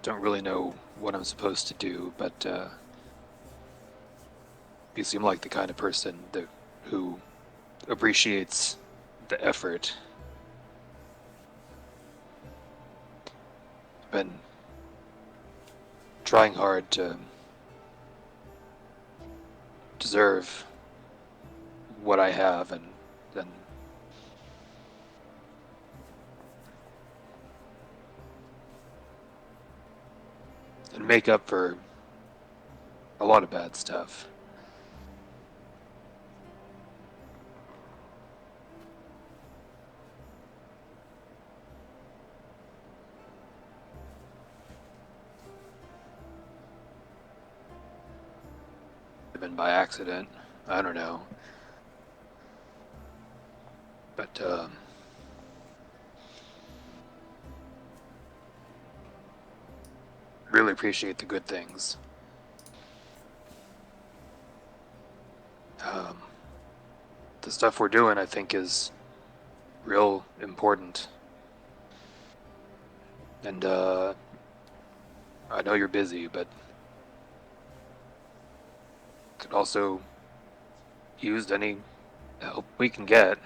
Don't really know what I'm supposed to do, but you seem like the kind of person who appreciates the effort. I've been trying hard to deserve what I have and make up for a lot of bad stuff. Been by accident. I don't know. But really appreciate the good things. The stuff we're doing, I think, is real important. And I know you're busy, but could also use any help we can get.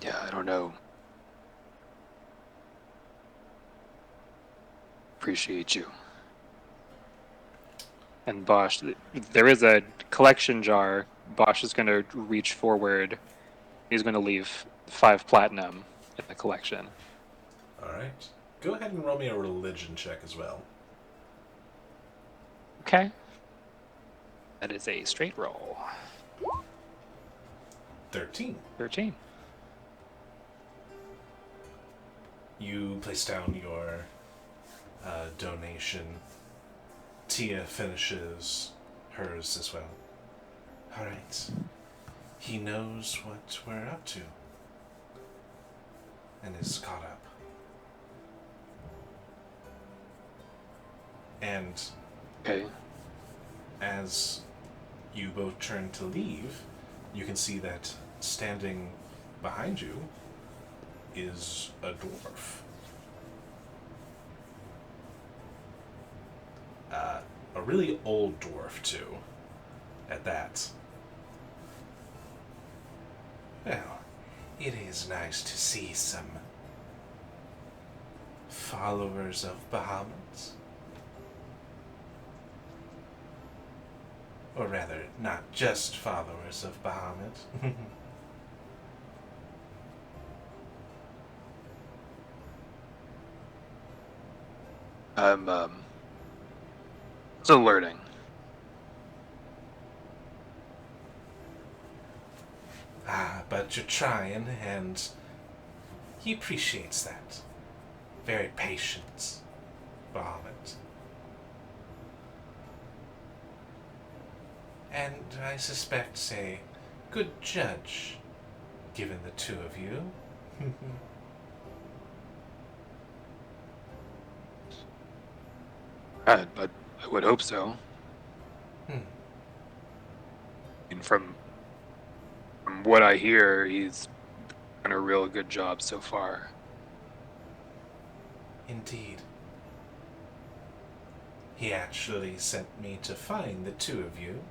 Yeah, I don't know. Appreciate you. And Bosch, there is a collection jar. Bosch is going to reach forward. He's going to leave 5 platinum in the collection. Alright. Go ahead and roll me a religion check as well. Okay. That is a straight roll. 13. 13. You place down your donation. Tia finishes hers as well. Alright. He knows what we're up to. And is caught up. And Okay. as you both turn to leave, you can see that standing behind you is a dwarf. A really old dwarf, too, at that. Well, it is nice to see some followers of Bahamut. Or rather, not just followers of Bahamut. I'm still learning. But you're trying, and he appreciates that. Very patient, Bahamut. And I suspect a good judge, given the two of you. But I would hope so. And from what I hear, he's done a real good job so far. Indeed. He actually sent me to find the two of you.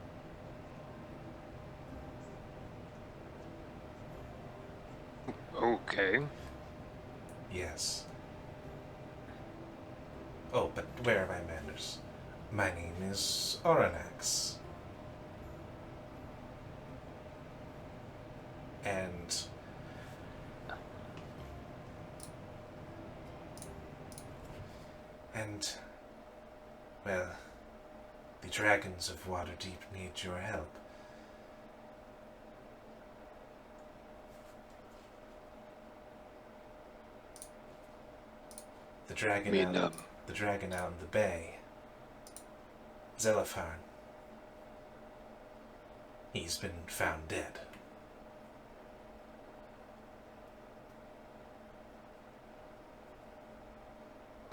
Okay. Yes. Oh, but where are my manners? My name is Oranax. And well, the dragons of Waterdeep need your help. The dragon the dragon out in the bay, Zelifharn. He's been found dead.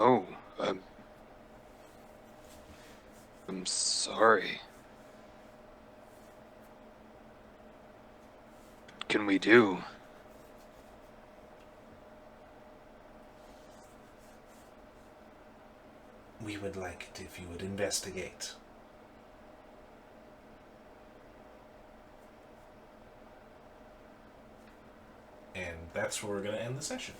Oh, I'm sorry. What can we do? We would like it if you would investigate. And that's where we're going to end the session.